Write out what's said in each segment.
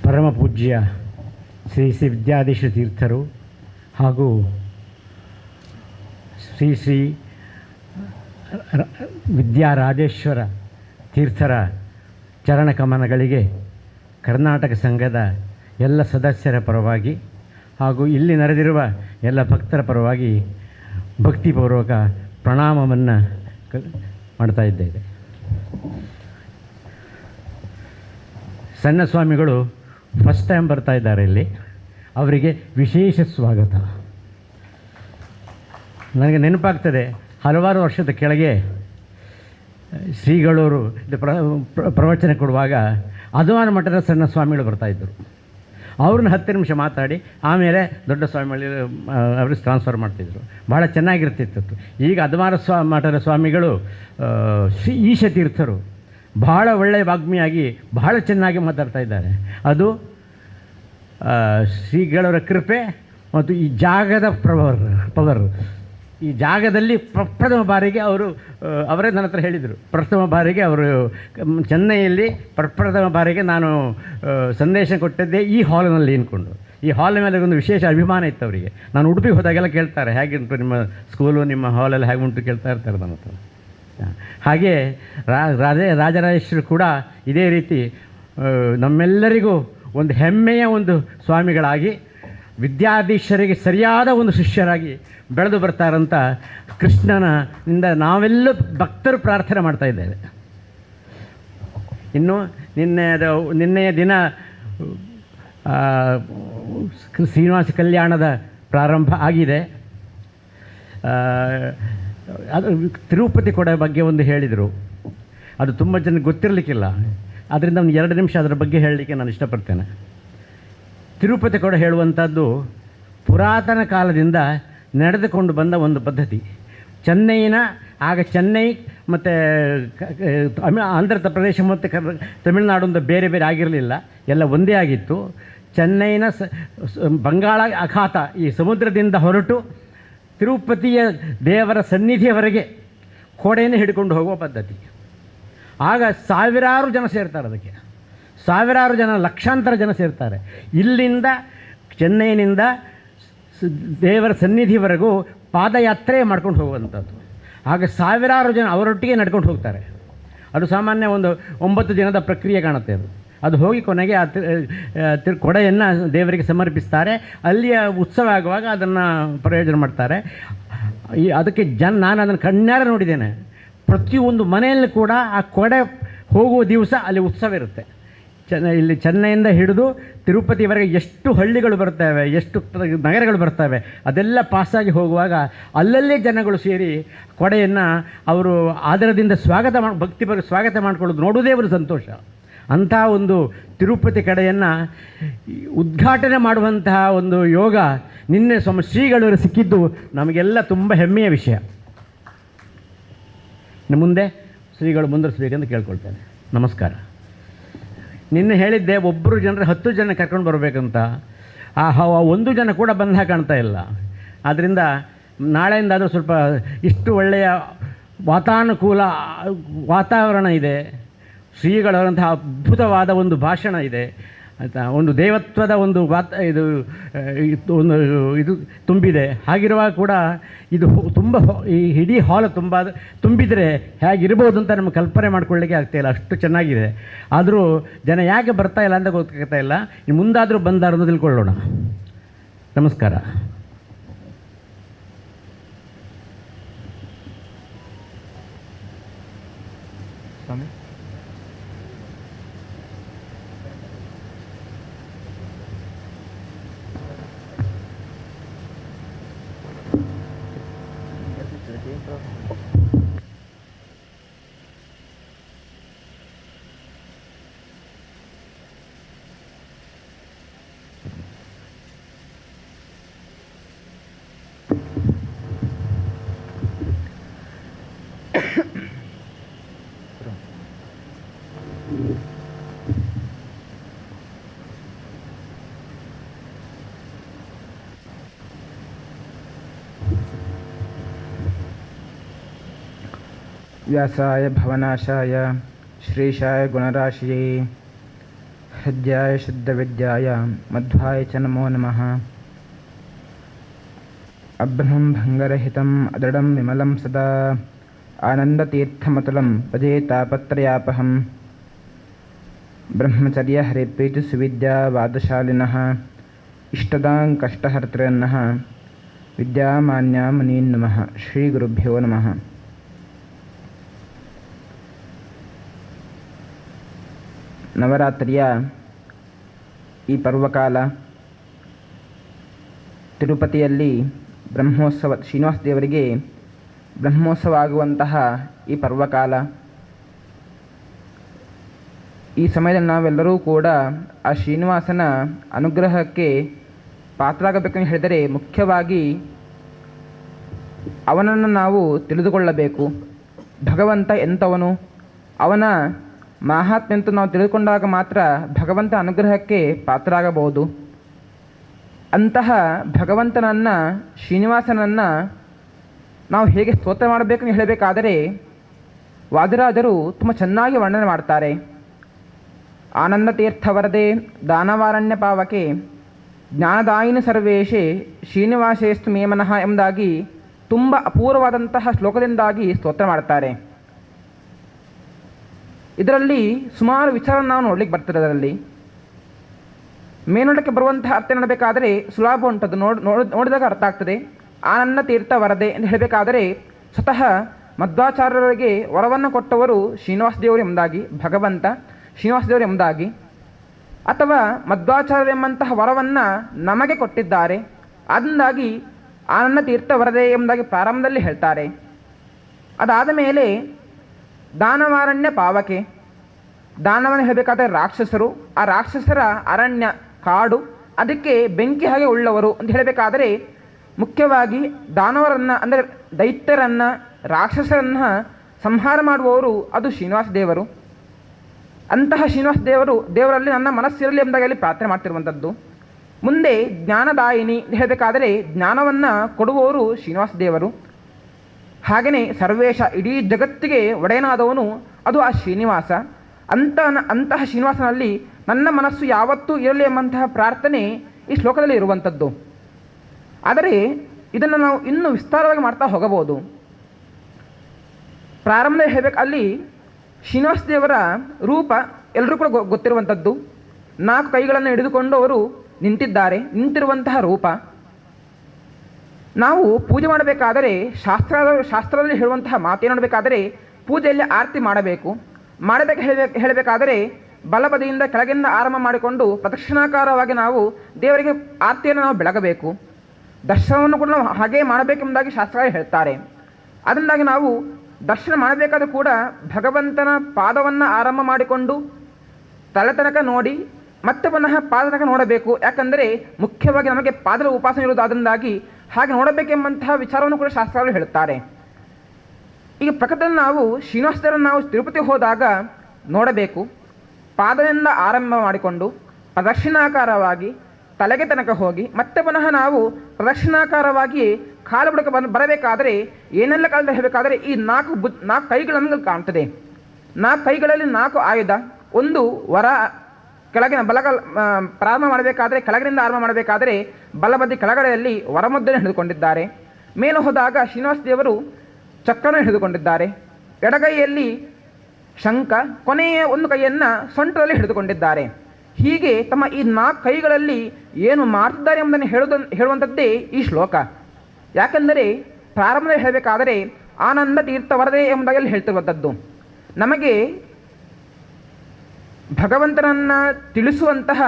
ಪರಮ ಪೂಜ್ಯ ಶ್ರೀ ಶ್ರೀ ವಿದ್ಯಾಧೀಶ ತೀರ್ಥರು ಹಾಗೂ ಶ್ರೀ ಶ್ರೀ ವಿದ್ಯಾರಾಜೇಶ್ವರ ತೀರ್ಥರ ಚರಣಕಮನಗಳಿಗೆ ಕರ್ನಾಟಕ ಸಂಘದ ಎಲ್ಲ ಸದಸ್ಯರ ಪರವಾಗಿ ಹಾಗೂ ಇಲ್ಲಿ ನೆರೆದಿರುವ ಎಲ್ಲ ಭಕ್ತರ ಪರವಾಗಿ ಭಕ್ತಿಪೂರ್ವಕ ಪ್ರಣಾಮವನ್ನು ಮಾಡ್ತಾ ಇದ್ದೇವೆ. ಸಣ್ಣ ಸ್ವಾಮಿಗಳು ಫಸ್ಟ್ ಟೈಮ್ ಬರ್ತಾ ಇದ್ದಾರೆ ಇಲ್ಲಿ, ಅವರಿಗೆ ವಿಶೇಷ ಸ್ವಾಗತ. ನನಗೆ ನೆನಪಾಗ್ತದೆ, ಹಲವಾರು ವರ್ಷದ ಕೆಳಗೆ ಶ್ರೀಗಳವರು ಪ್ರವಚನ ಕೊಡುವಾಗ ಅದ್ವಾನ ಮಠದ ಸಣ್ಣ ಸ್ವಾಮಿಗಳು ಬರ್ತಾಯಿದ್ದರು. ಅವ್ರನ್ನ 10 ನಿಮಿಷ ಮಾತಾಡಿ ಆಮೇಲೆ ದೊಡ್ಡ ಸ್ವಾಮಿಗಳು ಅವ್ರಿಗೆ ಟ್ರಾನ್ಸ್ಫರ್ ಮಾಡ್ತಿದ್ರು. ಭಾಳ ಚೆನ್ನಾಗಿರ್ತಿತ್ತು. ಈಗ ಅದ್ವಾನ ಮಠದ ಸ್ವಾಮಿಗಳು ಈಶತೀರ್ಥರು ಭಾಳ ಒಳ್ಳೆಯ ವಾಗ್ಮಿಯಾಗಿ ಭಾಳ ಚೆನ್ನಾಗಿ ಮಾತಾಡ್ತಾ ಇದ್ದಾರೆ. ಅದು ಶ್ರೀಗಳವರ ಕೃಪೆ ಮತ್ತು ಈ ಜಾಗದ ಪವರ್. ಈ ಜಾಗದಲ್ಲಿ ಪ್ರಥಮ ಬಾರಿಗೆ ಅವರೇ ನನ್ನ ಹತ್ರ ಹೇಳಿದರು, ಪ್ರಥಮ ಬಾರಿಗೆ ಅವರು ಚೆನ್ನೈಯಲ್ಲಿ ಪ್ರಥಮ ಬಾರಿಗೆ ನಾನು ಸಂದೇಶ ಕೊಟ್ಟಿದ್ದೆ ಈ ಹಾಲ್ನಲ್ಲಿ ನಿಂತ್ಕೊಂಡು. ಈ ಹಾಲ್ ಮೇಲೆ ಒಂದು ವಿಶೇಷ ಅಭಿಮಾನ ಇತ್ತು ಅವರಿಗೆ. ನಾನು ಉಡುಪಿಗೆ ಹೋದಾಗೆಲ್ಲ ಕೇಳ್ತಾರೆ, ಹೇಗುಂಟು ನಿಮ್ಮ ಸ್ಕೂಲು, ನಿಮ್ಮ ಹಾಲೆಲ್ಲ ಹೇಗುಂಟು ಕೇಳ್ತಾ ಇರ್ತಾರೆ ನನ್ನ ಹತ್ರ. ಹಾಗೆ ರಾಜರಾಜೇಶ್ವರಿ ಕೂಡ ಇದೇ ರೀತಿ ನಮ್ಮೆಲ್ಲರಿಗೂ ಒಂದು ಹೆಮ್ಮೆಯ ಒಂದು ಸ್ವಾಮಿಗಳಾಗಿ ವಿದ್ಯಾಧೀಶರಿಗೆ ಸರಿಯಾದ ಒಂದು ಶಿಷ್ಯರಾಗಿ ಬೆಳೆದು ಬರ್ತಾರಂತ ಕೃಷ್ಣನಿಂದ ನಾವೆಲ್ಲ ಭಕ್ತರು ಪ್ರಾರ್ಥನೆ ಮಾಡ್ತಾ ಇದ್ದೇವೆ. ಇನ್ನು ನಿನ್ನೆಯ ದಿನ ಶ್ರೀನಿವಾಸ ಕಲ್ಯಾಣದ ಪ್ರಾರಂಭ ಆಗಿದೆ. ಅದು ತಿರುಪತಿ ಕೊಡ ಬಗ್ಗೆ ಒಂದು ಹೇಳಿದರು, ಅದು ತುಂಬ ಜನಕ್ಕೆ ಗೊತ್ತಿರಲಿಕ್ಕಿಲ್ಲ. ಆದ್ದರಿಂದ ಒಂದು 2 ನಿಮಿಷ ಅದರ ಬಗ್ಗೆ ಹೇಳಲಿಕ್ಕೆ ನಾನು ಇಷ್ಟಪಡ್ತೇನೆ. ತಿರುಪತಿ ಕೊಡ ಹೇಳುವಂಥದ್ದು ಪುರಾತನ ಕಾಲದಿಂದ ನಡೆದುಕೊಂಡು ಬಂದ ಒಂದು ಪದ್ಧತಿ. ಚೆನ್ನೈ ಮತ್ತು ಆಂಧ್ರ ಪ್ರದೇಶ ಮತ್ತು ತಮಿಳುನಾಡು ಒಂದು ಬೇರೆ ಬೇರೆ ಆಗಿರಲಿಲ್ಲ, ಎಲ್ಲ ಒಂದೇ ಆಗಿತ್ತು. ಚೆನ್ನೈನ ಬಂಗಾಳ ಅಖಾತ ಈ ಸಮುದ್ರದಿಂದ ಹೊರಟು ತಿರುಪತಿಯ ದೇವರ ಸನ್ನಿಧಿಯವರೆಗೆ ಕೋಡೆಯನ್ನು ಹಿಡ್ಕೊಂಡು ಹೋಗುವ ಪದ್ಧತಿ. ಆಗ ಸಾವಿರಾರು ಜನ ಸೇರ್ತಾರೆ, ಅದಕ್ಕೆ ಸಾವಿರಾರು ಜನ, ಲಕ್ಷಾಂತರ ಜನ ಸೇರ್ತಾರೆ. ಇಲ್ಲಿಂದ ಚೆನ್ನೈನಿಂದ ದೇವರ ಸನ್ನಿಧಿವರೆಗೂ ಪಾದಯಾತ್ರೆ ಮಾಡ್ಕೊಂಡು ಹೋಗುವಂಥದ್ದು. ಆಗ ಸಾವಿರಾರು ಜನ ಅವರೊಟ್ಟಿಗೆ ನಡ್ಕೊಂಡು ಹೋಗ್ತಾರೆ. ಅದು ಸಾಮಾನ್ಯ ಒಂದು 9 ದಿನದ ಪ್ರಕ್ರಿಯೆ ಕಾಣುತ್ತೆ. ಅದು ಹೋಗಿ ಕೊನೆಗೆ ಆ ಕೊಡೆಯನ್ನು ದೇವರಿಗೆ ಸಮರ್ಪಿಸ್ತಾರೆ. ಅಲ್ಲಿಯ ಉತ್ಸವ ಆಗುವಾಗ ಅದನ್ನು ಪ್ರಯೋಜನ ಮಾಡ್ತಾರೆ. ಅದಕ್ಕೆ ನಾನು ಅದನ್ನು ಕಣ್ಣಾರೆ ನೋಡಿದ್ದೇನೆ. ಪ್ರತಿಯೊಂದು ಮನೆಯಲ್ಲಿ ಕೂಡ ಆ ಕೊಡೆ ಹೋಗುವ ದಿವಸ ಅಲ್ಲಿ ಉತ್ಸವ ಇರುತ್ತೆ. ಇಲ್ಲಿ ಚೆನ್ನೈಯಿಂದ ಹಿಡಿದು ತಿರುಪತಿವರೆಗೆ ಎಷ್ಟು ಹಳ್ಳಿಗಳು ಬರ್ತವೆ, ಎಷ್ಟು ನಗರಗಳು ಬರ್ತವೆ, ಅದೆಲ್ಲ ಪಾಸಾಗಿ ಹೋಗುವಾಗ ಅಲ್ಲಲ್ಲೇ ಜನಗಳು ಸೇರಿ ಕೊಡೆಯನ್ನು ಅವರು ಆದರದಿಂದ ಸ್ವಾಗತ ಮಾಡಿಕೊಳ್ಳೋದು ನೋಡೋದೇ ಒಂದು ಸಂತೋಷ. ಅಂಥ ಒಂದು ತಿರುಪತಿ ಕಡೆಯನ್ನು ಉದ್ಘಾಟನೆ ಮಾಡುವಂತಹ ಒಂದು ಯೋಗ ನಿನ್ನೆ ಶ್ರೀಗಳವರು ಸಿಕ್ಕಿದ್ದು ನಮಗೆಲ್ಲ ತುಂಬ ಹೆಮ್ಮೆಯ ವಿಷಯ. ಮುಂದೆ ಶ್ರೀಗಳು ಮುಂದುವರಿಸಬೇಕಂತ ಕೇಳ್ಕೊಳ್ತೇನೆ. ನಮಸ್ಕಾರ. ನಿನ್ನೆ ಹೇಳಿದ್ದೆ ಒಬ್ಬರು ಜನರು 10 ಜನ ಕರ್ಕೊಂಡು ಬರಬೇಕಂತ. ಒಂದು ಜನ ಕೂಡ ಬಂದ ಕಾಣ್ತಾ ಇಲ್ಲ. ಆದ್ದರಿಂದ ನಾಳೆಯಿಂದ ಅದು ಸ್ವಲ್ಪ ಇಷ್ಟು ಒಳ್ಳೆಯ ವಾತಾನುಕೂಲ ವಾತಾವರಣ ಇದೆ, ಶ್ರೀಗಳಂತಹ ಅದ್ಭುತವಾದ ಒಂದು ಭಾಷಣ ಇದೆ, ಆಯಿತಾ, ಒಂದು ದೇವತ್ವದ ಒಂದು ಇದು ತುಂಬಿದೆ. ಹಾಗಿರುವಾಗ ಕೂಡ ಇದು ತುಂಬ ಈ ಇಡೀ ಹಾಲ್ ತುಂಬಿದರೆ ಹೇಗಿರ್ಬೋದು ಅಂತ ನಮಗೆ ಕಲ್ಪನೆ ಮಾಡ್ಕೊಳ್ಳಿಕ್ಕೆ ಆಗ್ತಾಯಿಲ್ಲ, ಅಷ್ಟು ಚೆನ್ನಾಗಿದೆ. ಆದರೂ ಜನ ಯಾಕೆ ಬರ್ತಾಯಿಲ್ಲ ಅಂತ ಗೊತ್ತಾಗ್ತಾ ಇಲ್ಲ. ಇನ್ನು ಮುಂದಾದರೂ ಬಂದಾರನ್ನು ತಿಳ್ಕೊಳ್ಳೋಣ. ನಮಸ್ಕಾರ. ಸ್ವಾಮಿ व्यासाय भवनाशाय श्रीशाय गुणराशिये हृद्याय शुद्धविद्याय मध्वाय च नमो नमः। अब्रह्मं भङ्गरहितम् अदृढं विमलं सदा आनन्दतीर्थमतुलं भजे तापत्रयापहं। ब्रह्मचर्यहरिप्रीतिसुविद्यावादशालिनः इष्टदां कष्टहर्तॄन्नः विद्यामान्यां मुनीन् नमः। श्रीगुरुभ्यो नमः। ನವರಾತ್ರಿಯ ಈ ಪರ್ವಕಾಲ ತಿರುಪತಿಯಲ್ಲಿ ಬ್ರಹ್ಮೋತ್ಸವ, ಶ್ರೀನಿವಾಸ ದೇವರಿಗೆ ಬ್ರಹ್ಮೋತ್ಸವ ಆಗುವಂತಹ ಈ ಪರ್ವಕಾಲ. ಈ ಸಮಯದಲ್ಲಿ ನಾವೆಲ್ಲರೂ ಕೂಡ ಆ ಶ್ರೀನಿವಾಸನ ಅನುಗ್ರಹಕ್ಕೆ ಪಾತ್ರರಾಗಬೇಕೆಂದು ಹೇಳಿದರೆ ಮುಖ್ಯವಾಗಿ ಅವನನ್ನು ನಾವು ತಿಳಿದುಕೊಳ್ಳಬೇಕು. ಭಗವಂತ ಎಂಥವನು, ಅವನ ಮಾಹಾತ್ಮ್ಯ ಅಂತ ನಾವು ತಿಳಿದುಕೊಂಡಾಗ ಮಾತ್ರ ಭಗವಂತ ಅನುಗ್ರಹಕ್ಕೆ ಪಾತ್ರರಾಗಬಹುದು. ಅಂತಹ ಭಗವಂತನನ್ನು, ಶ್ರೀನಿವಾಸನನ್ನು ನಾವು ಹೇಗೆ ಸ್ತೋತ್ರ ಮಾಡಬೇಕಂತ ಹೇಳಬೇಕಾದರೆ ವಾದಿರಾಜರು ತುಂಬ ಚೆನ್ನಾಗಿ ವರ್ಣನೆ ಮಾಡ್ತಾರೆ. ಆನಂದ ತೀರ್ಥ ವರದೆ ದಾನವಾರಣ್ಯ ಪಾವಕೆ ಜ್ಞಾನದಾಯಿನಿ ಸರ್ವೇಶೆ ಶ್ರೀನಿವಾಸೇಸ್ತು ಮೇ ಮನಃ ಎಂಬುದಾಗಿ ತುಂಬ ಅಪೂರ್ವವಾದಂತಹ ಶ್ಲೋಕದಿಂದಾಗಿ ಸ್ತೋತ್ರ ಮಾಡ್ತಾರೆ. ಇದರಲ್ಲಿ ಸುಮಾರು ವಿಚಾರ ನಾವು ನೋಡ್ಲಿಕ್ಕೆ ಬರ್ತದೆ. ಅದರಲ್ಲಿ ಮೇಲ್ನೋಟಕ್ಕೆ ಬರುವಂತಹ ಅರ್ಥ ನೋಡಬೇಕಾದರೆ ಸುಲಭ ಉಂಟದು, ನೋಡಿದಾಗ ಅರ್ಥ ಆಗ್ತದೆ. ಆನಂದ ತೀರ್ಥ ವರದೆ ಎಂದು ಹೇಳಬೇಕಾದರೆ ಸ್ವತಃ ಮಧ್ವಾಚಾರ್ಯರಿಗೆ ವರವನ್ನು ಕೊಟ್ಟವರು ಶ್ರೀನಿವಾಸ ದೇವರು ಎಂಬುದಾಗಿ, ಭಗವಂತ ಶ್ರೀನಿವಾಸ ದೇವರು ಎಂಬುದಾಗಿ, ಅಥವಾ ಮಧ್ವಾಚಾರ್ಯರು ಎಂಬಂತಹ ವರವನ್ನು ನಮಗೆ ಕೊಟ್ಟಿದ್ದಾರೆ. ಅದರಿಂದಾಗಿ ಆನಂದ ತೀರ್ಥ ವರದೆ ಎಂಬುದಾಗಿ ಪ್ರಾರಂಭದಲ್ಲಿ ಹೇಳ್ತಾರೆ. ಅದಾದ ಮೇಲೆ ದಾನವಾರಣ್ಯ ಪಾವಕೆ, ದಾನವನ್ನು ಹೇಳಬೇಕಾದ್ರೆ ರಾಕ್ಷಸರು, ಆ ರಾಕ್ಷಸರ ಅರಣ್ಯ ಕಾಡು, ಅದಕ್ಕೆ ಬೆಂಕಿ ಹಾಗೆ ಉಳ್ಳವರು ಅಂತ ಹೇಳಬೇಕಾದರೆ ಮುಖ್ಯವಾಗಿ ದಾನವರನ್ನು ಅಂದರೆ ದೈತ್ಯರನ್ನು, ರಾಕ್ಷಸರನ್ನು ಸಂಹಾರ ಮಾಡುವವರು ಅದು ಶ್ರೀನಿವಾಸ ದೇವರು. ಅಂತಹ ಶ್ರೀನಿವಾಸ ದೇವರಲ್ಲಿ ನನ್ನ ಮನಸ್ಸಿರಲಿ ಎಂಬುದಾಗಿ ಪ್ರಾರ್ಥನೆ ಮಾಡ್ತಿರುವಂಥದ್ದು. ಮುಂದೆ ಜ್ಞಾನದಾಯಿನಿ ಹೇಳಬೇಕಾದರೆ ಜ್ಞಾನವನ್ನು ಕೊಡುವವರು ಶ್ರೀನಿವಾಸ ದೇವರು. ಹಾಗೆಯೇ ಸರ್ವೇಶ, ಇಡೀ ಜಗತ್ತಿಗೆ ಒಡೆಯನಾದವನು ಅದು ಆ ಶ್ರೀನಿವಾಸ. ಅಂತಹ ಶ್ರೀನಿವಾಸನಲ್ಲಿ ನನ್ನ ಮನಸ್ಸು ಯಾವತ್ತೂ ಇರಲಿ ಎಂಬಂತಹ ಪ್ರಾರ್ಥನೆ ಈ ಶ್ಲೋಕದಲ್ಲಿ ಇರುವಂಥದ್ದು. ಆದರೆ ಇದನ್ನು ನಾವು ಇನ್ನೂ ವಿಸ್ತಾರವಾಗಿ ಮಾಡ್ತಾ ಹೋಗಬಹುದು. ಪ್ರಾರಂಭದಲ್ಲಿ ಹೇಳಬೇಕು, ಅಲ್ಲಿ ಶ್ರೀನಿವಾಸ ದೇವರ ರೂಪ ಎಲ್ಲರೂ ಕೂಡ ಗೊತ್ತಿರುವಂಥದ್ದು. 4 ಕೈಗಳನ್ನು ಹಿಡಿದುಕೊಂಡು ಅವರು ನಿಂತಿರುವಂತಹ ರೂಪ. ನಾವು ಪೂಜೆ ಮಾಡಬೇಕಾದರೆ ಶಾಸ್ತ್ರದಲ್ಲಿ ಹೇಳುವಂತಹ ಮಾತೇನು ನೋಡಬೇಕಾದರೆ ಪೂಜೆಯಲ್ಲಿ ಆರತಿ ಮಾಡಬೇಕು. ಹೇಳಬೇಕಾದರೆ ಬಲಬದಿಯಿಂದ ಕೆಳಗಿಂದ ಆರಂಭ ಮಾಡಿಕೊಂಡು ಪ್ರದಕ್ಷಿಣಾಕಾರವಾಗಿ ನಾವು ದೇವರಿಗೆ ಆರತಿಯನ್ನು ನಾವು ಬೆಳಗಬೇಕು. ದರ್ಶನವನ್ನು ಕೂಡ ನಾವು ಹಾಗೇ ಮಾಡಬೇಕೆಂಬುದಾಗಿ ಶಾಸ್ತ್ರಗಳು ಹೇಳ್ತಾರೆ. ಅದರಿಂದಾಗಿ ನಾವು ದರ್ಶನ ಮಾಡಬೇಕಾದ್ರೂ ಕೂಡ ಭಗವಂತನ ಪಾದವನ್ನು ಆರಂಭ ಮಾಡಿಕೊಂಡು ತಲೆ ತನಕ ನೋಡಿ ಮತ್ತೆ ಪುನಃ ಪಾದ ತನಕ ನೋಡಬೇಕು. ಯಾಕಂದರೆ ಮುಖ್ಯವಾಗಿ ನಮಗೆ ಪಾದದ ಉಪಾಸನೆ ಇರುವುದು. ಅದರಿಂದಾಗಿ ಹಾಗೆ ನೋಡಬೇಕೆಂಬಂತಹ ವಿಚಾರವನ್ನು ಕೂಡ ಶಾಸ್ತ್ರಗಳು ಹೇಳುತ್ತಾರೆ. ಈಗ ಪ್ರಕೃತಿಯನ್ನು ನಾವು ಶ್ರೀನಿವಾಸರನ್ನು ನಾವು ತಿರುಪತಿ ಹೋದಾಗ ನೋಡಬೇಕು. ಪಾದದಿಂದ ಆರಂಭ ಮಾಡಿಕೊಂಡು ಪ್ರದಕ್ಷಿಣಾಕಾರವಾಗಿ ತಲೆಗೆ ತನಕ ಹೋಗಿ ಮತ್ತೆ ಪುನಃ ನಾವು ಪ್ರದಕ್ಷಿಣಾಕಾರವಾಗಿ ಕಾಲು ಬುಡಕ ಬರಬೇಕಾದರೆ ಏನೆಲ್ಲ ಕಾಲದಲ್ಲಿ ಹೇಳಬೇಕಾದರೆ ಈ 4 ಕೈಗಳು ನಮಗೆ ಕಾಣ್ತದೆ. 4 ಕೈಗಳಲ್ಲಿ 4 ಆಯುಧ. ಒಂದು ವರ, ಕೆಳಗಿನ ಪ್ರಾರಂಭ ಮಾಡಬೇಕಾದರೆ ಕೆಳಗಿನಿಂದ ಆರಂಭ ಮಾಡಬೇಕಾದರೆ ಬಲಬದಿ ಕೆಳಗಡೆಯಲ್ಲಿ ವರಮುದ್ರೆಯನ್ನು ಹಿಡಿದುಕೊಂಡಿದ್ದಾರೆ. ಮೇಲೆ ಹೋದಾಗ ಶ್ರೀನಿವಾಸ ದೇವರು ಚಕ್ರವನ್ನು ಹಿಡಿದುಕೊಂಡಿದ್ದಾರೆ. ಎಡಗೈಯಲ್ಲಿ ಶಂಖ, ಕೊನೆಯ ಒಂದು ಕೈಯನ್ನು ಸೊಂಟದಲ್ಲಿ ಹಿಡಿದುಕೊಂಡಿದ್ದಾರೆ. ಹೀಗೆ ತಮ್ಮ ಈ 4 ಕೈಗಳಲ್ಲಿ ಏನು ಮಾಡ್ತಿದ್ದಾರೆ ಎಂಬುದನ್ನು ಹೇಳುವಂಥದ್ದೇ ಈ ಶ್ಲೋಕ. ಯಾಕೆಂದರೆ ಪ್ರಾರಂಭದಲ್ಲಿ ಹೇಳಬೇಕಾದರೆ ಆನಂದ ತೀರ್ಥ ವರದೆ ಎಂಬುದಾಗಿ ಹೇಳ್ತಿರುವಂಥದ್ದು. ನಮಗೆ ಭಗವಂತನನ್ನು ತಿಳಿಸುವಂತಹ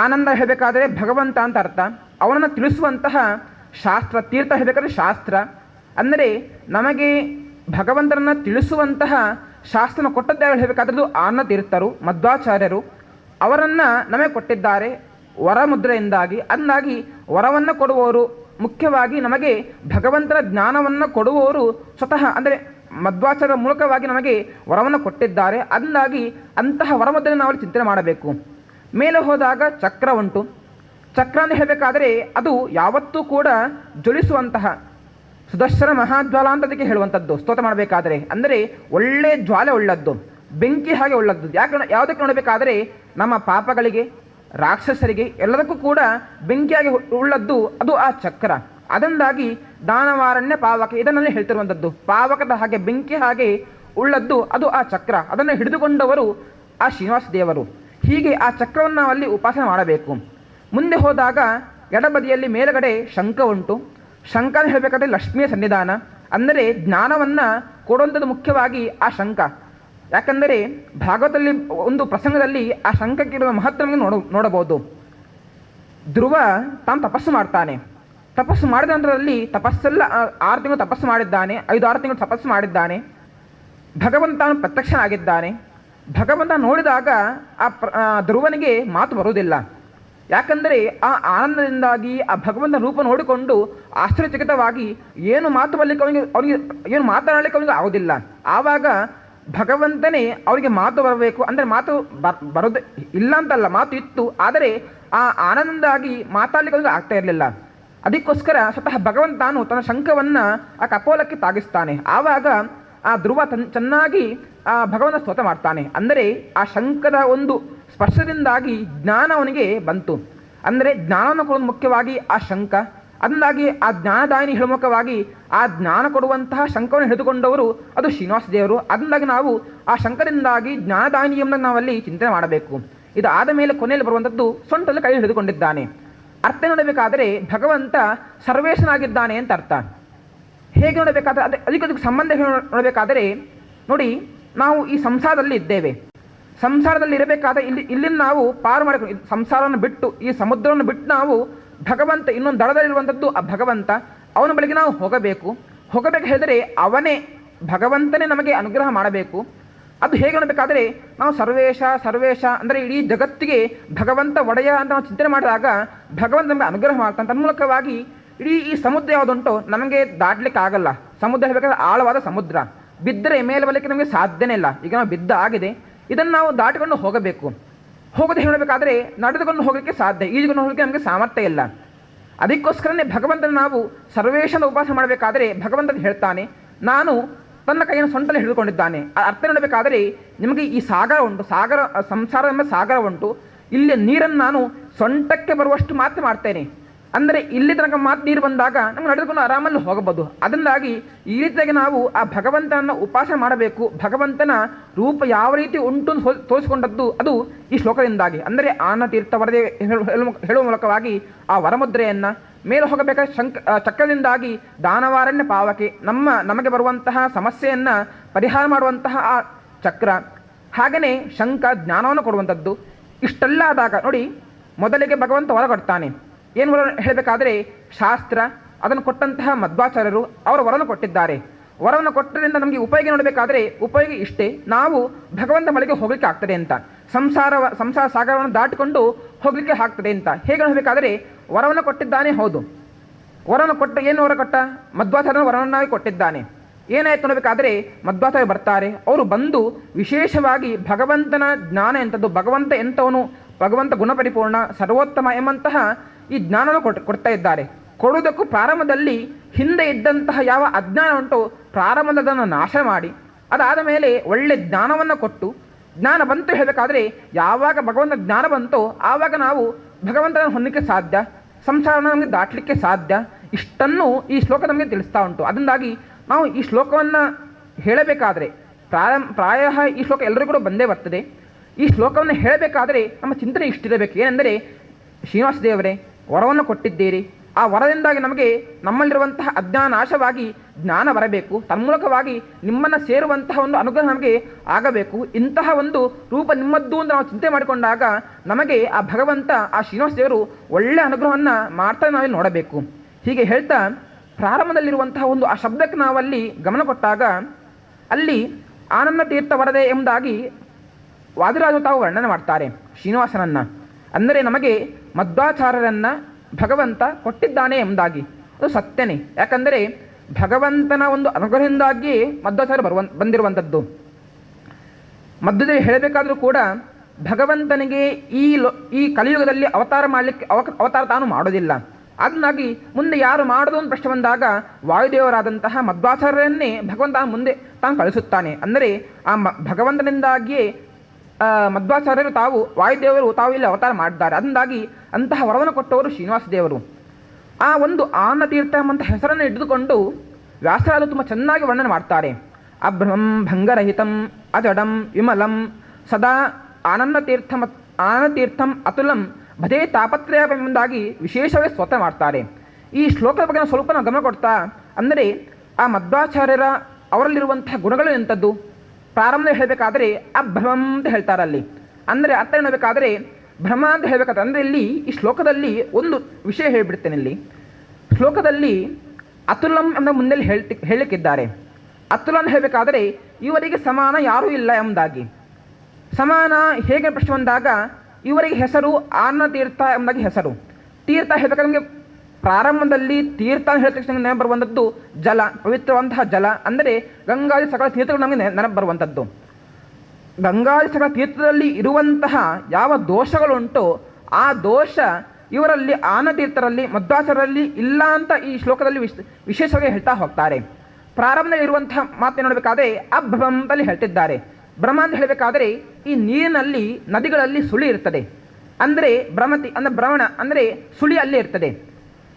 ಆನಂದ ಹೇಳಬೇಕಾದರೆ ಭಗವಂತ ಅಂತ ಅರ್ಥ. ಅವನನ್ನು ತಿಳಿಸುವಂತಹ ಶಾಸ್ತ್ರ, ತೀರ್ಥ ಹೇಳಬೇಕಾದ್ರೆ ಶಾಸ್ತ್ರ ಅಂದರೆ ನಮಗೆ ಭಗವಂತನನ್ನು ತಿಳಿಸುವಂತಹ ಶಾಸ್ತ್ರನ ಕೊಟ್ಟದ್ದು ಹೇಳಬೇಕಾದ್ರದ್ದು ಆನಂದ ತೀರ್ಥರು, ಮಧ್ವಾಚಾರ್ಯರು. ಅವರನ್ನು ನಮಗೆ ಕೊಟ್ಟಿದ್ದಾರೆ ವರ ಮುದ್ರೆಯಿಂದಾಗಿ. ಅಂದಾಗಿ ವರವನ್ನು ಕೊಡುವವರು, ಮುಖ್ಯವಾಗಿ ನಮಗೆ ಭಗವಂತನ ಜ್ಞಾನವನ್ನು ಕೊಡುವವರು ಸ್ವತಃ ಅಂದರೆ ಮಧ್ವಾಚಾರ್ಯರ ಮೂಲಕವಾಗಿ ನಮಗೆ ವರವನ್ನು ಕೊಟ್ಟಿದ್ದಾರೆ. ಅಂದಾಗಿ ಅಂತಹ ವರಮುದ್ರೆ ನಾವು ಚಿಂತನೆ ಮಾಡಬೇಕು. ಮೇಲೆ ಹೋದಾಗ ಚಕ್ರ ಉಂಟು. ಚಕ್ರ ಅಂತ ಹೇಳಬೇಕಾದರೆ ಅದು ಯಾವತ್ತೂ ಕೂಡ ಜ್ವಲಿಸುವಂತಹ ಸುದರ್ಶನ ಮಹಾಜ್ವಾಲ ಅಂತ ಅದಕ್ಕೆ ಹೇಳುವಂಥದ್ದು ಸ್ತೋತ್ರ ಮಾಡಬೇಕಾದ್ರೆ. ಅಂದರೆ ಒಳ್ಳೆ ಜ್ವಾಲೆ ಉಳ್ಳದ್ದು, ಬೆಂಕಿ ಹಾಗೆ ಉಳ್ಳದ್ದು. ಯಾವುದಕ್ಕೆ ನೋಡಬೇಕಾದರೆ ನಮ್ಮ ಪಾಪಗಳಿಗೆ, ರಾಕ್ಷಸರಿಗೆ ಎಲ್ಲದಕ್ಕೂ ಕೂಡ ಬೆಂಕಿಯಾಗಿ ಉಳ್ಳದ್ದು ಅದು ಆ ಚಕ್ರ. ಅದರಿಂದಾಗಿ ದಾನವಾರಣ್ಯ ಪಾವಕ ಇದನ್ನಲ್ಲಿ ಹೇಳ್ತಿರುವಂಥದ್ದು. ಪಾವಕದ ಹಾಗೆ ಬೆಂಕಿ ಹಾಗೆ ಉಳ್ಳದ್ದು ಅದು ಆ ಚಕ್ರ. ಅದನ್ನು ಹಿಡಿದುಕೊಂಡವರು ಆ ಶ್ರೀನಿವಾಸ ದೇವರು. ಹೀಗೆ ಆ ಚಕ್ರವನ್ನು ನಾವು ಅಲ್ಲಿ ಉಪಾಸನೆ ಮಾಡಬೇಕು. ಮುಂದೆ ಹೋದಾಗ ಎಡಬದಿಯಲ್ಲಿ ಮೇಲುಗಡೆ ಶಂಖ ಉಂಟು. ಶಂಖ ಅಂತ ಹೇಳಬೇಕಾದ್ರೆ ಲಕ್ಷ್ಮಿಯ ಸನ್ನಿಧಾನ. ಅಂದರೆ ಜ್ಞಾನವನ್ನು ಕೊಡುವಂಥದ್ದು ಮುಖ್ಯವಾಗಿ ಆ ಶಂಖ. ಯಾಕಂದರೆ ಭಾಗವತದಲ್ಲಿ ಒಂದು ಪ್ರಸಂಗದಲ್ಲಿ ಆ ಶಂಖಕ್ಕಿರುವ ಮಹತ್ವ ನೋಡಬಹುದು. ಧ್ರುವ ತಾನು ತಪಸ್ಸು ಮಾಡ್ತಾನೆ. ತಪಸ್ಸು ಮಾಡಿದ ನಂತರದಲ್ಲಿ ತಪಸ್ಸೆಲ್ಲ 6 ತಿಂಗಳು ತಪಸ್ಸು ಮಾಡಿದ್ದಾನೆ, 5-6 ತಿಂಗಳು ತಪಸ್ಸು ಮಾಡಿದ್ದಾನೆ. ಭಗವಂತ ತಾನು ಪ್ರತ್ಯಕ್ಷನಾಗಿದ್ದಾನೆ. ಭಗವಂತ ನೋಡಿದಾಗ ಆ ಧ್ರುವನಿಗೆ ಮಾತು ಬರುವುದಿಲ್ಲ. ಯಾಕಂದರೆ ಆ ಆನಂದದಿಂದಾಗಿ ಆ ಭಗವಂತ ರೂಪ ನೋಡಿಕೊಂಡು ಆಶ್ಚರ್ಯಚಕಿತವಾಗಿ ಏನು ಮಾತು ಬರಲಿಕ್ಕೆ ಅವನಿಗೆ ಏನು ಮಾತನಾಡಲಿಕ್ಕೆ ಅವನಿಗೆ ಆಗೋದಿಲ್ಲ. ಆವಾಗ ಭಗವಂತನೇ ಅವರಿಗೆ ಮಾತು ಬರಬೇಕು. ಅಂದರೆ ಮಾತು ಬರೋದು ಇಲ್ಲ ಅಂತಲ್ಲ, ಮಾತು ಇತ್ತು, ಆದರೆ ಆ ಆನಂದದಿಂದಾಗಿ ಮಾತಾಡಲಿಕ್ಕೆ ಅವನಿಗೆ ಆಗ್ತಾ ಇರಲಿಲ್ಲ. ಅದಕ್ಕೋಸ್ಕರ ಸ್ವತಃ ಭಗವಂತ ತಾನು ತನ್ನ ಶಂಖವನ್ನು ಆ ಕಪೋಲಕ್ಕೆ ತಾಗಿಸ್ತಾನೆ. ಆವಾಗ ಆ ಧ್ರುವ ಚೆನ್ನಾಗಿ ಆ ಭಗವಂತ ಸ್ತೋತ್ರ ಮಾಡ್ತಾನೆ. ಅಂದರೆ ಆ ಶಂಖದ ಒಂದು ಸ್ಪರ್ಶದಿಂದಾಗಿ ಜ್ಞಾನ ಅವನಿಗೆ ಬಂತು. ಅಂದರೆ ಜ್ಞಾನವನ್ನು ಕೊಡೋದು ಮುಖ್ಯವಾಗಿ ಆ ಶಂಖ. ಅದರಿಂದಾಗಿ ಆ ಜ್ಞಾನದಾಯಿನಿ ಹಿಳುಮುಖವಾಗಿ ಆ ಜ್ಞಾನ ಕೊಡುವಂತಹ ಶಂಖವನ್ನು ಹಿಡಿದುಕೊಂಡವರು ಅದು ಶ್ರೀನಿವಾಸ ದೇವರು. ಅದರಿಂದಾಗಿ ನಾವು ಆ ಶಂಖದಿಂದಾಗಿ ಜ್ಞಾನದಾಯಿನಿ ಎಂಬುದನ್ನು ನಾವಲ್ಲಿ ಚಿಂತನೆ ಮಾಡಬೇಕು. ಇದು ಆದ ಮೇಲೆ ಕೊನೆಯಲ್ಲಿ ಬರುವಂಥದ್ದು ಸೊಂಟಲ್ಲಿ ಕೈ ಹಿಡಿದುಕೊಂಡಿದ್ದಾನೆ. ಅರ್ಥ ನೋಡಬೇಕಾದರೆ ಭಗವಂತ ಸರ್ವೇಶನಾಗಿದ್ದಾನೆ ಅಂತ ಅರ್ಥ. ಹೇಗೆ ನೋಡಬೇಕಾದ್ರೆ ಅದಕ್ಕೆ ಸಂಬಂಧ ನೋಡಬೇಕಾದರೆ ನೋಡಿ, ನಾವು ಈ ಸಂಸಾರದಲ್ಲಿ ಇದ್ದೇವೆ. ಸಂಸಾರದಲ್ಲಿ ಇರಬೇಕಾದ್ರೆ ಇಲ್ಲಿಂದ ನಾವು ಪಾರು ಮಾಡಬೇಕು. ಸಂಸಾರವನ್ನು ಬಿಟ್ಟು ಈ ಸಮುದ್ರವನ್ನು ಬಿಟ್ಟು ನಾವು ಭಗವಂತ ಇನ್ನೊಂದು ದಡದಲ್ಲಿರುವಂಥದ್ದು ಆ ಭಗವಂತ, ಅವನ ಬಳಿಗೆ ನಾವು ಹೋಗಬೇಕು ಹೇಳಿದರೆ ಅವನೇ ಭಗವಂತನೇ ನಮಗೆ ಅನುಗ್ರಹ ಮಾಡಬೇಕು. ಅದು ಹೇಗೆ ನೋಡಬೇಕಾದ್ರೆ ನಾವು ಸರ್ವೇಶ ಅಂದರೆ ಇಡೀ ಜಗತ್ತಿಗೆ ಭಗವಂತ ಒಡೆಯ ಅಂತ ನಾವು ಚಿಂತನೆ ಮಾಡಿದಾಗ ಭಗವಂತ ನಮಗೆ ಅನುಗ್ರಹ ಮಾಡ್ತಾನೆ. ತನ್ಮೂಲಕವಾಗಿ ಇಡೀ ಈ ಸಮುದ್ರ ಯಾವುದುಂಟು ನಮಗೆ ದಾಟಲಿಕ್ಕೆ ಆಗಲ್ಲ. ಸಮುದ್ರ ಹೇಳಬೇಕಾದ್ರೆ ಆಳವಾದ ಸಮುದ್ರ, ಬಿದ್ದರೆ ಮೇಲೆ ಬರಲಿಕ್ಕೆ ನಮಗೆ ಸಾಧ್ಯನೇ ಇಲ್ಲ. ಈಗ ನಾವು ಬಿದ್ದ ಆಗಿದೆ, ಇದನ್ನು ನಾವು ದಾಟಿಕೊಂಡು ಹೋಗಬೇಕು. ಹೋಗೋದು ಹೇಳಬೇಕಾದ್ರೆ ನಡೆದುಕೊಂಡು ಹೋಗಲಿಕ್ಕೆ ಸಾಧ್ಯ, ಈಜುಕೊಂಡು ಹೋಗಲಿಕ್ಕೆ ನಮಗೆ ಸಾಮರ್ಥ್ಯ ಇಲ್ಲ. ಅದಕ್ಕೋಸ್ಕರನೇ ಭಗವಂತನ ನಾವು ಸರ್ವೇಶನ ಉಪಾಸನೆ ಮಾಡಬೇಕಾದ್ರೆ ಭಗವಂತನ ಹೇಳ್ತಾನೆ, ನಾನು ತನ್ನ ಕೈಯನ್ನು ಸೊಂಟಲ್ಲಿ ಹಿಡಿದುಕೊಂಡಿದ್ದಾನೆ. ಅರ್ಥ ನೋಡಬೇಕಾದರೆ ನಿಮಗೆ ಈ ಸಾಗರ ಉಂಟು, ಸಂಸಾರ ಎಂಬ ಸಾಗರ ಉಂಟು. ಇಲ್ಲಿ ನೀರನ್ನು ನಾನು ಸೊಂಟಕ್ಕೆ ಬರುವಷ್ಟು ಮಾತ್ರ ಮಾಡ್ತೇನೆ. ಅಂದರೆ ಇಲ್ಲಿ ತನಕ ಮಾತ್ರ ನೀರು ಬಂದಾಗ ನಮ್ಗೆ ನಡೆದುಕೊಂಡು ಆರಾಮಲ್ಲಿ ಹೋಗಬಹುದು. ಅದರಿಂದಾಗಿ ಈ ರೀತಿಯಾಗಿ ನಾವು ಆ ಭಗವಂತನನ್ನು ಉಪಾಸನೆ ಮಾಡಬೇಕು. ಭಗವಂತನ ರೂಪ ಯಾವ ರೀತಿ ಉಂಟು ತೋರಿಸಿಕೊಂಡದ್ದು ಅದು ಈ ಶ್ಲೋಕದಿಂದಾಗಿ. ಅಂದರೆ ಆನ ತೀರ್ಥ ವರದೆ ಹೇಳುವ ಮೂಲಕವಾಗಿ ಆ ವರಮುದ್ರೆಯನ್ನು ಮೇಲೆ ಹೋಗಬೇಕಾದ ಚಕ್ರದಿಂದಾಗಿ ದಾನವಾರಣ್ಯ ಪಾವಕೆ ನಮಗೆ ಬರುವಂತಹ ಸಮಸ್ಯೆಯನ್ನು ಪರಿಹಾರ ಮಾಡುವಂತಹ ಆ ಚಕ್ರ. ಹಾಗೆಯೇ ಶಂಖ ಜ್ಞಾನವನ್ನು ಕೊಡುವಂಥದ್ದು. ಇಷ್ಟೆಲ್ಲ ಆದಾಗ ನೋಡಿ, ಮೊದಲಿಗೆ ಭಗವಂತ ವರ ಕೊಡ್ತಾನೆ. ಏನು ವರ ಹೇಳಬೇಕಾದ್ರೆ ಶಾಸ್ತ್ರ ಅದನ್ನು ಕೊಟ್ಟಂತಹ ಮಧ್ವಾಚಾರ್ಯರು ಅವರ ವರವನ್ನು ಕೊಟ್ಟಿದ್ದಾರೆ. ವರವನ್ನು ಕೊಟ್ಟರಿಂದ ನಮಗೆ ಉಪಯೋಗ ನೋಡಬೇಕಾದ್ರೆ ಉಪಯೋಗ ಇಷ್ಟೇ, ನಾವು ಭಗವಂತ ಬಳಿಗೆ ಹೋಗಲಿಕ್ಕೆ ಆಗ್ತದೆ ಅಂತ. ಸಂಸಾರ ಸಾಗರವನ್ನು ದಾಟಿಕೊಂಡು ಹೋಗಲಿಕ್ಕೆ ಆಗ್ತದೆ ಅಂತ. ಹೇಗೆ ನೋಡಬೇಕಾದ್ರೆ ವರವನ್ನು ಕೊಟ್ಟಿದ್ದಾನೆ, ಹೌದು. ವರವನ್ನು ಕೊಟ್ಟ ಏನು ವರ ಕೊಟ್ಟ? ಮಧ್ವಾಚಾರ್ಯನ ವರವನ್ನಾಗಿ ಕೊಟ್ಟಿದ್ದಾನೆ. ಏನಾಯ್ತು ನೋಡಬೇಕಾದ್ರೆ ಮಧ್ವಾಚಾರ್ಯ ಬರ್ತಾರೆ. ಅವರು ಬಂದು ವಿಶೇಷವಾಗಿ ಭಗವಂತನ ಜ್ಞಾನ ಎಂಥದ್ದು, ಭಗವಂತ ಎಂಥವನು, ಭಗವಂತ ಗುಣಪರಿಪೂರ್ಣ ಸರ್ವೋತ್ತಮ ಎಂಬಂತಹ ಈ ಜ್ಞಾನವನ್ನು ಕೊಡ್ತಾ ಇದ್ದಾರೆ. ಕೊಡುವುದಕ್ಕೂ ಪ್ರಾರಂಭದಲ್ಲಿ ಹಿಂದೆ ಇದ್ದಂತಹ ಯಾವ ಅಜ್ಞಾನ ಉಂಟು ಪ್ರಾರಂಭದನ್ನು ನಾಶ ಮಾಡಿ ಅದಾದ ಮೇಲೆ ಒಳ್ಳೆ ಜ್ಞಾನವನ್ನು ಕೊಟ್ಟು, ಜ್ಞಾನ ಬಂತು ಹೇಳಬೇಕಾದ್ರೆ ಯಾವಾಗ ಭಗವಂತ ಜ್ಞಾನ ಬಂತೋ ಆವಾಗ ನಾವು ಭಗವಂತನ ಹೊಂದಲಿಕ್ಕೆ ಸಾಧ್ಯ, ಸಂಸಾರವನ್ನು ನಮಗೆ ದಾಟಲಿಕ್ಕೆ ಸಾಧ್ಯ. ಇಷ್ಟನ್ನು ಈ ಶ್ಲೋಕ ನಮಗೆ ತಿಳಿಸ್ತಾ ಉಂಟು. ಅದರಿಂದಾಗಿ ನಾವು ಈ ಶ್ಲೋಕವನ್ನು ಹೇಳಬೇಕಾದ್ರೆ ಪ್ರಾಯ ಈ ಶ್ಲೋಕ ಎಲ್ಲರಿಗೂ ಕೂಡ ಬಂದೇ ಬರ್ತದೆ. ಈ ಶ್ಲೋಕವನ್ನು ಹೇಳಬೇಕಾದ್ರೆ ನಮ್ಮ ಚಿಂತನೆ ಇಷ್ಟಿರಬೇಕು. ಏನೆಂದರೆ, ಶ್ರೀನಿವಾಸ ದೇವರೇ ವರವನ್ನು ಕೊಟ್ಟಿದ್ದೀರಿ, ಆ ವರದಿಂದಾಗಿ ನಮಗೆ ನಮ್ಮಲ್ಲಿರುವಂತಹ ಅಜ್ಞಾನ ನಾಶವಾಗಿ ಜ್ಞಾನ ಬರಬೇಕು, ತನ್ಮೂಲಕವಾಗಿ ನಿಮ್ಮನ್ನು ಸೇರುವಂತಹ ಒಂದು ಅನುಗ್ರಹ ನಮಗೆ ಆಗಬೇಕು. ಇಂತಹ ಒಂದು ರೂಪ ನಿಮ್ಮದ್ದು ಅಂತ ನಾವು ಚಿಂತೆ ಮಾಡಿಕೊಂಡಾಗ ನಮಗೆ ಆ ಭಗವಂತ, ಆ ಶ್ರೀನಿವಾಸ ದೇವರು ಒಳ್ಳೆಯ ಅನುಗ್ರಹವನ್ನು ಮಾಡ್ತಾ ನಾವಿಲ್ಲಿ ನೋಡಬೇಕು. ಹೀಗೆ ಹೇಳ್ತಾ ಪ್ರಾರಂಭದಲ್ಲಿರುವಂತಹ ಒಂದು ಆ ಶಬ್ದಕ್ಕೆ ನಾವಲ್ಲಿ ಗಮನ ಕೊಟ್ಟಾಗ ಅಲ್ಲಿ ಆನಂದ ತೀರ್ಥ ವರದೆ ಎಂಬುದಾಗಿ ವಾದಿರಾಜರು ತಾವು ವರ್ಣನೆ ಮಾಡ್ತಾರೆ ಶ್ರೀನಿವಾಸನನ್ನು. ಅಂದರೆ ನಮಗೆ ಮಧ್ವಾಚಾರ್ಯರನ್ನು ಭಗವಂತ ಕೊಟ್ಟಿದ್ದಾನೆ ಎಂಬುದಾಗಿ. ಅದು ಸತ್ಯನೇ. ಯಾಕಂದರೆ ಭಗವಂತನ ಒಂದು ಅನುಗ್ರಹದಿಂದಾಗಿಯೇ ಮಧ್ವಾಚಾರ್ಯ ಬಂದಿರುವಂಥದ್ದು. ಮಧ್ವದಲ್ಲಿ ಹೇಳಬೇಕಾದರೂ ಕೂಡ ಭಗವಂತನಿಗೆ ಈ ಕಲಿಯುಗದಲ್ಲಿ ಅವತಾರ ಮಾಡಲಿಕ್ಕೆ ಅವತಾರ ತಾನು ಮಾಡೋದಿಲ್ಲ. ಅದನ್ನಾಗಿ ಮುಂದೆ ಯಾರು ಮಾಡೋದು ಅಂತ ಪ್ರಶ್ನೆ ಬಂದಾಗ ವಾಯುದೇವರಾದಂತಹ ಮಧ್ವಾಚಾರ್ಯರನ್ನೇ ಭಗವಂತ ಮುಂದೆ ತಾನು ಕಳಿಸುತ್ತಾನೆ. ಅಂದರೆ ಆ ಭಗವಂತನಿಂದಾಗಿಯೇ ಮಧ್ವಾಚಾರ್ಯರು ವಾಯುದೇವರು ತಾವು ಇಲ್ಲಿ ಅವತಾರ ಮಾಡಿದ್ದಾರೆ. ಅದರಿಂದಾಗಿ ಅಂತಹ ವರವನ್ನು ಕೊಟ್ಟವರು ಶ್ರೀನಿವಾಸ ದೇವರು. ಆ ಒಂದು ಆನತೀರ್ಥ ಎಂಬಂಥ ಹೆಸರನ್ನು ಹಿಡಿದುಕೊಂಡು ವ್ಯಾಸರಾಜರು ತುಂಬ ಚೆನ್ನಾಗಿ ವರ್ಣನೆ ಮಾಡ್ತಾರೆ. ಅಭ್ರಮಂ ಭಂಗರಹಿತಂ ಅಜಡಂ ವಿಮಲಂ ಸದಾ ಆನಂದತೀರ್ಥಂ ಅತುಲಂ ಭಜೇ ತಾಪತ್ರಯವೆಂಬುದಾಗಿ ವಿಶೇಷವೇ ಸ್ತೋತ್ರ ಮಾಡ್ತಾರೆ. ಈ ಶ್ಲೋಕದ ಬಗ್ಗೆ ನಾವು ಸ್ವಲ್ಪ ಗಮನ ಕೊಡ್ತಾ, ಅಂದರೆ ಆ ಮಧ್ವಾಚಾರ್ಯರ ಅವರಲ್ಲಿರುವಂತಹ ಗುಣಗಳು ಎಂಥದ್ದು ಪ್ರಾರಂಭದಲ್ಲಿ ಹೇಳಬೇಕಾದ್ರೆ ಅಭ್ರಮಂ ಅಂತ ಹೇಳ್ತಾರೆ ಅಲ್ಲಿ. ಅಂದರೆ ಅರ್ಥ ಹೇಳಬೇಕಾದ್ರೆ ಭ್ರಮ ಅಂತ ಹೇಳಬೇಕಾದ್ರೆ ಅಂದರೆ ಇಲ್ಲಿ ಈ ಶ್ಲೋಕದಲ್ಲಿ ಒಂದು ವಿಷಯ ಹೇಳಿಬಿಡ್ತೇನೆ. ಇಲ್ಲಿ ಶ್ಲೋಕದಲ್ಲಿ ಅತುಲಂ ಎಂಬ ಮುಂದೆ ಹೇಳಲಿಕ್ಕಿದ್ದಾರೆ. ಅತುಲಂ ಹೇಳಬೇಕಾದರೆ ಇವರಿಗೆ ಸಮಾನ ಯಾರೂ ಇಲ್ಲ ಎಂಬುದಾಗಿ. ಸಮಾನ ಹೇಗೆ ಪ್ರಶ್ನೆ ಬಂದಾಗ ಇವರಿಗೆ ಹೆಸರು ಆನತೀರ್ಥ ಎಂಬುದಾಗಿ ಹೆಸರು. ತೀರ್ಥ ಹೇಳಬೇಕಾದ್ರೆ ನಮಗೆ ಪ್ರಾರಂಭದಲ್ಲಿ ತೀರ್ಥ ಅಂತ ಹೇಳಿದ ತಕ್ಷಣ ನೆನಪು ಬರುವಂಥದ್ದು ಜಲ, ಪವಿತ್ರವಂತಹ ಜಲ. ಅಂದರೆ ಗಂಗಾದಿ ಸಕಲ ತೀರ್ಥಗಳು ನಮಗೆ ನೆನಪು ಬರುವಂಥದ್ದು. ಗಂಗಾದಿ ಸಕಲ ತೀರ್ಥದಲ್ಲಿ ಇರುವಂತಹ ಯಾವ ದೋಷಗಳುಂಟು ಆ ದೋಷ ಇವರಲ್ಲಿ ಆನತೀರ್ಥರಲ್ಲಿ ಮಧ್ವಾಚಾರ್ಯರಲ್ಲಿ ಇಲ್ಲ ಅಂತ ಈ ಶ್ಲೋಕದಲ್ಲಿ ವಿಶೇಷವಾಗಿ ಹೇಳ್ತಾ ಹೋಗ್ತಾರೆ. ಪ್ರಾರಂಭದಲ್ಲಿ ಇರುವಂತಹ ಮಾತು ನೋಡಬೇಕಾದ್ರೆ ಅಭ್ರಮದಲ್ಲಿ ಹೇಳ್ತಿದ್ದಾರೆ. ಭ್ರಮ ಅಂತ ಹೇಳಬೇಕಾದ್ರೆ ಈ ನೀರಿನಲ್ಲಿ ನದಿಗಳಲ್ಲಿ ಸುಳಿ ಇರ್ತದೆ. ಅಂದರೆ ಭ್ರಮತಿ ಅಂದರೆ ಭ್ರಮಣ ಅಂದರೆ ಸುಳಿ ಅಲ್ಲಿ ಇರ್ತದೆ.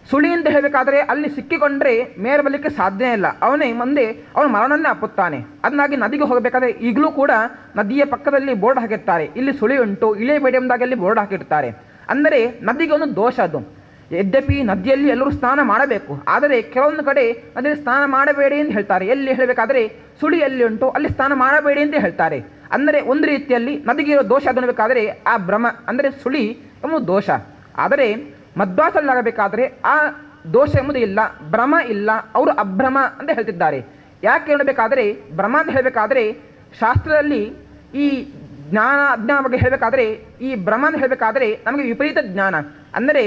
ಸುಳಿ ಅಂತ ಹೇಳಬೇಕಾದ್ರೆ ಅಲ್ಲಿ ಸಿಕ್ಕಿಕೊಂಡ್ರೆ ಮೇಲೆ ಬರಲಿಕ್ಕೆ ಸಾಧ್ಯ ಇಲ್ಲ. ಅವನು ಮರಣವನ್ನೇ ಅಪ್ಪುತ್ತಾನೆ. ಅದನ್ನಾಗಿ ನದಿಗೆ ಹೋಗಬೇಕಾದ್ರೆ ಈಗಲೂ ಕೂಡ ನದಿಯ ಪಕ್ಕದಲ್ಲಿ ಬೋರ್ಡ್ ಹಾಕಿರ್ತಾರೆ, ಇಲ್ಲಿ ಸುಳಿ ಉಂಟು ಇಳಿಯಬೇಡಿ ಎಂಬುದಾಗಿ ಅಲ್ಲಿ ಬೋರ್ಡ್ ಹಾಕಿರ್ತಾರೆ. ಅಂದರೆ ನದಿಗೆ ಒಂದು ದೋಷ ಅದು. ಯದ್ಯಪಿ ನದಿಯಲ್ಲಿ ಎಲ್ಲರೂ ಸ್ನಾನ ಮಾಡಬೇಕು, ಆದರೆ ಕೆಲವೊಂದು ಕಡೆ ನದಿಯಲ್ಲಿ ಸ್ನಾನ ಮಾಡಬೇಡಿ ಅಂತ ಹೇಳ್ತಾರೆ. ಎಲ್ಲಿ ಹೇಳಬೇಕಾದ್ರೆ ಸುಳಿ ಎಲ್ಲಿ ಉಂಟು ಅಲ್ಲಿ ಸ್ನಾನ ಮಾಡಬೇಡಿ ಅಂತ ಹೇಳ್ತಾರೆ. ಅಂದರೆ ಒಂದು ರೀತಿಯಲ್ಲಿ ನದಿಗೆ ಇರೋ ದೋಷ ಅದನ್ನಬೇಕಾದರೆ ಆ ಭ್ರಮ ಅಂದರೆ ಸುಳಿ ಎಂಬುದು ದೋಷ. ಆದರೆ ಮಧ್ವಾಚಾರ್ಯರಾಗಬೇಕಾದ್ರೆ ಆ ದೋಷ ಎಂಬುದು ಇಲ್ಲ, ಭ್ರಮ ಇಲ್ಲ, ಅವರು ಅಭ್ರಮ ಅಂತ ಹೇಳ್ತಿದ್ದಾರೆ. ಯಾಕೆ ಹೇಳಬೇಕಾದ್ರೆ ಭ್ರಮ ಅಂತ ಹೇಳಬೇಕಾದ್ರೆ ಶಾಸ್ತ್ರದಲ್ಲಿ ಈ ಜ್ಞಾನ ಅಜ್ಞಾನ ಬಗ್ಗೆ ಹೇಳಬೇಕಾದ್ರೆ ಈ ಭ್ರಮ ಅಂತ ಹೇಳಬೇಕಾದ್ರೆ ನಮಗೆ ವಿಪರೀತ ಜ್ಞಾನ ಅಂದರೆ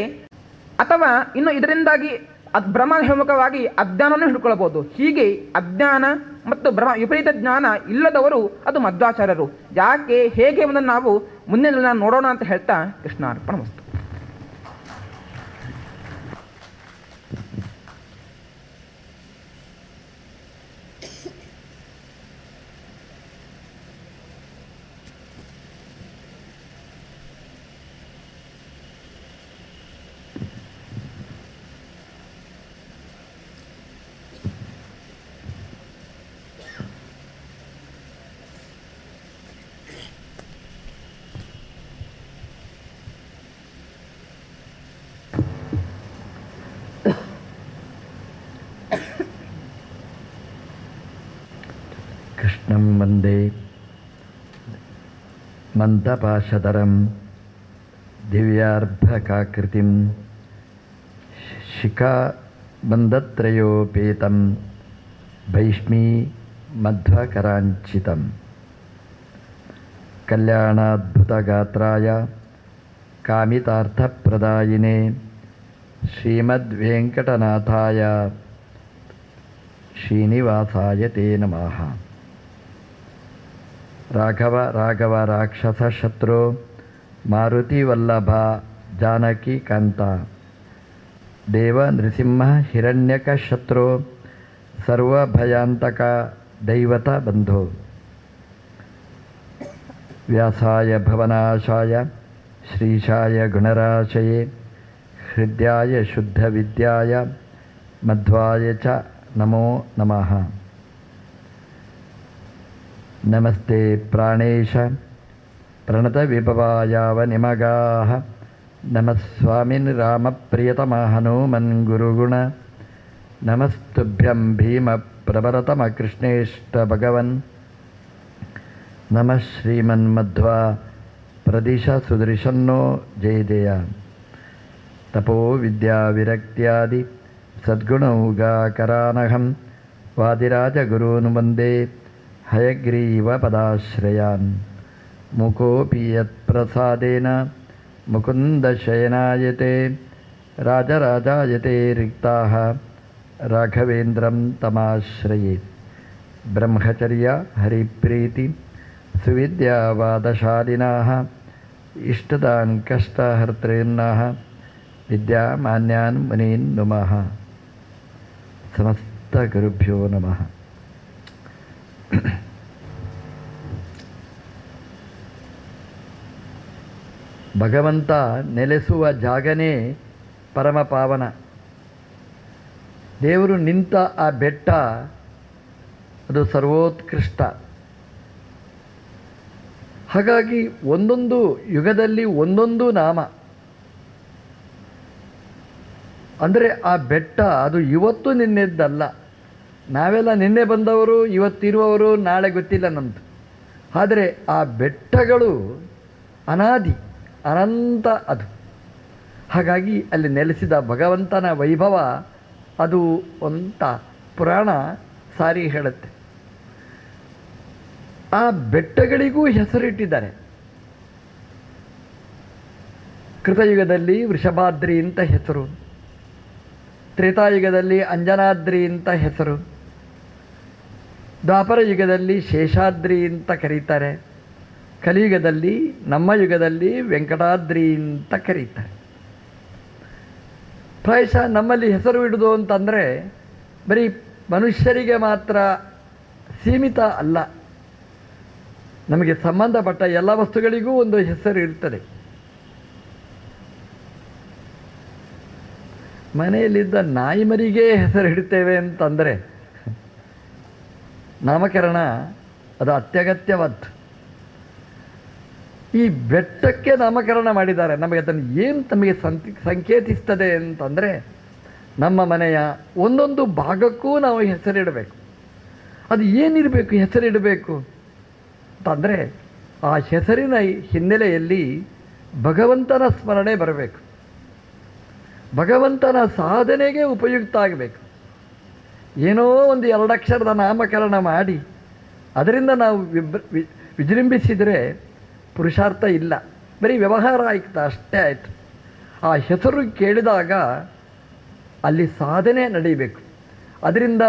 ಅಥವಾ ಇನ್ನು ಇದರಿಂದಾಗಿ ಭ್ರಮ ಹೇಮುಖವಾಗಿ ಅಜ್ಞಾನವನ್ನು ಹಿಡ್ಕೊಳ್ಬೋದು. ಹೀಗೆ ಅಜ್ಞಾನ ಮತ್ತು ಭ್ರಮ ವಿಪರೀತ ಜ್ಞಾನ ಇಲ್ಲದವರು ಅದು ಮಧ್ವಾಚಾರ್ಯರು. ಯಾಕೆ ಹೇಗೆ ಎಂಬುದನ್ನು ನಾವು ಮುಂದಿನ ನೋಡೋಣ ಅಂತ ಹೇಳ್ತಾ ಕೃಷ್ಣಾರ್ಪಣಮಸ್ತು. ಕೃಷ್ಣಂ ವಂದೇ ಮಂದಪಾಶಧರಂ ದಿವ್ಯಾರ್ಭಕಾಕೃತಿಂ ಶಿಖಾಬಂಧತ್ರಯೋಪೇತಂ ಭೈಷ್ಮೀ ಮಧ್ವಕರಾಂಚಿತಂ ಕಲ್ಯಾಣಾದ್ಭುತಗಾತ್ರಾಯ ಕಾಮಿತಾರ್ಥಪ್ರದಾಯಿನೇ ಶ್ರೀಮದ್ವೆಂಕಟನಾಥಾಯ ಶ್ರೀನಿವಾಸಾಯ ತೇ ನಮಃ. ರಾಘವ ರಾಘವ ರಾಕ್ಷಸ ಶತ್ರು ಮಾರುತಿ ವಲ್ಲಭ ಜಾನಕಿ ಕಾಂತ ದೇವ ನೃಸಿಂಹ ಹಿರಣ್ಯಕ ಶತ್ರು ಸರ್ವಭಯಾಂತಕ ದೈವತ ಬಂಧು ವ್ಯಾಸಾಯ ಭವನಾಶಾಯ ಶ್ರೀಶಾಯ ಗುಣರಾಶಯೇ ಹೃದಯಾಯ ಶುದ್ಧ ವಿದ್ಯಾಯ ಮಧ್ವಾಯ ಚ ನಮೋ ನಮಃ. ನಮಸ್ತೆ ಪ್ರಾಣೇಶ ಪ್ರಣತ ವಿಭವಾಯಾವ ನಿಮಗಾಹ ನಮಃ ಸ್ವಾಮಿನ್ ರಾಮಪ್ರಿಯತಮ ಹನುಮನ್ ಗುರುಗುಣ ನಮಸ್ತುಭ್ಯಂ ಭೀಮ ಪ್ರಬಲತಮ ಕೃಷ್ಣೇಷ್ಟ ಭಗವನ್ ನಮಃ ಶ್ರೀಮನ್ಮಧ್ವಾ ಪ್ರದಿಶ ಸುದೃಶನ್ನೋ ಜಯದೇಯ ತಪೋ ವಿದ್ಯಾ ವಿರಕ್ತ್ಯಾದಿ ಸದ್ಗುಣೌಗಾಕರಾನಹಂ ವಾದಿರಾಜಗುರೂನ್ ವಂದೇ ಹಯಗ್ರೀವ ಪದಾಶ್ರಯಾನ್ ಮುಕೋಪಿ ಯತ್ಪ್ರಸಾದೇನ ಮುಕುಂದಶಯನಾಯತೆ ರಾಜರಾಜಾಯತೆ ರಿಕ್ತಾಃ ರಾಘವೇಂದ್ರಂ ತಮಾಶ್ರಯೇ. ಬ್ರಹ್ಮಚರ್ಯ ಹರಿಪ್ರೀತಿ ಸುವಿದ್ಯಾವಾದಶಾಲಿನಃ ಇಷ್ಟದಾನ್ ಕಷ್ಟಹರ್ತॄನ್ನಃ ವಿದ್ಯಾಮಾನ್ಯಾನ್ ಮುನೀನ್ ನುಮಃ. ಸಮಸ್ತ ಗುರುಭ್ಯೋ ನಮಃ. ಭಗವಂತ ನೆಲೆಸುವ ಜಾಗನೇ ಪರಮ ಪಾವನ. ದೇವರು ನಿಂತ ಆ ಬೆಟ್ಟ ಅದು ಸರ್ವೋತ್ಕೃಷ್ಟ. ಹಾಗಾಗಿ ಒಂದೊಂದು ಯುಗದಲ್ಲಿ ಒಂದೊಂದು ನಾಮ. ಅಂದರೆ ಆ ಬೆಟ್ಟ ಅದು ಇವತ್ತು ನಿನ್ನೆದ್ದಲ್ಲ. ನಾವೆಲ್ಲ ನಿನ್ನೆ ಬಂದವರು, ಇವತ್ತಿರುವವರು, ನಾಳೆ ಗೊತ್ತಿಲ್ಲ ನಮ್ಮದು. ಆದರೆ ಆ ಬೆಟ್ಟಗಳು ಅನಾದಿ, ಅನಂತ ಅದು. ಹಾಗಾಗಿ ಅಲ್ಲಿ ನೆಲೆಸಿದ ಭಗವಂತನ ವೈಭವ ಅದು ಅಂತ ಪುರಾಣ ಸಾರಿ ಹೇಳುತ್ತೆ. ಆ ಬೆಟ್ಟಗಳಿಗೂ ಹೆಸರಿಟ್ಟಿದ್ದಾರೆ. ಕೃತಯುಗದಲ್ಲಿ ವೃಷಭಾದ್ರಿ ಅಂತ ಹೆಸರು, ತ್ರೇತಾಯುಗದಲ್ಲಿ ಅಂಜನಾದ್ರಿ ಅಂತ ಹೆಸರು, ದ್ವಾಪರ ಯುಗದಲ್ಲಿ ಶೇಷಾದ್ರಿ ಅಂತ ಕರೀತಾರೆ, ಕಲಿಯುಗದಲ್ಲಿ ನಮ್ಮ ಯುಗದಲ್ಲಿ ವೆಂಕಟಾದ್ರಿ ಅಂತ ಕರೀತಾರೆ. ಪ್ರಾಯಶಃ ನಮ್ಮಲ್ಲಿ ಹೆಸರು ಇಡುವುದು ಅಂತಂದರೆ ಬರೀ ಮನುಷ್ಯರಿಗೆ ಮಾತ್ರ ಸೀಮಿತ ಅಲ್ಲ. ನಮಗೆ ಸಂಬಂಧಪಟ್ಟ ಎಲ್ಲ ವಸ್ತುಗಳಿಗೂ ಒಂದು ಹೆಸರು ಇರ್ತದೆ. ಮನೆಯಲ್ಲಿದ್ದ ನಾಯಿ ಮರಿಗೆ ಹೆಸರು ಇಡ್ತೇವೆ ಅಂತಂದರೆ ನಾಮಕರಣ ಅದು ಅತ್ಯಗತ್ಯವಾದ್ದು. ಈ ಬೆಟ್ಟಕ್ಕೆ ನಾಮಕರಣ ಮಾಡಿದ್ದಾರೆ. ನಮಗೆ ಅದನ್ನು ಏನು ನಮಗೆ ಸಂಕೇತಿಸ್ತದೆ ಅಂತಂದರೆ ನಮ್ಮ ಮನೆಯ ಒಂದೊಂದು ಭಾಗಕ್ಕೂ ನಾವು ಹೆಸರಿಡಬೇಕು. ಅದು ಏನಿರಬೇಕು ಹೆಸರಿಡಬೇಕು ಅಂತಂದರೆ ಆ ಹೆಸರಿನ ಹಿನ್ನೆಲೆಯಲ್ಲಿ ಭಗವಂತನ ಸ್ಮರಣೆ ಬರಬೇಕು, ಭಗವಂತನ ಸಾಧನೆಗೆ ಉಪಯುಕ್ತ ಆಗಬೇಕು. ಏನೋ ಒಂದು 2 ಅಕ್ಷರದ ನಾಮಕರಣ ಮಾಡಿ ಅದರಿಂದ ನಾವು ವಿಜೃಂಭಿಸಿದರೆ ಪುರುಷಾರ್ಥ ಇಲ್ಲ, ಬರೀ ವ್ಯವಹಾರ ಆಯ್ತು ಅಷ್ಟೇ ಆಯಿತು. ಆ ಹೆಸರು ಕೇಳಿದಾಗ ಅಲ್ಲಿ ಸಾಧನೆ ನಡೀಬೇಕು, ಅದರಿಂದ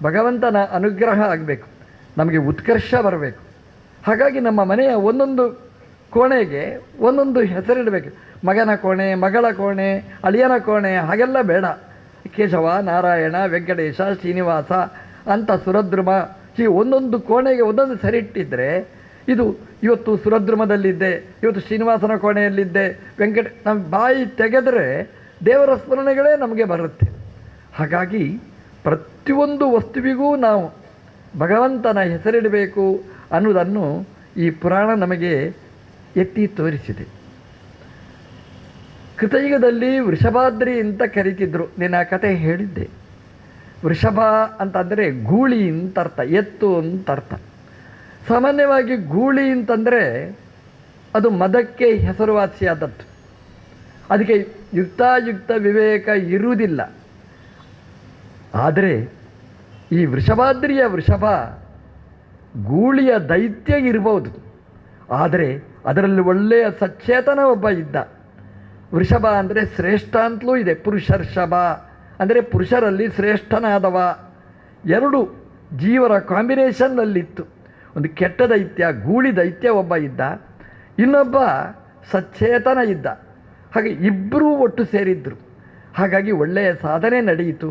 ಭಗವಂತನ ಅನುಗ್ರಹ ಆಗಬೇಕು, ನಮಗೆ ಉತ್ಕರ್ಷ ಬರಬೇಕು. ಹಾಗಾಗಿ ನಮ್ಮ ಮನೆಯ ಒಂದೊಂದು ಕೋಣೆಗೆ ಒಂದೊಂದು ಹೆಸರಿಡಬೇಕು. ಮಗನ ಕೋಣೆ, ಮಗಳ ಕೋಣೆ, ಅಳಿಯನ ಕೋಣೆ ಹಾಗೆಲ್ಲ ಬೇಡ. ಕೇಶವ, ನಾರಾಯಣ, ವೆಂಕಟೇಶ, ಶ್ರೀನಿವಾಸ ಅಂತ ಸುರದ್ರುಮ, ಹೀಗೆ ಒಂದೊಂದು ಕೋಣೆಗೆ ಒಂದೊಂದು ಸರಿಟ್ಟಿದ್ದರೆ ಇದು ಇವತ್ತು ಸುರದ್ರುಮದಲ್ಲಿದ್ದೆ, ಇವತ್ತು ಶ್ರೀನಿವಾಸನ ಕೋಣೆಯಲ್ಲಿದ್ದೆ, ನಮ್ಮ ಬಾಯಿ ತೆಗೆದರೆ ದೇವರ ಸ್ಮರಣೆಗಳೇ ನಮಗೆ ಬರುತ್ತೆ. ಹಾಗಾಗಿ ಪ್ರತಿಯೊಂದು ವಸ್ತುವಿಗೂ ನಾವು ಭಗವಂತನ ಹೆಸರಿಡಬೇಕು ಅನ್ನೋದನ್ನು ಈ ಪುರಾಣ ನಮಗೆ ಎತ್ತಿ ತೋರಿಸಿದೆ. ಕೃತಯುಗದಲ್ಲಿ ವೃಷಭಾದ್ರಿ ಅಂತ ಕರೀತಿದ್ರು. ನೀನು ಆ ಕತೆ ಹೇಳಿದ್ದೆ. ವೃಷಭ ಅಂತಂದರೆ ಗೂಳಿ ಅಂತ ಅರ್ಥ, ಎತ್ತು ಅಂತ ಅರ್ಥ. ಸಾಮಾನ್ಯವಾಗಿ ಗೂಳಿ ಅಂತಂದರೆ ಅದು ಮದಕ್ಕೆ ಹೆಸರುವಾಸಿಯಾದದ್ದು. ಅದಕ್ಕೆ ಯುಕ್ತಾಯುಕ್ತ ವಿವೇಕ ಇರುವುದಿಲ್ಲ. ಆದರೆ ಈ ವೃಷಭಾದ್ರಿಯ ವೃಷಭ ಗೂಳಿಯ ದೈತ್ಯ ಇರ್ಬೋದು, ಆದರೆ ಅದರಲ್ಲಿ ಒಳ್ಳೆಯ ಸಚೇತನ ಒಬ್ಬ ಇದ್ದ. ವೃಷಭ ಅಂದರೆ ಶ್ರೇಷ್ಠ ಅಂತಲೂ ಇದೆ. ಪುರುಷರ್ಷಭ ಅಂದರೆ ಪುರುಷರಲ್ಲಿ ಶ್ರೇಷ್ಠನಾದವ. 2 ಜೀವರ ಕಾಂಬಿನೇಷನ್ನಲ್ಲಿತ್ತು. ಒಂದು ಕೆಟ್ಟ ದೈತ್ಯ, ಗೂಳಿ ದೈತ್ಯ ಒಬ್ಬ ಇದ್ದ, ಇನ್ನೊಬ್ಬ ಸಚೇತನ ಇದ್ದ. ಹಾಗೆ ಇಬ್ಬರೂ ಒಟ್ಟು ಸೇರಿದ್ರು. ಹಾಗಾಗಿ ಒಳ್ಳೆಯ ಸಾಧನೆ ನಡೆಯಿತು.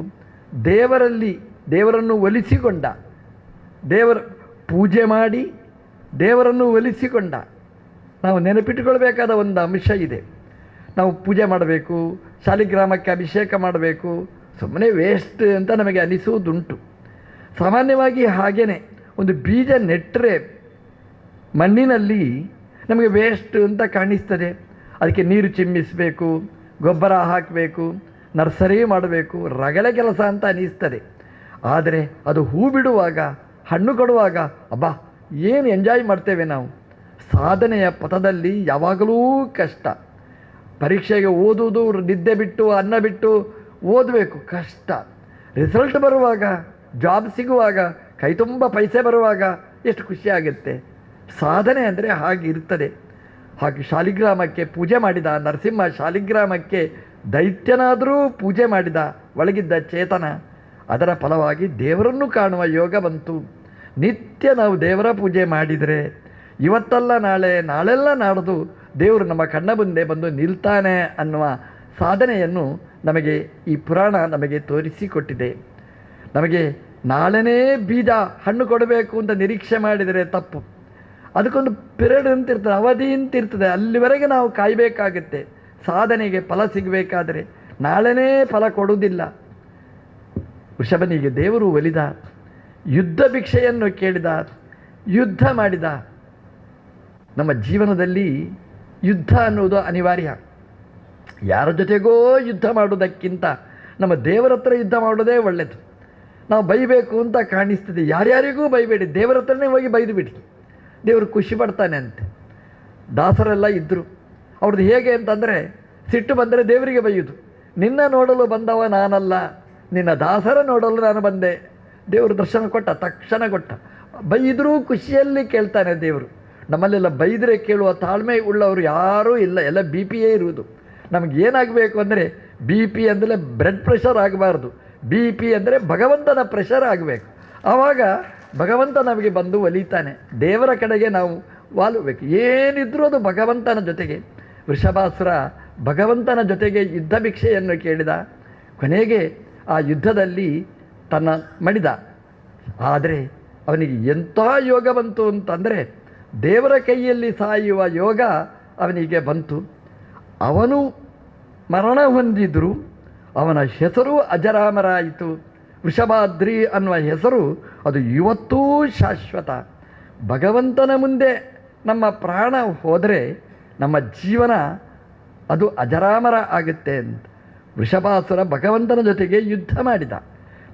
ದೇವರನ್ನು ಒಲಿಸಿಕೊಂಡ, ದೇವರ ಪೂಜೆ ಮಾಡಿ ದೇವರನ್ನು ಒಲಿಸಿಕೊಂಡ. ನಾವು ನೆನಪಿಟ್ಟುಕೊಳ್ಬೇಕಾದ ಒಂದು ಅಂಶ ಇದೆ. ನಾವು ಪೂಜೆ ಮಾಡಬೇಕು, ಶಾಲಿಗ್ರಾಮಕ್ಕೆ ಅಭಿಷೇಕ ಮಾಡಬೇಕು, ಸುಮ್ಮನೆ ವೇಸ್ಟ್ ಅಂತ ನಮಗೆ ಅನಿಸುವುದುಂಟು. ಸಾಮಾನ್ಯವಾಗಿ ಹಾಗೇ ಒಂದು ಬೀಜ ನೆಟ್ಟರೆ ಮಣ್ಣಿನಲ್ಲಿ ನಮಗೆ ವೇಸ್ಟ್ ಅಂತ ಕಾಣಿಸ್ತದೆ. ಅದಕ್ಕೆ ನೀರು ಚಿಮ್ಮಿಸಬೇಕು, ಗೊಬ್ಬರ ಹಾಕಬೇಕು, ನರ್ಸರಿ ಮಾಡಬೇಕು, ರಗಳೆ ಕೆಲಸ ಅಂತ ಅನ್ನಿಸ್ತದೆ. ಆದರೆ ಅದು ಹೂ ಬಿಡುವಾಗ, ಹಣ್ಣು ಕೊಡುವಾಗ ಅಬ್ಬಾ ಏನು ಎಂಜಾಯ್ ಮಾಡ್ತೇವೆ ನಾವು. ಸಾಧನೆಯ ಪಥದಲ್ಲಿ ಯಾವಾಗಲೂ ಕಷ್ಟ. ಪರೀಕ್ಷೆಗೆ ಓದುವುದು, ನಿದ್ದೆ ಬಿಟ್ಟು ಅನ್ನ ಬಿಟ್ಟು ಓದಬೇಕು, ಕಷ್ಟ. ರಿಸಲ್ಟ್ ಬರುವಾಗ, ಜಾಬ್ ಸಿಗುವಾಗ, ಕೈ ತುಂಬ ಪೈಸೆ ಬರುವಾಗ ಎಷ್ಟು ಖುಷಿಯಾಗುತ್ತೆ. ಸಾಧನೆ ಅಂದರೆ ಹಾಗಿರ್ತದೆ. ಹಾಗೆ ಶಾಲಿಗ್ರಾಮಕ್ಕೆ ಪೂಜೆ ಮಾಡಿದ ನರಸಿಂಹ, ಶಾಲಿಗ್ರಾಮಕ್ಕೆ ದೈತ್ಯನಾದರೂ ಪೂಜೆ ಮಾಡಿದ, ಒಳಗಿದ್ದ ಚೇತನ. ಅದರ ಫಲವಾಗಿ ದೇವರನ್ನು ಕಾಣುವ ಯೋಗ ಬಂತು. ನಿತ್ಯ ನಾವು ದೇವರ ಪೂಜೆ ಮಾಡಿದರೆ ಇವತ್ತಲ್ಲ ನಾಳೆ, ನಾಳೆಲ್ಲ ನಾಡ್ದು ದೇವರು ನಮ್ಮ ಕಣ್ಣ ಮುಂದೆ ಬಂದು ನಿಲ್ತಾನೆ ಅನ್ನುವ ಸಾಧನೆಯನ್ನು ನಮಗೆ ಈ ಪುರಾಣ ನಮಗೆ ತೋರಿಸಿಕೊಟ್ಟಿದೆ. ನಮಗೆ ನಾಳೆನೇ ಬೀಜ ಹಣ್ಣು ಕೊಡಬೇಕು ಅಂತ ನಿರೀಕ್ಷೆ ಮಾಡಿದರೆ ತಪ್ಪು. ಅದಕ್ಕೊಂದು ಪಿರಿಯಡ್ ಅಂತಿರ್ತದೆ, ಅವಧಿ ಅಂತಿರ್ತದೆ. ಅಲ್ಲಿವರೆಗೆ ನಾವು ಕಾಯಬೇಕಾಗುತ್ತೆ. ಸಾಧನೆಗೆ ಫಲ ಸಿಗಬೇಕಾದರೆ ನಾಳೆನೇ ಫಲ ಕೊಡುವುದಿಲ್ಲ. ವೃಷಭನಿಗೆ ದೇವರು ಒಲಿದ, ಯುದ್ಧ ಭಿಕ್ಷೆಯನ್ನು ಕೇಳಿದ, ಯುದ್ಧ ಮಾಡಿದ. ನಮ್ಮ ಜೀವನದಲ್ಲಿ ಯುದ್ಧ ಅನ್ನುವುದು ಅನಿವಾರ್ಯ. ಯಾರ ಜೊತೆಗೋ ಯುದ್ಧ ಮಾಡುವುದಕ್ಕಿಂತ ನಮ್ಮ ದೇವರ ಹತ್ರ ಯುದ್ಧ ಮಾಡೋದೇ ಒಳ್ಳೆಯದು. ನಾವು ಬೈಬೇಕು ಅಂತ ಕಾಣಿಸ್ತದೆ, ಯಾರ್ಯಾರಿಗೂ ಬೈಬೇಡಿ, ದೇವರ ಹತ್ರನೇ ಹೋಗಿ ಬೈದು ಬಿಡಿ, ದೇವರು ಖುಷಿ ಪಡ್ತಾನೆ ಅಂತೆ. ದಾಸರೆಲ್ಲ ಇದ್ದರು. ಅವ್ರದ್ದು ಹೇಗೆ ಅಂತಂದರೆ, ಸಿಟ್ಟು ಬಂದರೆ ದೇವರಿಗೆ ಬೈಯುವುದು. ನಿನ್ನ ನೋಡಲು ಬಂದವ ನಾನಲ್ಲ, ನಿನ್ನ ದಾಸರ ನೋಡಲು ನಾನು ಬಂದೆ. ದೇವರು ದರ್ಶನ ಕೊಟ್ಟ, ತಕ್ಷಣ ಕೊಟ್ಟ. ಬೈದರೂ ಖುಷಿಯಲ್ಲಿ ಕೇಳ್ತಾನೆ ದೇವರು. ನಮ್ಮಲ್ಲೆಲ್ಲ ಬೈದರೆ ಕೇಳುವ ತಾಳ್ಮೆ ಉಳ್ಳವರು ಯಾರೂ ಇಲ್ಲ, ಎಲ್ಲ ಬಿ ಪಿಯೇ ಇರುವುದು. ನಮಗೇನಾಗಬೇಕು ಅಂದರೆ, ಬಿ ಪಿ ಅಂದರೆ ಬ್ಲಡ್ ಪ್ರೆಷರ್ ಆಗಬಾರ್ದು, ಬಿ ಪಿ ಅಂದರೆ ಭಗವಂತನ ಪ್ರೆಷರ್ ಆಗಬೇಕು. ಆವಾಗ ಭಗವಂತ ನಮಗೆ ಬಂದು ಒಲಿತಾನೆ. ದೇವರ ಕಡೆಗೆ ನಾವು ವಾಲಬೇಕು. ಏನಿದ್ರೂ ಅದು ಭಗವಂತನ ಜೊತೆಗೆ. ವೃಷಭಾಸುರ ಭಗವಂತನ ಜೊತೆಗೆ ಯುದ್ಧ ಭಿಕ್ಷೆಯನ್ನು ಕೇಳಿದ. ಕೊನೆಗೆ ಆ ಯುದ್ಧದಲ್ಲಿ ತನ್ನ ಮಡಿದ. ಆದರೆ ಅವನಿಗೆ ಎಂಥ ಯೋಗ ಬಂತು ಅಂತಂದರೆ, ದೇವರ ಕೈಯಲ್ಲಿ ಸಾಯುವ ಯೋಗ ಅವನಿಗೆ ಬಂತು. ಅವನು ಮರಣ ಹೊಂದಿದ್ರು, ಅವನ ಹೆಸರು ಅಜರಾಮರಾಯಿತು. ವೃಷಭಾದ್ರಿ ಅನ್ನುವ ಹೆಸರು ಅದು ಇವತ್ತೂ ಶಾಶ್ವತ. ಭಗವಂತನ ಮುಂದೆ ನಮ್ಮ ಪ್ರಾಣ ಹೋದರೆ ನಮ್ಮ ಜೀವನ ಅದು ಅಜರಾಮರ ಆಗುತ್ತೆ ಅಂತ. ವೃಷಭಾಸುರ ಭಗವಂತನ ಜೊತೆಗೆ ಯುದ್ಧ ಮಾಡಿದ.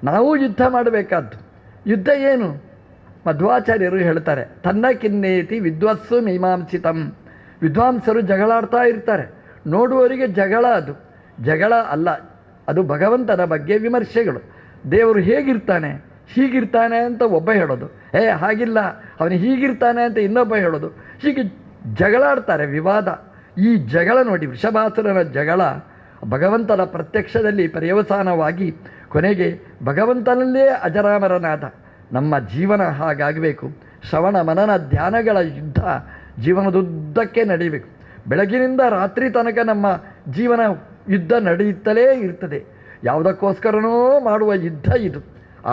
ನಾವು ಯುದ್ಧ ಮಾಡಬೇಕಾದ್ದು. ಯುದ್ಧ ಏನು? ಮಧ್ವಾಚಾರ್ಯರು ಹೇಳ್ತಾರೆ, ತನ್ನ ಕಿನ್ನೇತಿ ವಿದ್ವತ್ಸು ಮೀಮಾಂಸಿತಂ. ವಿದ್ವಾಂಸರು ಜಗಳಾಡ್ತಾ ಇರ್ತಾರೆ, ನೋಡುವವರಿಗೆ ಜಗಳ. ಅದು ಜಗಳ ಅಲ್ಲ, ಅದು ಭಗವಂತನ ಬಗ್ಗೆ ವಿಮರ್ಶೆಗಳು. ದೇವರು ಹೇಗಿರ್ತಾನೆ, ಹೀಗಿರ್ತಾನೆ ಅಂತ ಒಬ್ಬ ಹೇಳೋದು, ಹಾಗಿಲ್ಲ ಅವನು ಹೀಗಿರ್ತಾನೆ ಅಂತ ಇನ್ನೊಬ್ಬ ಹೇಳೋದು. ಹೀಗೆ ಜಗಳಾಡ್ತಾರೆ, ವಿವಾದ. ಈ ಜಗಳ ನೋಡಿ, ವೃಷಭಾಸುರನ ಜಗಳ ಭಗವಂತನ ಪ್ರತ್ಯಕ್ಷದಲ್ಲಿ ಪರ್ಯವಸಾನವಾಗಿ ಕೊನೆಗೆ ಭಗವಂತನಲ್ಲೇ ಅಜರಾಮರನಾದ. ನಮ್ಮ ಜೀವನ ಹಾಗಾಗಬೇಕು. ಶ್ರವಣ ಮನನ ಧ್ಯಾನಗಳ ಯುದ್ಧ ಜೀವನದುದ್ದಕ್ಕೆ ನಡೀಬೇಕು. ಬೆಳಗಿನಿಂದ ರಾತ್ರಿ ತನಕ ನಮ್ಮ ಜೀವನ ಯುದ್ಧ ನಡೆಯುತ್ತಲೇ ಇರ್ತದೆ. ಯಾವುದಕ್ಕೋಸ್ಕರನೋ ಮಾಡುವ ಯುದ್ಧ ಇದು.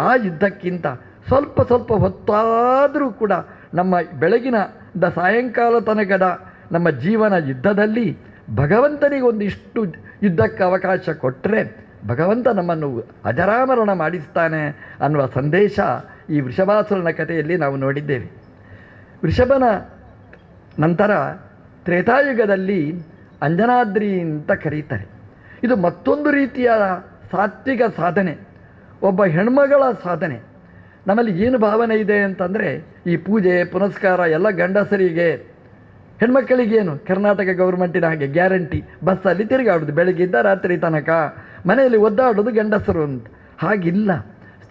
ಆ ಯುದ್ಧಕ್ಕಿಂತ ಸ್ವಲ್ಪ ಸ್ವಲ್ಪ ಹೊತ್ತಾದರೂ ಕೂಡ ನಮ್ಮ ಬೆಳಗಿನಿಂದ ಸಾಯಂಕಾಲ ತನಕದ ನಮ್ಮ ಜೀವನ ಯುದ್ಧದಲ್ಲಿ ಭಗವಂತನಿಗೆ ಒಂದಿಷ್ಟು ಯುದ್ಧಕ್ಕೆ ಅವಕಾಶ ಕೊಟ್ಟರೆ ಭಗವಂತ ನಮ್ಮನ್ನು ಅಜರಾಮರಣ ಮಾಡಿಸ್ತಾನೆ ಅನ್ನುವ ಸಂದೇಶ ಈ ವೃಷಭಾಸುರನ ಕಥೆಯಲ್ಲಿ ನಾವು ನೋಡಿದ್ದೇವೆ. ವೃಷಭನ ನಂತರ ತ್ರೇತಾಯುಗದಲ್ಲಿ ಅಂಜನಾದ್ರಿ ಅಂತ ಕರೀತಾರೆ. ಇದು ಮತ್ತೊಂದು ರೀತಿಯ ಸಾತ್ವಿಕ ಸಾಧನೆ, ಒಬ್ಬ ಹೆಣ್ಮಗಳ ಸಾಧನೆ. ನಮ್ಮಲ್ಲಿ ಏನು ಭಾವನೆ ಇದೆ ಅಂತಂದರೆ, ಈ ಪೂಜೆ ಪುನಸ್ಕಾರ ಎಲ್ಲ ಗಂಡಸರಿಗೆ, ಹೆಣ್ಮಕ್ಕಳಿಗೇನು ಕರ್ನಾಟಕ ಗೌರ್ಮೆಂಟಿನ ಹಾಗೆ ಗ್ಯಾರಂಟಿ, ಬಸ್ಸಲ್ಲಿ ತಿರುಗಾಡೋದು ಬೆಳಗ್ಗಿಂದ ರಾತ್ರಿ ತನಕ, ಮನೆಯಲ್ಲಿ ಒದ್ದಾಡೋದು ಗಂಡಸರು ಅಂತ. ಹಾಗಿಲ್ಲ.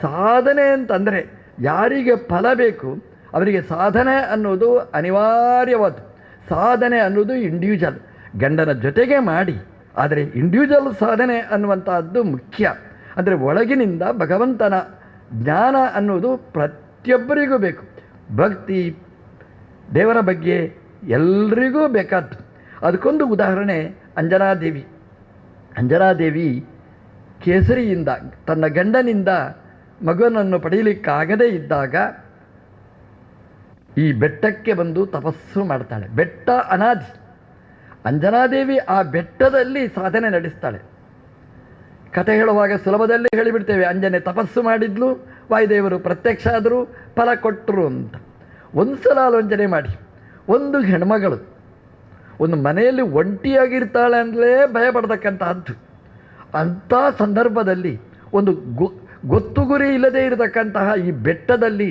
ಸಾಧನೆ ಅಂತಂದರೆ ಯಾರಿಗೆ ಫಲ ಬೇಕು ಅವರಿಗೆ ಸಾಧನೆ ಅನ್ನೋದು ಅನಿವಾರ್ಯವಾದ. ಸಾಧನೆ ಅನ್ನೋದು ಇಂಡಿವಿಜುವಲ್, ಗಂಡನ ಜೊತೆಗೆ ಮಾಡಿ. ಆದರೆ ಇಂಡಿವಿಜುವಲ್ ಸಾಧನೆ ಅನ್ನುವಂಥದ್ದು ಮುಖ್ಯ. ಅಂದರೆ ಒಳಗಿನಿಂದ ಭಗವಂತನ ಜ್ಞಾನ ಅನ್ನೋದು ಪ್ರತಿಯೊಬ್ಬರಿಗೂ ಬೇಕು. ಭಕ್ತಿ ದೇವರ ಬಗ್ಗೆ ಎಲ್ರಿಗೂ ಬೇಕಾದ್ದು. ಅದಕ್ಕೊಂದು ಉದಾಹರಣೆ ಅಂಜನಾದೇವಿ. ಅಂಜನಾದೇವಿ ಕೇಸರಿಯಿಂದ ತನ್ನ ಗಂಡನಿಂದ ಮಗುವನ್ನು ಪಡೆಯಲಿಕ್ಕಾಗದೇ ಇದ್ದಾಗ ಈ ಬೆಟ್ಟಕ್ಕೆ ಬಂದು ತಪಸ್ಸು ಮಾಡ್ತಾಳೆ. ಬೆಟ್ಟ ಅನಾದಿ. ಅಂಜನಾದೇವಿ ಆ ಬೆಟ್ಟದಲ್ಲಿ ಸಾಧನೆ ನಡೆಸ್ತಾಳೆ. ಕಥೆ ಹೇಳುವಾಗ ಸುಲಭದಲ್ಲಿ ಹೇಳಿಬಿಡ್ತೇವೆ, ಅಂಜನೆ ತಪಸ್ಸು ಮಾಡಿದ್ಲು, ವಾಯುದೇವರು ಪ್ರತ್ಯಕ್ಷ ಆದರೂ, ಫಲ ಕೊಟ್ಟರು ಅಂತ. ಒಂದು ಸಲ ಆಲೋಚನೆ ಮಾಡಿ, ಒಂದು ಹೆಣ್ಮಗಳು ಒಂದು ಮನೆಯಲ್ಲಿ ಒಂಟಿಯಾಗಿರ್ತಾಳೆ ಅಂದರೆ ಭಯ ಪಡ್ತಕ್ಕಂತಹದ್ದು. ಅಂಥ ಸಂದರ್ಭದಲ್ಲಿ ಒಂದು ಗೊತ್ತು ಗುರಿ ಇಲ್ಲದೇ ಇರತಕ್ಕಂತಹ ಈ ಬೆಟ್ಟದಲ್ಲಿ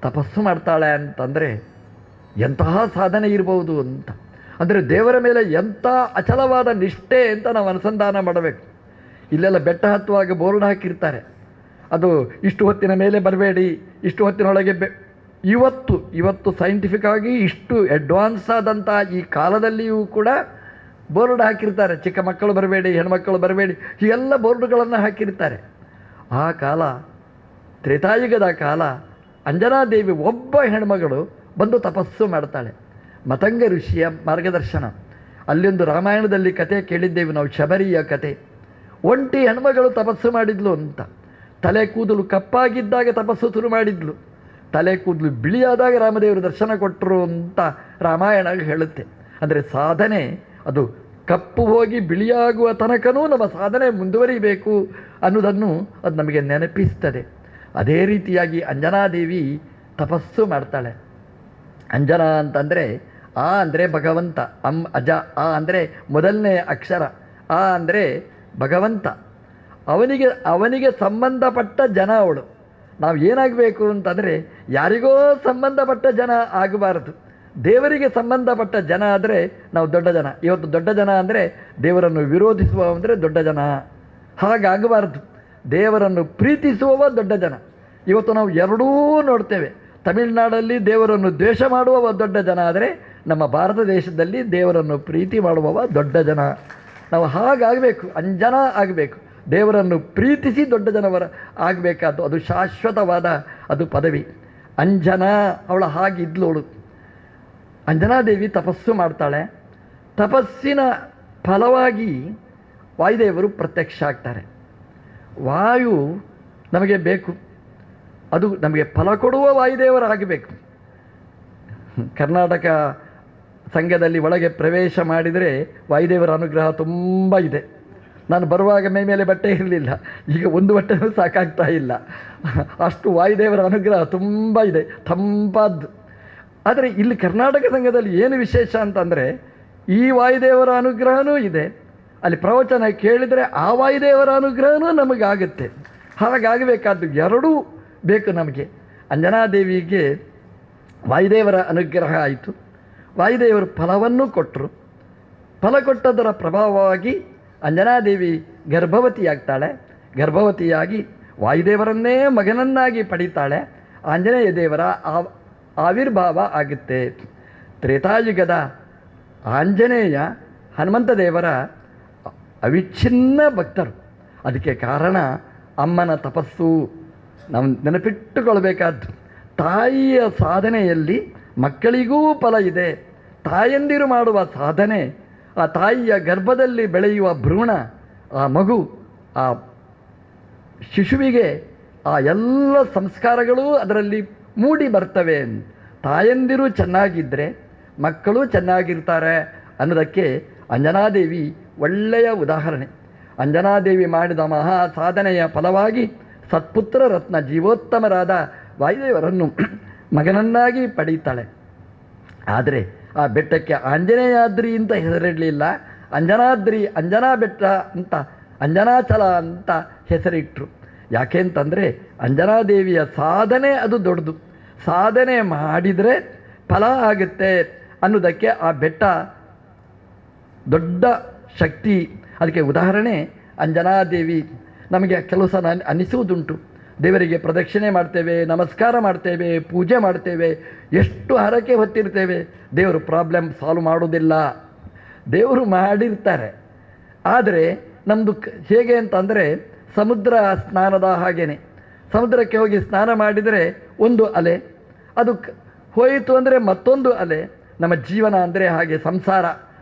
ತಪಸ್ಸು ಮಾಡ್ತಾಳೆ ಅಂತಂದರೆ ಎಂತಹ ಸಾಧನೆ ಇರ್ಬೋದು ಅಂತ. ಅಂದರೆ ದೇವರ ಮೇಲೆ ಎಂಥ ಅಚಲವಾದ ನಿಷ್ಠೆ ಅಂತ ನಾವು ಅನುಸಂಧಾನ ಮಾಡಬೇಕು. ಇಲ್ಲೆಲ್ಲ ಬೆಟ್ಟ ಹತ್ತುವಾಗ ಬೋರ್ಡ್ ಹಾಕಿರ್ತಾರೆ, ಅದು ಇಷ್ಟು ಹೊತ್ತಿನ ಮೇಲೆ ಬರಬೇಡಿ, ಇಷ್ಟು ಹೊತ್ತಿನೊಳಗೆ ಇವತ್ತು ಸೈಂಟಿಫಿಕ್ ಆಗಿ ಇಷ್ಟು ಅಡ್ವಾನ್ಸ್ ಆದಂಥ ಈ ಕಾಲದಲ್ಲಿಯೂ ಕೂಡ ಬೋರ್ಡ್ ಹಾಕಿರ್ತಾರೆ, ಚಿಕ್ಕ ಮಕ್ಕಳು ಬರಬೇಡಿ, ಹೆಣ್ಮಕ್ಕಳು ಬರಬೇಡಿ, ಹೀಗೆಲ್ಲ ಬೋರ್ಡುಗಳನ್ನು ಹಾಕಿರ್ತಾರೆ. ಆ ಕಾಲ ತ್ರೇತಾಯುಗದ ಕಾಲ. ಅಂಜನಾದೇವಿ ಒಬ್ಬ ಹೆಣ್ಮಗಳು ಬಂದು ತಪಸ್ಸು ಮಾಡ್ತಾಳೆ. ಮತಂಗ ಋಷಿಯ ಮಾರ್ಗದರ್ಶನ. ಅಲ್ಲೊಂದು ರಾಮಾಯಣದಲ್ಲಿ ಕತೆ ಕೇಳಿದ್ದೇವೆ ನಾವು, ಶಬರಿಯ ಕತೆ. ಒಂಟಿ ಹೆಣ್ಮಗಳು ತಪಸ್ಸು ಮಾಡಿದ್ಲು ಅಂತ. ತಲೆ ಕೂದಲು ಕಪ್ಪಾಗಿದ್ದಾಗ ತಪಸ್ಸು ಶುರು ಮಾಡಿದ್ಲು, ತಲೆ ಕೂದಲು ಬಿಳಿಯಾದಾಗ ರಾಮದೇವರು ದರ್ಶನ ಕೊಟ್ಟರು ಅಂತ ರಾಮಾಯಣ ಹೇಳುತ್ತೆ. ಅಂದರೆ ಸಾಧನೆ ಅದು ಕಪ್ಪು ಹೋಗಿ ಬಿಳಿಯಾಗುವ ತನಕನೂ ನಮ್ಮ ಸಾಧನೆ ಮುಂದುವರಿಬೇಕು ಅನ್ನೋದನ್ನು ಅದು ನಮಗೆ ನೆನಪಿಸ್ತದೆ. ಅದೇ ರೀತಿಯಾಗಿ ಅಂಜನಾದೇವಿ ತಪಸ್ಸು ಮಾಡ್ತಾಳೆ. ಅಂಜನಾ ಅಂತಂದರೆ ಆ ಅಂದರೆ ಭಗವಂತ, ಅಜ, ಆ ಅಂದರೆ ಮೊದಲನೇ ಅಕ್ಷರ, ಆ ಅಂದರೆ ಭಗವಂತ. ಅವನಿಗೆ ಸಂಬಂಧಪಟ್ಟ ಜನ ಅವಳು. ನಾವು ಏನಾಗಬೇಕು ಅಂತಂದರೆ ಯಾರಿಗೋ ಸಂಬಂಧಪಟ್ಟ ಜನ ಆಗಬಾರದು, ದೇವರಿಗೆ ಸಂಬಂಧಪಟ್ಟ ಜನ ಆದರೆ ನಾವು ದೊಡ್ಡ ಜನ. ಇವತ್ತು ದೊಡ್ಡ ಜನ ಅಂದರೆ ದೇವರನ್ನು ವಿರೋಧಿಸುವ ಅಂದರೆ ದೊಡ್ಡ ಜನ, ಹಾಗಾಗಬಾರ್ದು. ದೇವರನ್ನು ಪ್ರೀತಿಸುವವ ದೊಡ್ಡ ಜನ. ಇವತ್ತು ನಾವು ಎರಡೂ ನೋಡ್ತೇವೆ. ತಮಿಳುನಾಡಲ್ಲಿ ದೇವರನ್ನು ದ್ವೇಷ ಮಾಡುವವ ದೊಡ್ಡ ಜನ ಆದರೆ ನಮ್ಮ ಭಾರತ ದೇಶದಲ್ಲಿ ದೇವರನ್ನು ಪ್ರೀತಿ ಮಾಡುವವ ದೊಡ್ಡ ಜನ. ನಾವು ಹಾಗಾಗಬೇಕು, ಅಂಜನಾ ಆಗಬೇಕು. ದೇವರನ್ನು ಪ್ರೀತಿಸಿ ದೊಡ್ಡ ಜನವರ ಆಗಬೇಕಾದ್ದು, ಅದು ಶಾಶ್ವತವಾದ ಅದು ಪದವಿ. ಅಂಜನಾ ಅವಳು ಹಾಗಿದ್ಲೋಳು. ಅಂಜನಾದೇವಿ ತಪಸ್ಸು ಮಾಡ್ತಾಳೆ. ತಪಸ್ಸಿನ ಫಲವಾಗಿ ವಾಯುದೇವರು ಪ್ರತ್ಯಕ್ಷ ಆಗ್ತಾರೆ. ವಾಯು ನಮಗೆ ಬೇಕು, ಅದು ನಮಗೆ ಫಲ ಕೊಡುವ ವಾಯುದೇವರಾಗಬೇಕು. ಕರ್ನಾಟಕ ಸಂಘದಲ್ಲಿ ಒಳಗೆ ಪ್ರವೇಶ ಮಾಡಿದರೆ ವಾಯುದೇವರ ಅನುಗ್ರಹ ತುಂಬ ಇದೆ. ನಾನು ಬರುವಾಗ ಮೈ ಮೇಲೆ ಬಟ್ಟೆ ಇರಲಿಲ್ಲ, ಈಗ ಒಂದು ಬಟ್ಟೆನೂ ಸಾಕಾಗ್ತಾ ಇಲ್ಲ, ಅಷ್ಟು ವಾಯುದೇವರ ಅನುಗ್ರಹ ತುಂಬ ಇದೆ, ತಂಪಾದ್ದು. ಆದರೆ ಇಲ್ಲಿ ಕರ್ನಾಟಕ ಸಂಘದಲ್ಲಿ ಏನು ವಿಶೇಷ ಅಂತಂದರೆ ಈ ವಾಯುದೇವರ ಅನುಗ್ರಹವೂ ಇದೆ, ಅಲ್ಲಿ ಪ್ರವಚನ ಕೇಳಿದರೆ ಆ ವಾಯುದೇವರ ಅನುಗ್ರಹವೂ ನಮಗಾಗುತ್ತೆ. ಹಾಗಾಗಬೇಕಾದ್ದು ಎರಡೂ ಬೇಕು ನಮಗೆ. ಅಂಜನಾದೇವಿಗೆ ವಾಯುದೇವರ ಅನುಗ್ರಹ ಆಯಿತು, ವಾಯುದೇವರು ಫಲವನ್ನು ಕೊಟ್ಟರು. ಫಲ ಕೊಟ್ಟದರ ಪ್ರಭಾವವಾಗಿ ಅಂಜನಾದೇವಿ ಗರ್ಭವತಿಯಾಗ್ತಾಳೆ. ಗರ್ಭವತಿಯಾಗಿ ವಾಯುದೇವರನ್ನೇ ಮಗನನ್ನಾಗಿ ಪಡೀತಾಳೆ. ಆಂಜನೇಯ ದೇವರ ಆವಿರ್ಭಾವ ಆಗುತ್ತೆ. ತ್ರೇತಾಯುಗದ ಆಂಜನೇಯ ಹನುಮಂತ ದೇವರ ಅವಿಚ್ಛಿನ್ನ ಭಕ್ತರು. ಅದಕ್ಕೆ ಕಾರಣ ಅಮ್ಮನ ತಪಸ್ಸು. ನಾವು ನೆನಪಿಟ್ಟುಕೊಳ್ಬೇಕಾದ್ದು, ತಾಯಿಯ ಸಾಧನೆಯಲ್ಲಿ ಮಕ್ಕಳಿಗೂ ಫಲ ಇದೆ. ತಾಯಂದಿರು ಮಾಡುವ ಸಾಧನೆ, ಆ ತಾಯಿಯ ಗರ್ಭದಲ್ಲಿ ಬೆಳೆಯುವ ಭ್ರೂಣ, ಆ ಮಗು, ಆ ಶಿಶುವಿಗೆ ಆ ಎಲ್ಲ ಸಂಸ್ಕಾರಗಳೂ ಅದರಲ್ಲಿ ಮೂಡಿ ಬರ್ತವೆ. ತಾಯಂದಿರು ಚೆನ್ನಾಗಿದ್ದರೆ ಮಕ್ಕಳು ಚೆನ್ನಾಗಿರ್ತಾರೆ ಅನ್ನೋದಕ್ಕೆ ಅಂಜನಾದೇವಿ ಒಳ್ಳೆಯ ಉದಾಹರಣೆ. ಅಂಜನಾದೇವಿ ಮಾಡಿದ ಮಹಾ ಸಾಧನೆಯ ಫಲವಾಗಿ ಸತ್ಪುತ್ರ ರತ್ನ ಜೀವೋತ್ತಮರಾದ ವಾಯುದೇವರನ್ನು ಮಗನನ್ನಾಗಿ ಪಡೀತಾಳೆ. ಆದರೆ ಆ ಬೆಟ್ಟಕ್ಕೆ ಆಂಜನೇಯಾದ್ರಿ ಅಂತ ಹೆಸರಿಡಲಿಲ್ಲ, ಅಂಜನಾದ್ರಿ, ಅಂಜನಾ ಬೆಟ್ಟ ಅಂತ, ಅಂಜನಾಚಲ ಅಂತ ಹೆಸರಿಟ್ಟರು. ಯಾಕೆ ಅಂತಂದರೆ ಅಂಜನಾದೇವಿಯ ಸಾಧನೆ ಅದು ದೊಡ್ಡದು. ಸಾಧನೆ ಮಾಡಿದರೆ ಫಲ ಆಗುತ್ತೆ ಅನ್ನೋದಕ್ಕೆ ಆ ಬೆಟ್ಟ ದೊಡ್ಡ ಶಕ್ತಿ. ಅದಕ್ಕೆ ಉದಾಹರಣೆ ಅಂಜನಾದೇವಿ. ನಮಗೆ ಕೆಲವು ಸಲ ಅನ್ನಿಸುವುದುಂಟು, ದೇವರಿಗೆ ಪ್ರದಕ್ಷಿಣೆ ಮಾಡ್ತೇವೆ, ನಮಸ್ಕಾರ ಮಾಡ್ತೇವೆ, ಪೂಜೆ ಮಾಡ್ತೇವೆ, ಎಷ್ಟು ಹರಕೆ ಹೊತ್ತಿರ್ತೇವೆ, ದೇವರು ಪ್ರಾಬ್ಲಮ್ ಸಾಲ್ವ್ ಮಾಡೋದಿಲ್ಲ. ದೇವರು ಮಾಡಿರ್ತಾರೆ, ಆದರೆ ನಮ್ಮದು ಹೇಗೆ ಅಂತಂದರೆ ಸಮುದ್ರ ಸ್ನಾನದ ಹಾಗೇನೆ. ಸಮುದ್ರಕ್ಕೆ ಹೋಗಿ ಸ್ನಾನ ಮಾಡಿದರೆ ಒಂದು ಅಲೆ, ಅದು ಹೋಯಿತು ಅಂದರೆ ಮತ್ತೊಂದು ಅಲೆ. ನಮ್ಮ ಜೀವನ ಅಂದರೆ ಹಾಗೆ.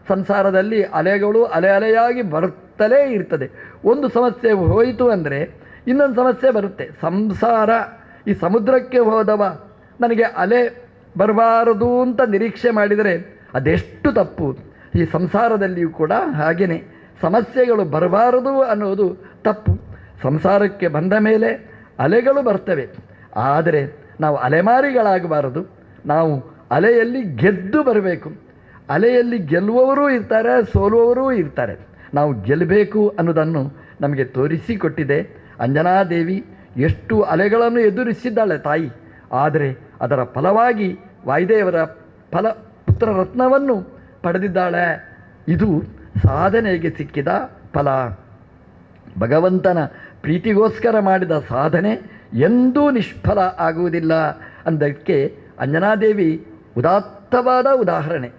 ಸಂಸಾರದಲ್ಲಿ ಅಲೆಗಳು ಅಲೆ ಅಲೆಯಾಗಿ ಬರುತ್ತಲೇ ಇರ್ತದೆ. ಒಂದು ಸಮಸ್ಯೆ ಹೋಯಿತು ಅಂದರೆ ಇನ್ನೊಂದು ಸಮಸ್ಯೆ ಬರುತ್ತೆ. ಸಂಸಾರ, ಈ ಸಮುದ್ರಕ್ಕೆ ಹೋದವ ನನಗೆ ಅಲೆ ಬರಬಾರದು ಅಂತ ನಿರೀಕ್ಷೆ ಮಾಡಿದರೆ ಅದೆಷ್ಟು ತಪ್ಪು. ಈ ಸಂಸಾರದಲ್ಲಿಯೂ ಕೂಡ ಹಾಗೆಯೇ ಸಮಸ್ಯೆಗಳು ಬರಬಾರದು ಅನ್ನೋದು ತಪ್ಪು. ಸಂಸಾರಕ್ಕೆ ಬಂದ ಮೇಲೆ ಅಲೆಗಳು ಬರ್ತವೆ, ಆದರೆ ನಾವು ಅಲೆಮಾರಿಗಳಾಗಬಾರದು. ನಾವು ಅಲೆಯಲ್ಲಿ ಗೆದ್ದು ಬರಬೇಕು. ಅಲೆಯಲ್ಲಿ ಗೆಲ್ಲುವವರೂ ಇರ್ತಾರೆ, ಸೋಲುವವರೂ ಇರ್ತಾರೆ. ನಾವು ಗೆಲ್ಲಬೇಕು ಅನ್ನೋದನ್ನು ನಮಗೆ ತೋರಿಸಿಕೊಟ್ಟಿದೆ ಅಂಜನಾದೇವಿ. ಎಷ್ಟು ಅಲೆಗಳನ್ನು ಎದುರಿಸಿದ್ದಾಳೆ ತಾಯಿ, ಆದರೆ ಅದರ ಫಲವಾಗಿ ವಾಯುದೇವರ ಪುತ್ರರತ್ನವನ್ನು ಪಡೆದಿದ್ದಾಳೆ. ಇದು ಸಾಧನೆಗೆ ಸಿಕ್ಕಿದ ಫಲ. ಭಗವಂತನ ಪ್ರೀತಿಗೋಸ್ಕರ ಮಾಡಿದ ಸಾಧನೆ ಎಂದೂ ನಿಷ್ಫಲ ಆಗುವುದಿಲ್ಲ ಅಂದಕ್ಕೆ ಅಂಜನಾದೇವಿ ಉದಾತ್ತವಾದ ಉದಾಹರಣೆ.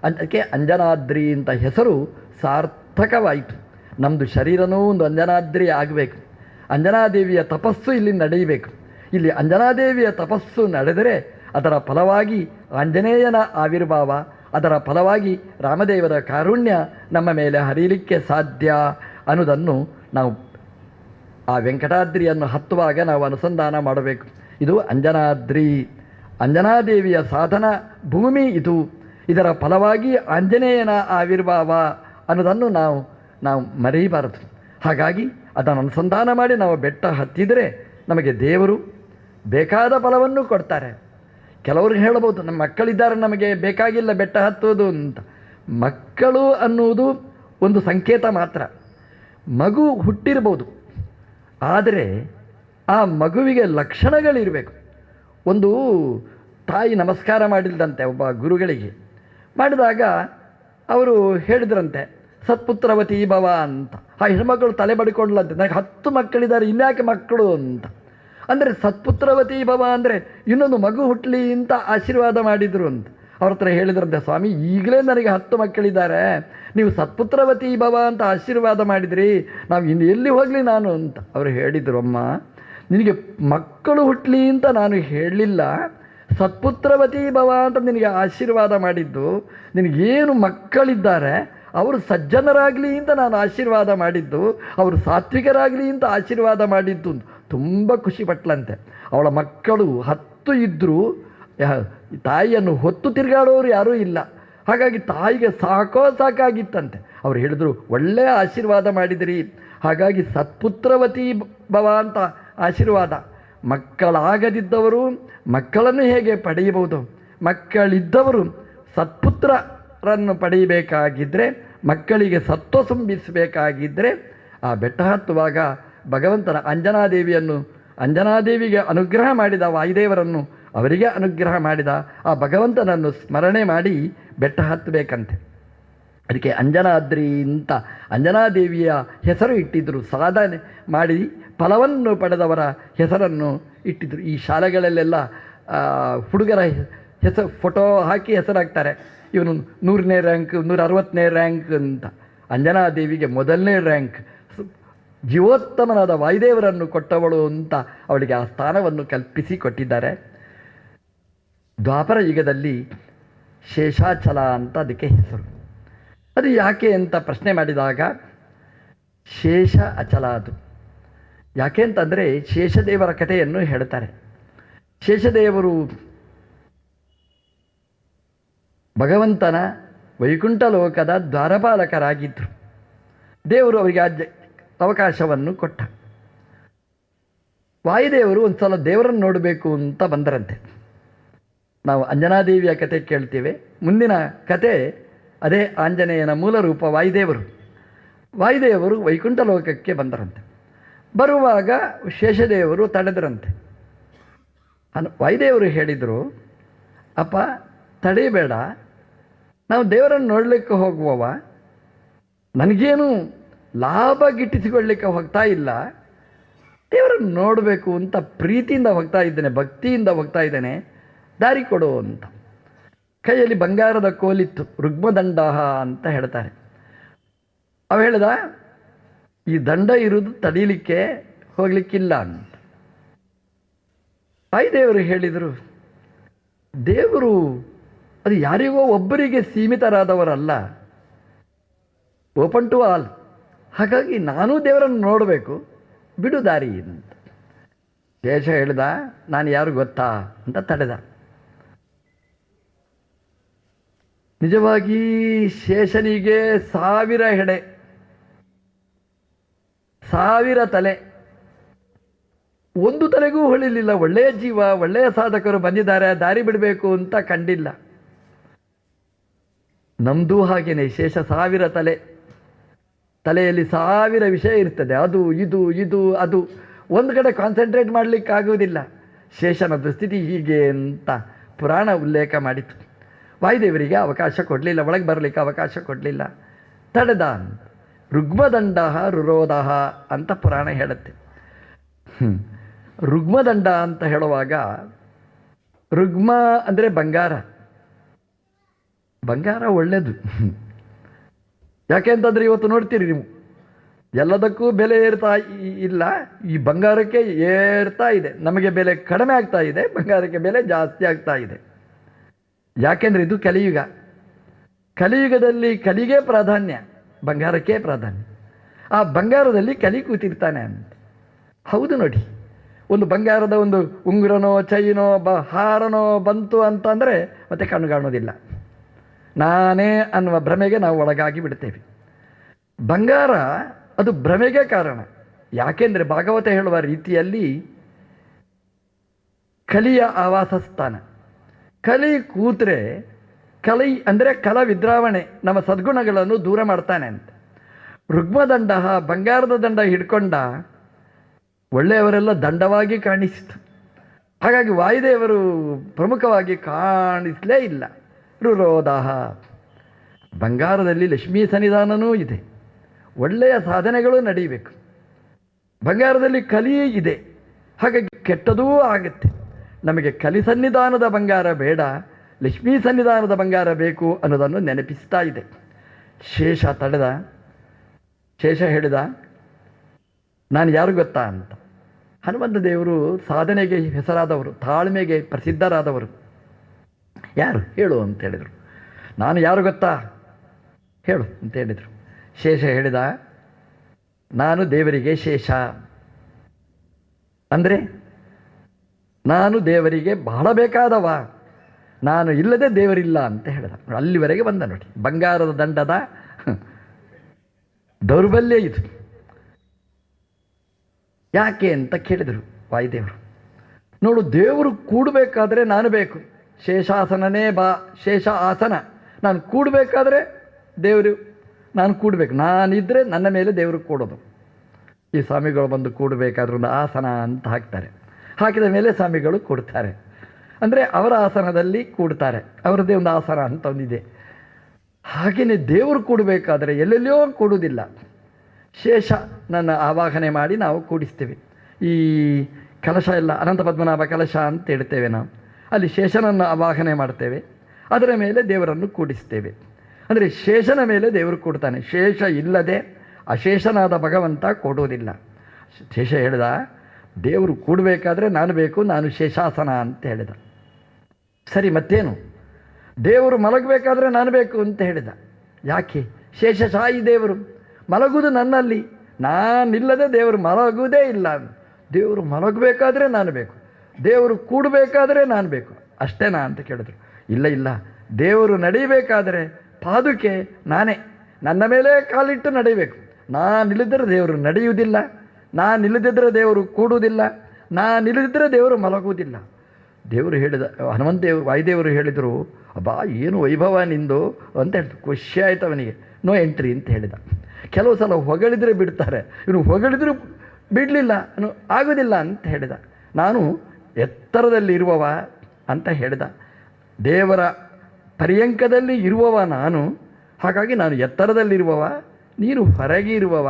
ಅದಕ್ಕೆ ಅಂಜನಾದ್ರಿ ಅಂತ ಹೆಸರು ಸಾರ್ಥಕವಾಯಿತು. ನಮ್ಮದು ಶರೀರನೂ ಒಂದು ಅಂಜನಾದ್ರಿ ಆಗಬೇಕು. ಅಂಜನಾದೇವಿಯ ತಪಸ್ಸು ಇಲ್ಲಿ ನಡೆಯಬೇಕು. ಇಲ್ಲಿ ಅಂಜನಾದೇವಿಯ ತಪಸ್ಸು ನಡೆದರೆ ಅದರ ಫಲವಾಗಿ ಆಂಜನೇಯನ ಆವಿರ್ಭಾವ, ಅದರ ಫಲವಾಗಿ ರಾಮದೇವರ ಕಾರುಣ್ಯ ನಮ್ಮ ಮೇಲೆ ಹರಿಯಲಿಕ್ಕೆ ಸಾಧ್ಯ ಅನ್ನೋದನ್ನು ನಾವು ಆ ವೆಂಕಟಾದ್ರಿಯನ್ನು ಹತ್ತುವಾಗ ನಾವು ಅನುಸಂಧಾನ ಮಾಡಬೇಕು. ಇದು ಅಂಜನಾದ್ರಿ, ಅಂಜನಾದೇವಿಯ ಸಾಧನ ಭೂಮಿ ಇದು. ಇದರ ಫಲವಾಗಿ ಆಂಜನೇಯನ ಆವಿರ್ಭಾವ ಅನ್ನೋದನ್ನು ನಾವು ಮರೆಯಬಾರದು. ಹಾಗಾಗಿ ಅದನ್ನು ಅನುಸಂಧಾನ ಮಾಡಿ ನಾವು ಬೆಟ್ಟ ಹತ್ತಿದರೆ ನಮಗೆ ದೇವರು ಬೇಕಾದ ಫಲವನ್ನು ಕೊಡ್ತಾರೆ. ಕೆಲವರು ಹೇಳ್ಬೋದು, ನಮ್ಮ ಮಕ್ಕಳಿದ್ದಾರೆ, ನಮಗೆ ಬೇಕಾಗಿಲ್ಲ ಬೆಟ್ಟ ಹತ್ತೋದು ಅಂತ. ಮಕ್ಕಳು ಅನ್ನುವುದು ಒಂದು ಸಂಕೇತ ಮಾತ್ರ. ಮಗು ಹುಟ್ಟಿರ್ಬೋದು, ಆದರೆ ಆ ಮಗುವಿಗೆ ಲಕ್ಷಣಗಳಿರಬೇಕು. ಒಂದು ತಾಯಿ ನಮಸ್ಕಾರ ಮಾಡಿಲ್ದಂತೆ ಒಬ್ಬ ಗುರುಗಳಿಗೆ. ಮಾಡಿದಾಗ ಅವರು ಹೇಳಿದ್ರಂತೆ, ಸತ್ಪುತ್ರವತಿ ಭವ ಅಂತ. ಆ ಹೆಣ್ಮಕ್ಕಳು ತಲೆ ಬಡಿಕೊಂಡ್ಲಂತೆ, ನನಗೆ 10 ಮಕ್ಕಳಿದ್ದಾರೆ, ಇನ್ಯಾಕೆ ಮಕ್ಕಳು ಅಂತ. ಅಂದರೆ ಸತ್ಪುತ್ರವತಿ ಭವ ಅಂದರೆ ಇನ್ನೊಂದು ಮಗು ಹುಟ್ಟಲಿ ಅಂತ ಆಶೀರ್ವಾದ ಮಾಡಿದರು ಅಂತ. ಅವ್ರ ಹತ್ರ ಹೇಳಿದ್ರಂತೆ, ಸ್ವಾಮಿ ಈಗಲೇ ನನಗೆ 10 ಮಕ್ಕಳಿದ್ದಾರೆ, ನೀವು ಸತ್ಪುತ್ರವತಿ ಭವ ಅಂತ ಆಶೀರ್ವಾದ ಮಾಡಿದ್ರಿ, ನಾವು ಇನ್ನು ಎಲ್ಲಿ ಹೋಗಲಿ ನಾನು ಅಂತ. ಅವರು ಹೇಳಿದರು, ಅಮ್ಮ ನಿನಗೆ ಮಕ್ಕಳು ಹುಟ್ಟಲಿ ಅಂತ ನಾನು ಹೇಳಲಿಲ್ಲ, ಸತ್ಪುತ್ರವತಿ ಭವ ಅಂತ ನಿನಗೆ ಆಶೀರ್ವಾದ ಮಾಡಿದ್ದು. ನಿನಗೇನು ಮಕ್ಕಳಿದ್ದಾರೆ ಅವರು ಸಜ್ಜನರಾಗಲಿ ಅಂತ ನಾನು ಆಶೀರ್ವಾದ ಮಾಡಿದ್ದು, ಅವರು ಸಾತ್ವಿಕರಾಗಲಿ ಅಂತ ಆಶೀರ್ವಾದ ಮಾಡಿದ್ದು. ತುಂಬ ಖುಷಿಪಟ್ಲಂತೆ. ಅವಳ ಮಕ್ಕಳು 10 ಇದ್ದರೂ ತಾಯಿಯನ್ನು ಹೊತ್ತು ತಿರುಗಾಡೋರು ಯಾರೂ ಇಲ್ಲ. ಹಾಗಾಗಿ ತಾಯಿಗೆ ಸಾಕಾಗಿತ್ತಂತೆ. ಅವರು ಹೇಳಿದರು, ಒಳ್ಳೆಯ ಆಶೀರ್ವಾದ ಮಾಡಿದಿರಿ. ಹಾಗಾಗಿ ಸತ್ಪುತ್ರವತಿ ಭವ ಅಂತ ಆಶೀರ್ವಾದ. ಮಕ್ಕಳಾಗದಿದ್ದವರು ಮಕ್ಕಳನ್ನು ಹೇಗೆ ಪಡೆಯಬಹುದು? ಮಕ್ಕಳಿದ್ದವರು ಸತ್ಪುತ್ರರನ್ನು ಪಡೆಯಬೇಕಾಗಿದ್ದರೆ, ಮಕ್ಕಳಿಗೆ ಸತ್ವ ತುಂಬಿಸಬೇಕಾಗಿದ್ದರೆ ಆ ಬೆಟ್ಟ ಹತ್ತುವಾಗ ಭಗವಂತನ ಅಂಜನಾದೇವಿಗೆ ಅನುಗ್ರಹ ಮಾಡಿದ ವಾಯುದೇವರನ್ನು ಅವರಿಗೆ ಅನುಗ್ರಹ ಮಾಡಿದ ಆ ಭಗವಂತನನ್ನು ಸ್ಮರಣೆ ಮಾಡಿ ಬೆಟ್ಟ ಹತ್ತಬೇಕಂತೆ. ಅದಕ್ಕೆ ಅಂಜನಾದ್ರಿ ಅಂತ ಅಂಜನಾದೇವಿಯ ಹೆಸರು ಇಟ್ಟಿದ್ದರು. ಸಾಧನೆ ಮಾಡಿ ಫಲವನ್ನು ಪಡೆದವರ ಹೆಸರನ್ನು ಇಟ್ಟಿದ್ದರು. ಈ ಶಾಲೆಗಳಲ್ಲೆಲ್ಲ ಹುಡುಗರ ಹೆಸರು ಫೋಟೋ ಹಾಕಿ ಹೆಸರಾಗ್ತಾರೆ. ಇವನು 100ನೇ ರ್ಯಾಂಕ್, 160ನೇ ರ್ಯಾಂಕ್ ಅಂತ. ಅಂಜನಾದೇವಿಗೆ 1ನೇ ರ್ಯಾಂಕ್, ಜೀವೋತ್ತಮನಾದ ವಾಯುದೇವರನ್ನು ಕೊಟ್ಟವಳು ಅಂತ ಅವಳಿಗೆ ಆ ಸ್ಥಾನವನ್ನು ಕಲ್ಪಿಸಿ ಕೊಟ್ಟಿದ್ದಾರೆ. ದ್ವಾಪರ ಯುಗದಲ್ಲಿ ಶೇಷಾಚಲ ಅಂತ ಅದಕ್ಕೆ ಹೆಸರು. ಅದು ಯಾಕೆ ಅಂತ ಪ್ರಶ್ನೆ ಮಾಡಿದಾಗ ಶೇಷ ಅಚಲ ಅದು ಯಾಕೆ ಅಂತಂದರೆ ಶೇಷದೇವರ ಕಥೆಯನ್ನು ಹೇಳ್ತಾರೆ. ಶೇಷದೇವರು ಭಗವಂತನ ವೈಕುಂಠ ಲೋಕದ ದ್ವಾರಪಾಲಕರಾಗಿದ್ದರು. ದೇವರು ಅವರಿಗೆ ಅವಕಾಶವನ್ನು ಕೊಟ್ಟ. ವಾಯುದೇವರು ಒಂದು ಸಲ ದೇವರನ್ನು ನೋಡಬೇಕು ಅಂತ ಬಂದರಂತೆ. ನಾವು ಅಂಜನಾದೇವಿಯ ಕತೆ ಕೇಳ್ತೇವೆ. ಮುಂದಿನ ಕತೆ ಅದೇ ಆಂಜನೇಯನ ಮೂಲ ರೂಪ ವಾಯುದೇವರು. ವಾಯುದೇವರು ವೈಕುಂಠ ಲೋಕಕ್ಕೆ ಬಂದರಂತೆ. ಬರುವಾಗ ಶೇಷದೇವರು ತಡೆದರಂತೆ. ವಾಯುದೇವರು ಹೇಳಿದರು, ಅಪ್ಪ ತಡೆಯಬೇಡ, ನಾವು ದೇವರನ್ನು ನೋಡಲಿಕ್ಕೆ ಹೋಗುವವ, ನನಗೇನು ಲಾಭ ಗಿಟ್ಟಿಸಿಕೊಳ್ಳಲಿಕ್ಕೆ ಹೋಗ್ತಾ ಇಲ್ಲ, ದೇವರನ್ನು ನೋಡಬೇಕು ಅಂತ ಪ್ರೀತಿಯಿಂದ ಹೋಗ್ತಾ ಇದ್ದೇನೆ, ಭಕ್ತಿಯಿಂದ ಹೋಗ್ತಾ ಇದ್ದೇನೆ, ದಾರಿ ಕೊಡು ಅಂತ. ಕೈಯಲ್ಲಿ ಬಂಗಾರದ ಕೋಲಿತ್ತು, ರುಗ್ಮದಂಡ ಅಂತ ಹೇಳ್ತಾರೆ. ಅವ ಹೇಳ್ದ, ಈ ದಂಡ ಇರುವುದು ತಡೀಲಿಕ್ಕೆ ಹೋಗ್ಲಿಕ್ಕಿಲ್ಲ ಅಂತ. ವಾಯುದೇವರು ಹೇಳಿದರು, ದೇವರು ಅದು ಯಾರಿಗೋ ಒಬ್ಬರಿಗೆ ಸೀಮಿತರಾದವರಲ್ಲ, ಓಪನ್ ಟು ಆಲ್. ಹಾಗಾಗಿ ನಾನು ದೇವರನ್ನು ನೋಡಬೇಕು, ಬಿಡು ದಾರಿ ಅಂತ. ಶೇಷ ಹೇಳ್ದ, ನಾನು ಯಾರು ಗೊತ್ತಾ ಅಂತ ತಡೆದ. ನಿಜವಾಗಿ ಶೇಷನಿಗೆ 1000 ಹೆಡೆ, 1000 ತಲೆ, ಒಂದು ತಲೆಗೂ ಹೊಳಿಲಿಲ್ಲ. ಒಳ್ಳೆಯ ಜೀವ, ಒಳ್ಳೆಯ ಸಾಧಕರು ಬಂದಿದ್ದಾರೆ, ದಾರಿ ಬಿಡಬೇಕು ಅಂತ ಕಂಡಿಲ್ಲ. ನಮ್ಮದು ಹಾಗೇನೆ, ಶೇಷ 1000 ತಲೆ, ತಲೆಯಲ್ಲಿ 1000 ವಿಷಯ ಇರ್ತದೆ, ಅದು ಇದು ಇದು ಅದು, ಒಂದು ಕಡೆ ಕಾನ್ಸಂಟ್ರೇಟ್ ಮಾಡಲಿಕ್ಕಾಗುವುದಿಲ್ಲ. ಶೇಷನ ದುಸ್ಥಿತಿ ಹೀಗೆ ಅಂತ ಪುರಾಣ ಉಲ್ಲೇಖ ಮಾಡಿತು. ವಾಯುದೇವರಿಗೆ ಅವಕಾಶ ಕೊಡಲಿಲ್ಲ, ಒಳಗೆ ಬರಲಿಕ್ಕೆ ಅವಕಾಶ ಕೊಡಲಿಲ್ಲ, ತಡೆದ. ರುಗ್ಮದಂಡ ರುರೋಧ ಅಂತ ಪುರಾಣ ಹೇಳುತ್ತೆ. ರುಗ್ಮದಂಡ ಅಂತ ಹೇಳುವಾಗ, ರುಗ್ಮ ಅಂದರೆ ಬಂಗಾರ. ಬಂಗಾರ ಒಳ್ಳೆಯದು. ಯಾಕೆ ಅಂತಂದರೆ ಇವತ್ತು ನೋಡ್ತೀರಿ ನೀವು, ಎಲ್ಲದಕ್ಕೂ ಬೆಲೆ ಏರ್ತಾ ಇಲ್ಲ, ಈ ಬಂಗಾರಕ್ಕೆ ಏರ್ತಾ ಇದೆ. ನಮಗೆ ಬೆಲೆ ಕಡಿಮೆ ಆಗ್ತಾ ಇದೆ, ಬಂಗಾರಕ್ಕೆ ಬೆಲೆ ಜಾಸ್ತಿ ಆಗ್ತಾ ಇದೆ. ಯಾಕೆಂದರೆ ಇದು ಕಲಿಯುಗ. ಕಲಿಯುಗದಲ್ಲಿ ಕಲಿಗೆ ಪ್ರಾಧಾನ್ಯ, ಬಂಗಾರಕ್ಕೆ ಪ್ರಾಧಾನ್ಯ. ಆ ಬಂಗಾರದಲ್ಲಿ ಕಲಿ ಕೂತಿರ್ತಾನೆ ಅಂತ. ಹೌದು ನೋಡಿ, ಒಂದು ಬಂಗಾರದ ಒಂದು ಉಂಗುರನೋ ಚೈನೋ ಹಾರನೋ ಬಂತು ಅಂತಂದರೆ ಮತ್ತೆ ಕಣ್ಣು ಕಾಣೋದಿಲ್ಲ. ನಾನೇ ಅನ್ನುವ ಭ್ರಮೆಗೆ ನಾವು ಒಳಗಾಗಿ ಬಿಡ್ತೇವೆ. ಬಂಗಾರ ಅದು ಭ್ರಮೆಗೆ ಕಾರಣ. ಯಾಕೆಂದರೆ ಭಾಗವತ ಹೇಳುವ ರೀತಿಯಲ್ಲಿ ಕಲಿಯ ಆವಾಸ ಸ್ಥಾನ. ಕಲಿ ಕೂತ್ರೆ, ಕಲಿ ಅಂದರೆ ಕಲ ವಿದ್ರಾವಣೆ, ನಮ್ಮ ಸದ್ಗುಣಗಳನ್ನು ದೂರ ಮಾಡ್ತಾನೆ ಅಂತ. ರುಗ್ಮದಂಡ ಬಂಗಾರದ ದಂಡ ಹಿಡ್ಕೊಂಡ, ಒಳ್ಳೆಯವರೆಲ್ಲ ದಂಡವಾಗಿ ಕಾಣಿಸಿತು. ಹಾಗಾಗಿ ವಾಯುದೇವರು ಪ್ರಮುಖವಾಗಿ ಕಾಣಿಸಲೇ ಇಲ್ಲ. ರುರೋದಾಹ, ಬಂಗಾರದಲ್ಲಿ ಲಕ್ಷ್ಮೀ ಸನ್ನಿಧಾನವೂ ಇದೆ, ಒಳ್ಳೆಯ ಸಾಧನೆಗಳು ನಡೀಬೇಕು. ಬಂಗಾರದಲ್ಲಿ ಕಲಿಯೇ ಇದೆ, ಹಾಗಾಗಿ ಕೆಟ್ಟದೂ ಆಗುತ್ತೆ. ನಮಗೆ ಕಲಿ ಸನ್ನಿಧಾನದ ಬಂಗಾರ ಬೇಡ, ಲಕ್ಷ್ಮೀ ಸನ್ನಿಧಾನದ ಬಂಗಾರ ಬೇಕು ಅನ್ನೋದನ್ನು ನೆನಪಿಸ್ತಾ ಇದೆ. ಶೇಷ ತಡೆದ. ಶೇಷ ಹೇಳಿದ, ನಾನು ಯಾರು ಗೊತ್ತಾ ಅಂತ. ಹನುಮಂತ ದೇವರು ಸಾಧನೆಗೆ ಹೆಸರಾದವರು, ತಾಳ್ಮೆಗೆ ಪ್ರಸಿದ್ಧರಾದವರು. ಯಾರು ಹೇಳು ಅಂತ ಹೇಳಿದರು. ನಾನು ಯಾರು ಗೊತ್ತಾ ಹೇಳು ಅಂತ ಹೇಳಿದರು. ಶೇಷ ಹೇಳಿದ, ನಾನು ದೇವರಿಗೆ ಶೇಷ. ಅಂದರೆ ನಾನು ದೇವರಿಗೆ ಬಹಳ ಬೇಕಾದವ, ನಾನು ಇಲ್ಲದೆ ದೇವರಿಲ್ಲ ಅಂತ ಹೇಳಿದ. ಅಲ್ಲಿವರೆಗೆ ಬಂದ ನೋಡಿ. ಬಂಗಾರದ ದಂಡದ ದೌರ್ಬಲ್ಯ ಇದು. ಯಾಕೆ ಅಂತ ಕೇಳಿದರು ವಾಯುದೇವರು. ನೋಡು, ದೇವರು ಕೂಡಬೇಕಾದ್ರೆ ನಾನು ಬೇಕು. ಶೇಷಾಸನನೇ ಬಾ, ಶೇಷ ಆಸನ. ನಾನು ಕೂಡಬೇಕಾದ್ರೆ ದೇವರು, ನಾನು ಕೂಡಬೇಕು. ನಾನಿದ್ದರೆ ನನ್ನ ಮೇಲೆ ದೇವರು ಕೂಡೋದು. ಈ ಸ್ವಾಮಿಗಳು ಬಂದು ಕೂಡಬೇಕಾದ್ರೂ ಒಂದು ಆಸನ ಅಂತ ಹಾಕ್ತಾರೆ. ಹಾಕಿದ ಮೇಲೆ ಸ್ವಾಮಿಗಳು ಕೂಡ್ತಾರೆ. ಅಂದರೆ ಅವರ ಆಸನದಲ್ಲಿ ಕೂಡ್ತಾರೆ. ಅವರದ್ದೇ ಒಂದು ಆಸನ ಅಂತ ಒಂದಿದೆ. ಹಾಗೆಯೇ ದೇವರು ಕೂಡಬೇಕಾದ್ರೆ ಎಲ್ಲೆಲ್ಲೋ ಕೂಡುವುದಿಲ್ಲ. ಶೇಷ ನನ್ನ ಆವಾಹನೆ ಮಾಡಿ ನಾವು ಕೂಡಿಸ್ತೇವೆ. ಈ ಕಲಶ ಎಲ್ಲ ಅನಂತ ಪದ್ಮನಾಭ ಕಲಶ ಅಂತ ಹೇಳ್ತೇವೆ ನಾವು. ಅಲ್ಲಿ ಶೇಷನನ್ನು ಆವಾಹನೆ ಮಾಡ್ತೇವೆ, ಅದರ ಮೇಲೆ ದೇವರನ್ನು ಕೂಡಿಸ್ತೇವೆ. ಅಂದರೆ ಶೇಷನ ಮೇಲೆ ದೇವರು ಕೂಡ್ತಾನೆ. ಶೇಷ ಇಲ್ಲದೆ ಅಶೇಷನಾದ ಭಗವಂತ ಕೊಡುವುದಿಲ್ಲ. ಶೇಷ ಹೇಳಿದ, ದೇವರು ಕೂಡಬೇಕಾದ್ರೆ ನಾನು ಬೇಕು, ನಾನು ಶೇಷಾಸನ ಅಂತ ಹೇಳಿದ. ಸರಿ, ಮತ್ತೇನು? ದೇವರು ಮಲಗಬೇಕಾದ್ರೆ ನಾನು ಬೇಕು ಅಂತ ಹೇಳಿದ. ಯಾಕೆ? ಶೇಷಶಾಹಿ ದೇವರು ಮಲಗುವುದು ನನ್ನಲ್ಲಿ, ನಾನಿಲ್ಲದೆ ದೇವರು ಮಲಗುವುದೇ ಇಲ್ಲ. ದೇವರು ಮಲಗಬೇಕಾದ್ರೆ ನಾನು ಬೇಕು, ದೇವರು ಕೂಡಬೇಕಾದ್ರೆ ನಾನು ಬೇಕು, ಅಷ್ಟೇನಾ ಅಂತ ಕೇಳಿದ್ರು. ಇಲ್ಲ ಇಲ್ಲ, ದೇವರು ನಡೀಬೇಕಾದರೆ ಪಾದುಕೆ ನಾನೇ, ನನ್ನ ಮೇಲೆ ಕಾಲಿಟ್ಟು ನಡೀಬೇಕು. ನಾನಿಲ್ಲದಿದ್ದರೆ ದೇವರು ನಡೆಯುವುದಿಲ್ಲ, ನಾನಿಲ್ಲದಿದ್ದರೆ ದೇವರು ಕೂಡುವುದಿಲ್ಲ, ನಾನಿಲ್ಲದಿದ್ದರೆ ದೇವರು ಮಲಗುವುದಿಲ್ಲ. ದೇವರು ಹೇಳಿದ, ಹನುಮಂತ ದೇವರು ವಾಯುದೇವರು ಹೇಳಿದರು, ಅಬ್ಬಾ ಏನು ವೈಭವ ನಿಂದು ಅಂತ ಹೇಳ್ತು. ಖುಷಿ ಆಯಿತು ಅವನಿಗೆ. ನೋ ಎಂಟ್ರಿ ಅಂತ ಹೇಳಿದ. ಕೆಲವು ಸಲ ಹೊಗಳಿದ್ರೆ ಬಿಡ್ತಾರೆ, ಇವನು ಹೊಗಳಿದ್ರೂ ಬಿಡಲಿಲ್ಲ, ಆಗೋದಿಲ್ಲ ಅಂತ ಹೇಳಿದ. ನಾನು ಎತ್ತರದಲ್ಲಿ ಇರುವವ ಅಂತ ಹೇಳಿದ. ದೇವರ ಪರ್ಯಂಕದಲ್ಲಿ ಇರುವವ ನಾನು, ಹಾಗಾಗಿ ನಾನು ಎತ್ತರದಲ್ಲಿರುವವ, ನೀನು ಹೊರಗೆ ಇರುವವ,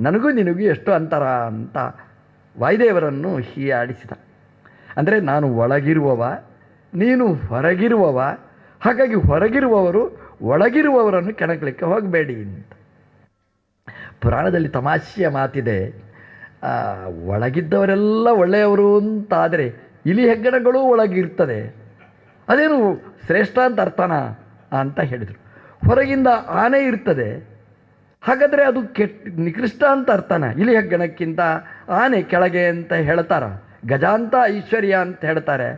ನನಗೂ ನಿನಗೂ ಎಷ್ಟು ಅಂತರ ಅಂತ ವಾಯುದೇವರನ್ನು ಹೀಯಾಡಿಸಿದ. ಅಂದರೆ ನಾನು ಒಳಗಿರುವವ, ನೀನು ಹೊರಗಿರುವವ, ಹಾಗಾಗಿ ಹೊರಗಿರುವವರು ಒಳಗಿರುವವರನ್ನು ಕೆಣಕಲಿಕ್ಕೆ ಹೋಗಬೇಡಿ ಅಂತ. ಪುರಾಣದಲ್ಲಿ ತಮಾಷೆಯ ಮಾತಿದೆ, ಒಳಗಿದ್ದವರೆಲ್ಲ ಒಳ್ಳೆಯವರು ಅಂತಾದರೆ ಇಲಿ ಹೆಗ್ಗಣಗಳು ಒಳಗಿರ್ತದೆ, ಅದೇನು ಶ್ರೇಷ್ಠ ಅಂತ ಅರ್ಥನಾ ಅಂತ ಹೇಳಿದರು. ಹೊರಗಿಂದ ಆನೆ ಇರ್ತದೆ, ಹಾಗಾದರೆ ಅದು ನಿಕೃಷ್ಟ ಅಂತ ಅರ್ಥನ? ಇಲಿ ಹೆಗ್ಗಣಕ್ಕಿಂತ ಆನೆ ಕೆಳಗೆ ಅಂತ ಹೇಳ್ತಾರ, ಗಜಾಂತ ಐಶ್ವರ್ಯ ಅಂತ ಹೇಳ್ತಾರೆ.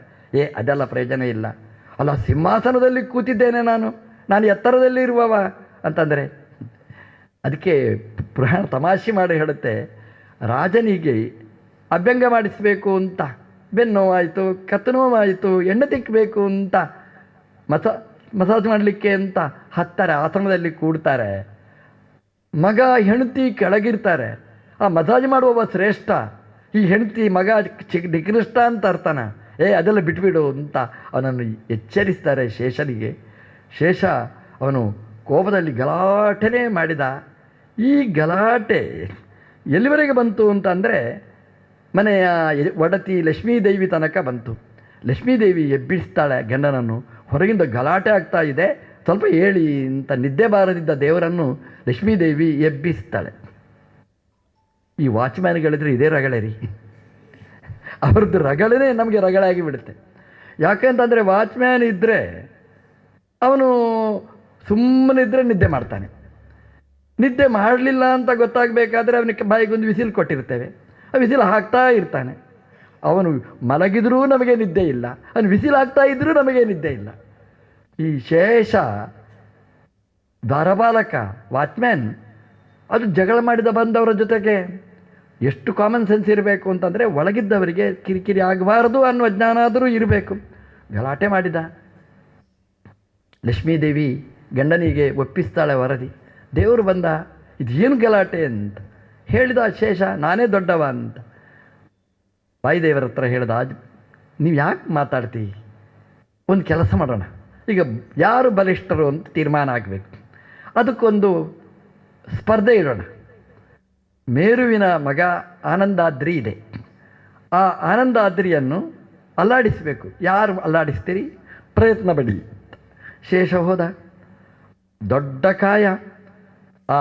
ಅದೆಲ್ಲ ಪ್ರಯೋಜನ ಇಲ್ಲ. ಅಲ್ಲ, ಸಿಂಹಾಸನದಲ್ಲಿ ಕೂತಿದ್ದೇನೆ ನಾನು ಎತ್ತರದಲ್ಲಿ ಇರುವವ ಅಂತಂದರೆ. ಅದಕ್ಕೆ ಪುರಾಣ ತಮಾಷೆ ಮಾಡಿ ಹೇಳುತ್ತೆ, ರಾಜನಿಗೆ ಅಭ್ಯಂಗ ಮಾಡಿಸಬೇಕು ಅಂತ ಬೆನ್ನೋವಾಯಿತು, ಕತ್ತು ನೋವಾಯಿತು, ಎಣ್ಣೆ ತಿಕ್ಕಬೇಕು ಅಂತ ಮಸಾಜ್ ಮಾಡಲಿಕ್ಕೆ ಅಂತ ಹತ್ತಾರೆ, ಆಸನದಲ್ಲಿ ಕೂಡ್ತಾರೆ. ಮಗ ಹೆಂಡತಿ ಕೆಳಗಿರ್ತಾರೆ. ಆ ಮಸಾಜ್ ಮಾಡುವವ ಶ್ರೇಷ್ಠ, ಈ ಹೆಂಡತಿ ಮಗ ನಿಕೃಷ್ಟ ಅಂತ ಅರ್ಥನ? ಅದೆಲ್ಲ ಬಿಟ್ಬಿಡು ಅಂತ ಅವನನ್ನು ಎಚ್ಚರಿಸ್ತಾರೆ ಶೇಷನಿಗೆ. ಶೇಷ ಅವನು ಕೋಪದಲ್ಲಿ ಗಲಾಟೆನೇ ಮಾಡಿದ. ಈ ಗಲಾಟೆ ಎಲ್ಲಿವರೆಗೆ ಬಂತು ಅಂತ ಅಂದರೆ, ಮನೆಯ ಒಡತಿ ಲಕ್ಷ್ಮೀದೇವಿ ತನಕ ಬಂತು. ಲಕ್ಷ್ಮೀದೇವಿ ಎಬ್ಬಿಸ್ತಾಳೆ ಗಂಡನನ್ನು. ಹೊರಗಿಂದ ಗಲಾಟೆ ಆಗ್ತಾ ಇದೆ, ಸ್ವಲ್ಪ ಹೇಳಿ ಅಂತ ನಿದ್ದೆ ಬಾರದಿದ್ದ ದೇವರನ್ನು ಲಕ್ಷ್ಮೀದೇವಿ ಎಬ್ಬಿಸ್ತಾಳೆ. ಈ ವಾಚ್ಮ್ಯಾನ್ಗಳಿದ್ರೆ ಇದೇ ರಗಳೆ ರೀ, ಅವ್ರದ್ದು ರಗಳೇ ನಮಗೆ ರಗಳಾಗಿ ಬಿಡುತ್ತೆ. ಯಾಕೆಂತಂದರೆ ವಾಚ್ಮ್ಯಾನ್ ಇದ್ದರೆ ಅವನು ಸುಮ್ಮನಿದ್ದರೆ ನಿದ್ದೆ ಮಾಡ್ತಾನೆ. ನಿದ್ದೆ ಮಾಡಲಿಲ್ಲ ಅಂತ ಗೊತ್ತಾಗಬೇಕಾದ್ರೆ ಅವನಿಗೆ ಬಾಯಿಗೊಂದು ವಿಸಿಲ್ ಕೊಟ್ಟಿರ್ತೇವೆ, ಆ ವಿಸಿಲ್ ಹಾಕ್ತಾ ಇರ್ತಾನೆ. ಅವನು ಮಲಗಿದ್ರೂ ನಮಗೆ ನಿದ್ದೆ ಇಲ್ಲ, ಅವನು ವಿಸಿಲ್ ಹಾಕ್ತಾ ಇದ್ರೂ ನಮಗೆ ನಿದ್ದೆ ಇಲ್ಲ. ಈ ಶೇಷ ದ್ವಾರಪಾಲಕ ವಾಚ್ಮ್ಯಾನ್ ಅದು ಜಗಳ ಮಾಡಿದ ಬಂದವರ ಜೊತೆಗೆ ಎಷ್ಟು ಕಾಮನ್ ಸೆನ್ಸ್ ಇರಬೇಕು ಅಂತಂದರೆ ಒಳಗಿದ್ದವರಿಗೆ ಕಿರಿಕಿರಿ ಆಗಬಾರ್ದು ಅನ್ನುವ ಜ್ಞಾನ ಆದರೂ ಇರಬೇಕು. ಗಲಾಟೆ ಮಾಡಿದ. ಲಕ್ಷ್ಮೀದೇವಿ ಗಂಡನಿಗೆ ಒಪ್ಪಿಸ್ತಾಳೆ ವರದಿ. ದೇವರು ಬಂದ, ಇದೇನು ಗಲಾಟೆ ಅಂತ ಹೇಳಿದ ಶೇಷ, ನಾನೇ ದೊಡ್ಡವ ಅಂತ. ವಾಯುದೇವರ ಹತ್ರ ಹೇಳ್ದ, ನೀವು ಯಾಕೆ ಮಾತಾಡ್ತೀವಿ, ಒಂದು ಕೆಲಸ ಮಾಡೋಣ, ಈಗ ಯಾರು ಬಲಿಷ್ಠರು ಅಂತ ತೀರ್ಮಾನ ಆಗಬೇಕು, ಅದಕ್ಕೊಂದು ಸ್ಪರ್ಧೆ ಇಡೋಣ. ಮೇರುವಿನ ಮಗ ಆನಂದಾದ್ರಿ ಇದೆ, ಆ ಆನಂದಾದ್ರಿಯನ್ನು ಅಲ್ಲಾಡಿಸಬೇಕು, ಯಾರು ಅಲ್ಲಾಡಿಸ್ತೀರಿ, ಪ್ರಯತ್ನ ಪಡಿ. ಶೇಷ ಹೋದ. ದೊಡ್ಡ ಕಾಯ. ಆ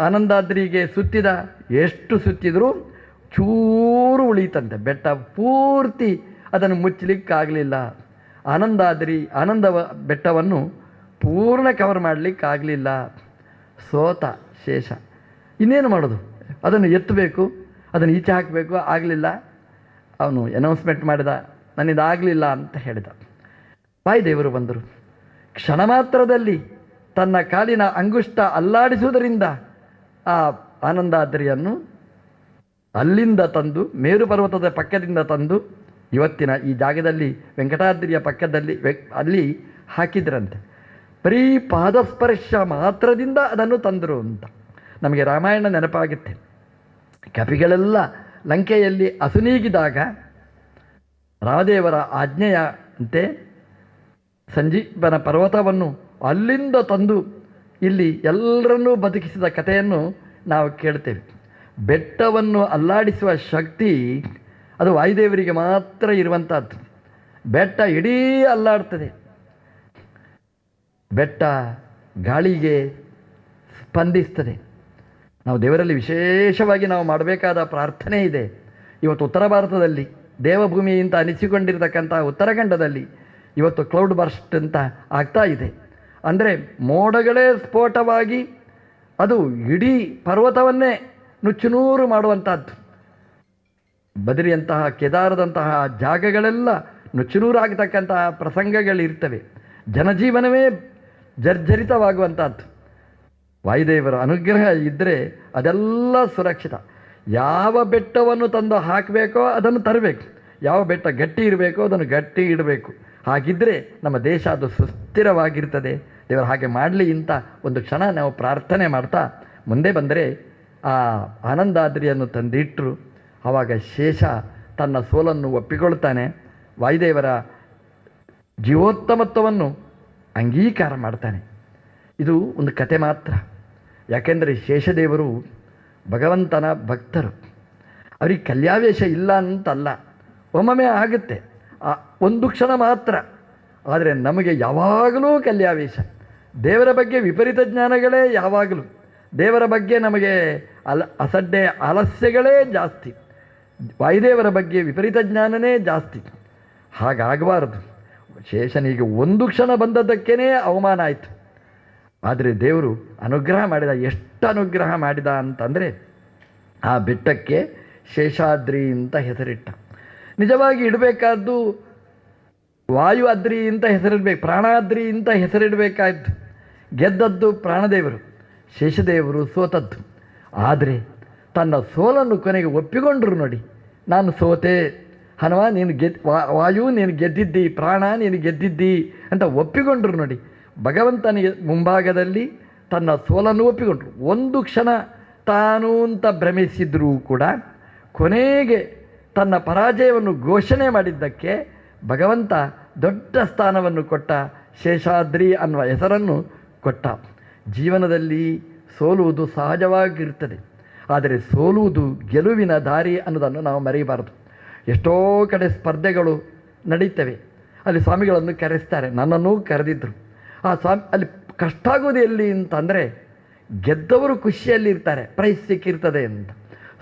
ಆನಂದಾದ್ರಿಗೆ ಸುತ್ತಿದ, ಎಷ್ಟು ಸುತ್ತಿದರೂ ಚೂರು ಉಳೀತಂತೆ, ಬೆಟ್ಟ ಪೂರ್ತಿ ಅದನ್ನು ಮುಚ್ಚಲಿಕ್ಕಾಗಲಿಲ್ಲ. ಆನಂದ ಬೆಟ್ಟವನ್ನು ಪೂರ್ಣ ಕವರ್ ಮಾಡಲಿಕ್ಕಾಗಲಿಲ್ಲ. ಸೋತ ಶೇಷ. ಇನ್ನೇನು ಮಾಡೋದು, ಅದನ್ನು ಎತ್ತಬೇಕು, ಅದನ್ನು ಈಚೆ ಹಾಕಬೇಕು, ಆಗಲಿಲ್ಲ. ಅವನು ಅನೌನ್ಸ್ಮೆಂಟ್ ಮಾಡಿದ, ನನ್ನಿಂದಾಗಲಿಲ್ಲ ಅಂತ ಹೇಳಿದ. ವಾಯುದೇವರು ಬಂದರು. ಕ್ಷಣ ಮಾತ್ರದಲ್ಲಿ ತನ್ನ ಕಾಲಿನ ಅಂಗುಷ್ಟ ಅಲ್ಲಾಡಿಸುವುದರಿಂದ ಆ ಆನಂದಾದ್ರಿಯನ್ನು ಅಲ್ಲಿಂದ ತಂದು, ಮೇರು ಪರ್ವತದ ಪಕ್ಕದಿಂದ ತಂದು, ಇವತ್ತಿನ ಈ ಜಾಗದಲ್ಲಿ ವೆಂಕಟಾದ್ರಿಯ ಪಕ್ಕದಲ್ಲಿ ಅಲ್ಲಿ ಹಾಕಿದ್ರಂತೆ. ಬರೀ ಪಾದಸ್ಪರ್ಶ ಮಾತ್ರದಿಂದ ಅದನ್ನು ತಂದರು ಅಂತ ನಮಗೆ ರಾಮಾಯಣ ನೆನಪಾಗುತ್ತೆ. ಕಪಿಗಳೆಲ್ಲ ಲಂಕೆಯಲ್ಲಿ ಅಸುನೀಗಿದಾಗ ರಾಮದೇವರ ಆಜ್ಞೆಯಂತೆ ಸಂಜೀವನ ಪರ್ವತವನ್ನು ಅಲ್ಲಿಂದ ತಂದು ಇಲ್ಲಿ ಎಲ್ಲರನ್ನೂ ಬದುಕಿಸಿದ ಕಥೆಯನ್ನು ನಾವು ಕೇಳ್ತೇವೆ. ಬೆಟ್ಟವನ್ನು ಅಲ್ಲಾಡಿಸುವ ಶಕ್ತಿ ಅದು ವಾಯುದೇವರಿಗೆ ಮಾತ್ರ ಇರುವಂಥದ್ದು. ಬೆಟ್ಟ ಇಡೀ ಅಲ್ಲಾಡ್ತದೆ. ಬೆಟ್ಟ ಗಾಳಿಗೆ ಸ್ಪಂದಿಸ್ತದೆ. ನಾವು ದೇವರಲ್ಲಿ ವಿಶೇಷವಾಗಿ ನಾವು ಮಾಡಬೇಕಾದ ಪ್ರಾರ್ಥನೆ ಇದೆ. ಇವತ್ತು ಉತ್ತರ ಭಾರತದಲ್ಲಿ ದೇವಭೂಮಿ ಅಂತ ಅನಿಸಿಕೊಂಡಿರತಕ್ಕಂಥ ಉತ್ತರಾಖಂಡದಲ್ಲಿ ಇವತ್ತು ಕ್ಲೌಡ್ ಬರ್ಸ್ಟ್ ಅಂತ ಆಗ್ತಾ ಇದೆ. ಅಂದರೆ ಮೋಡಗಳೇ ಸ್ಫೋಟವಾಗಿ ಅದು ಇಡೀ ಪರ್ವತವನ್ನೇ ನುಚ್ಚುನೂರು ಮಾಡುವಂಥದ್ದು. ಬದರಿಯಂತಹ ಕೇದಾರದಂತಹ ಜಾಗಗಳೆಲ್ಲ ನುಚ್ಚುನೂರು ಆಗತಕ್ಕಂತಹ ಪ್ರಸಂಗಗಳಿರ್ತವೆ. ಜನಜೀವನವೇ ಜರ್ಜರಿತವಾಗುವಂಥದ್ದು. ವಾಯುದೇವರ ಅನುಗ್ರಹ ಇದ್ದರೆ ಅದೆಲ್ಲ ಸುರಕ್ಷಿತ. ಯಾವ ಬೆಟ್ಟವನ್ನು ತಂದು ಹಾಕಬೇಕೋ ಅದನ್ನು ತರಬೇಕು, ಯಾವ ಬೆಟ್ಟ ಗಟ್ಟಿ ಇರಬೇಕೋ ಅದನ್ನು ಗಟ್ಟಿ ಇಡಬೇಕು. ಹಾಗಿದ್ದರೆ ನಮ್ಮ ದೇಶ ಅದು ಸುಸ್ಥಿರವಾಗಿರ್ತದೆ. ದೇವರು ಹಾಗೆ ಮಾಡಲಿ ಅಂತ ಒಂದು ಕ್ಷಣ ನಾವು ಪ್ರಾರ್ಥನೆ ಮಾಡ್ತಾ ಮುಂದೆ ಬಂದರೆ ಆ ಆನಂದಾದ್ರಿಯನ್ನು ತಂದಿಟ್ಟರು. ಆವಾಗ ಶೇಷ ತನ್ನ ಸೋಲನ್ನು ಒಪ್ಪಿಕೊಳ್ತಾನೆ. ವಾಯುದೇವರ ಜೀವೋತ್ತಮತ್ವವನ್ನು ಅಂಗೀಕಾರ ಮಾಡ್ತಾನೆ. ಇದು ಒಂದು ಕತೆ ಮಾತ್ರ. ಯಾಕೆಂದರೆ ಶೇಷದೇವರು ಭಗವಂತನ ಭಕ್ತರು. ಅವರಿಗೆ ಕಲ್ಯಾವೇಶ ಇಲ್ಲ ಅಂತಲ್ಲ, ಒಮ್ಮೊಮ್ಮೆ ಆಗುತ್ತೆ, ಒಂದು ಕ್ಷಣ ಮಾತ್ರ. ಆದರೆ ನಮಗೆ ಯಾವಾಗಲೂ ಕಲ್ಯಾವೇಶ. ದೇವರ ಬಗ್ಗೆ ವಿಪರೀತ ಜ್ಞಾನಗಳೇ ಯಾವಾಗಲೂ. ದೇವರ ಬಗ್ಗೆ ನಮಗೆ ಅಸಡ್ಡೆ ಆಲಸ್ಯಗಳೇ ಜಾಸ್ತಿ. ವಾಯುದೇವರ ಬಗ್ಗೆ ವಿಪರೀತ ಜ್ಞಾನನೇ ಜಾಸ್ತಿ. ಹಾಗಾಗಬಾರದು. ಶೇಷನಿಗೆ ಒಂದು ಕ್ಷಣ ಬಂದದ್ದಕ್ಕೇ ಅವಮಾನ ಆಯಿತು. ಆದರೆ ದೇವರು ಅನುಗ್ರಹ ಮಾಡಿದ. ಎಷ್ಟು ಅನುಗ್ರಹ ಮಾಡಿದ ಅಂತಂದರೆ ಆ ಬೆಟ್ಟಕ್ಕೆ ಶೇಷಾದ್ರಿ ಅಂತ ಹೆಸರಿಟ್ಟ. ನಿಜವಾಗಿ ಇಡಬೇಕಾದ್ದು ವಾಯು ಅದ್ರಿ ಅಂತ ಹೆಸರಿಡಬೇಕು, ಪ್ರಾಣಾದ್ರಿ ಅಂತ ಹೆಸರಿಡಬೇಕಾದ್ದು. ಗೆದ್ದದ್ದು ಪ್ರಾಣದೇವರು, ಶೇಷದೇವರು ಸೋತದ್ದು. ಆದರೆ ತನ್ನ ಸೋಲನ್ನು ಕೊನೆಗೆ ಒಪ್ಪಿಕೊಂಡ್ರು. ನೋಡಿ, ನಾನು ಸೋತೆ, ಹನುಮ ನೀನು ವಾಯು ನೀನು ಗೆದ್ದಿದ್ದಿ, ಪ್ರಾಣ ನೀನು ಗೆದ್ದಿದ್ದಿ ಅಂತ ಒಪ್ಪಿಕೊಂಡ್ರು. ನೋಡಿ, ಭಗವಂತನಿಗೆ ಮುಂಭಾಗದಲ್ಲಿ ತನ್ನ ಸೋಲನ್ನು ಒಪ್ಪಿಕೊಂಡ್ರು. ಒಂದು ಕ್ಷಣ ತಾನು ಅಂತ ಭ್ರಮಿಸಿದ್ರೂ ಕೂಡ ಕೊನೆಗೆ ತನ್ನ ಪರಾಜಯವನ್ನು ಘೋಷಣೆ ಮಾಡಿದ್ದಕ್ಕೆ ಭಗವಂತ ದೊಡ್ಡ ಸ್ಥಾನವನ್ನು ಕೊಟ್ಟ. ಶೇಷಾದ್ರಿ ಅನ್ನುವ ಹೆಸರನ್ನು ಕೊಟ್ಟ. ಜೀವನದಲ್ಲಿ ಸೋಲುವುದು ಸಹಜವಾಗಿರ್ತದೆ, ಆದರೆ ಸೋಲುವುದು ಗೆಲುವಿನ ದಾರಿ ಅನ್ನೋದನ್ನು ನಾವು ಮರೆಯಬಾರದು. ಎಷ್ಟೋ ಕಡೆ ಸ್ಪರ್ಧೆಗಳು ನಡೀತವೆ. ಅಲ್ಲಿ ಸ್ವಾಮಿಗಳನ್ನು ಕರೆಸ್ತಾರೆ, ನನ್ನನ್ನೂ ಕರೆದಿದ್ದರು. ಆ ಸ್ವಾಮಿ ಅಲ್ಲಿ ಕಷ್ಟ ಆಗೋದು ಎಲ್ಲಿ ಅಂತಂದರೆ, ಗೆದ್ದವರು ಖುಷಿಯಲ್ಲಿ ಇರ್ತಾರೆ, ಪ್ರೈಸ್ ಸಿಕ್ಕಿರ್ತದೆ ಅಂತ.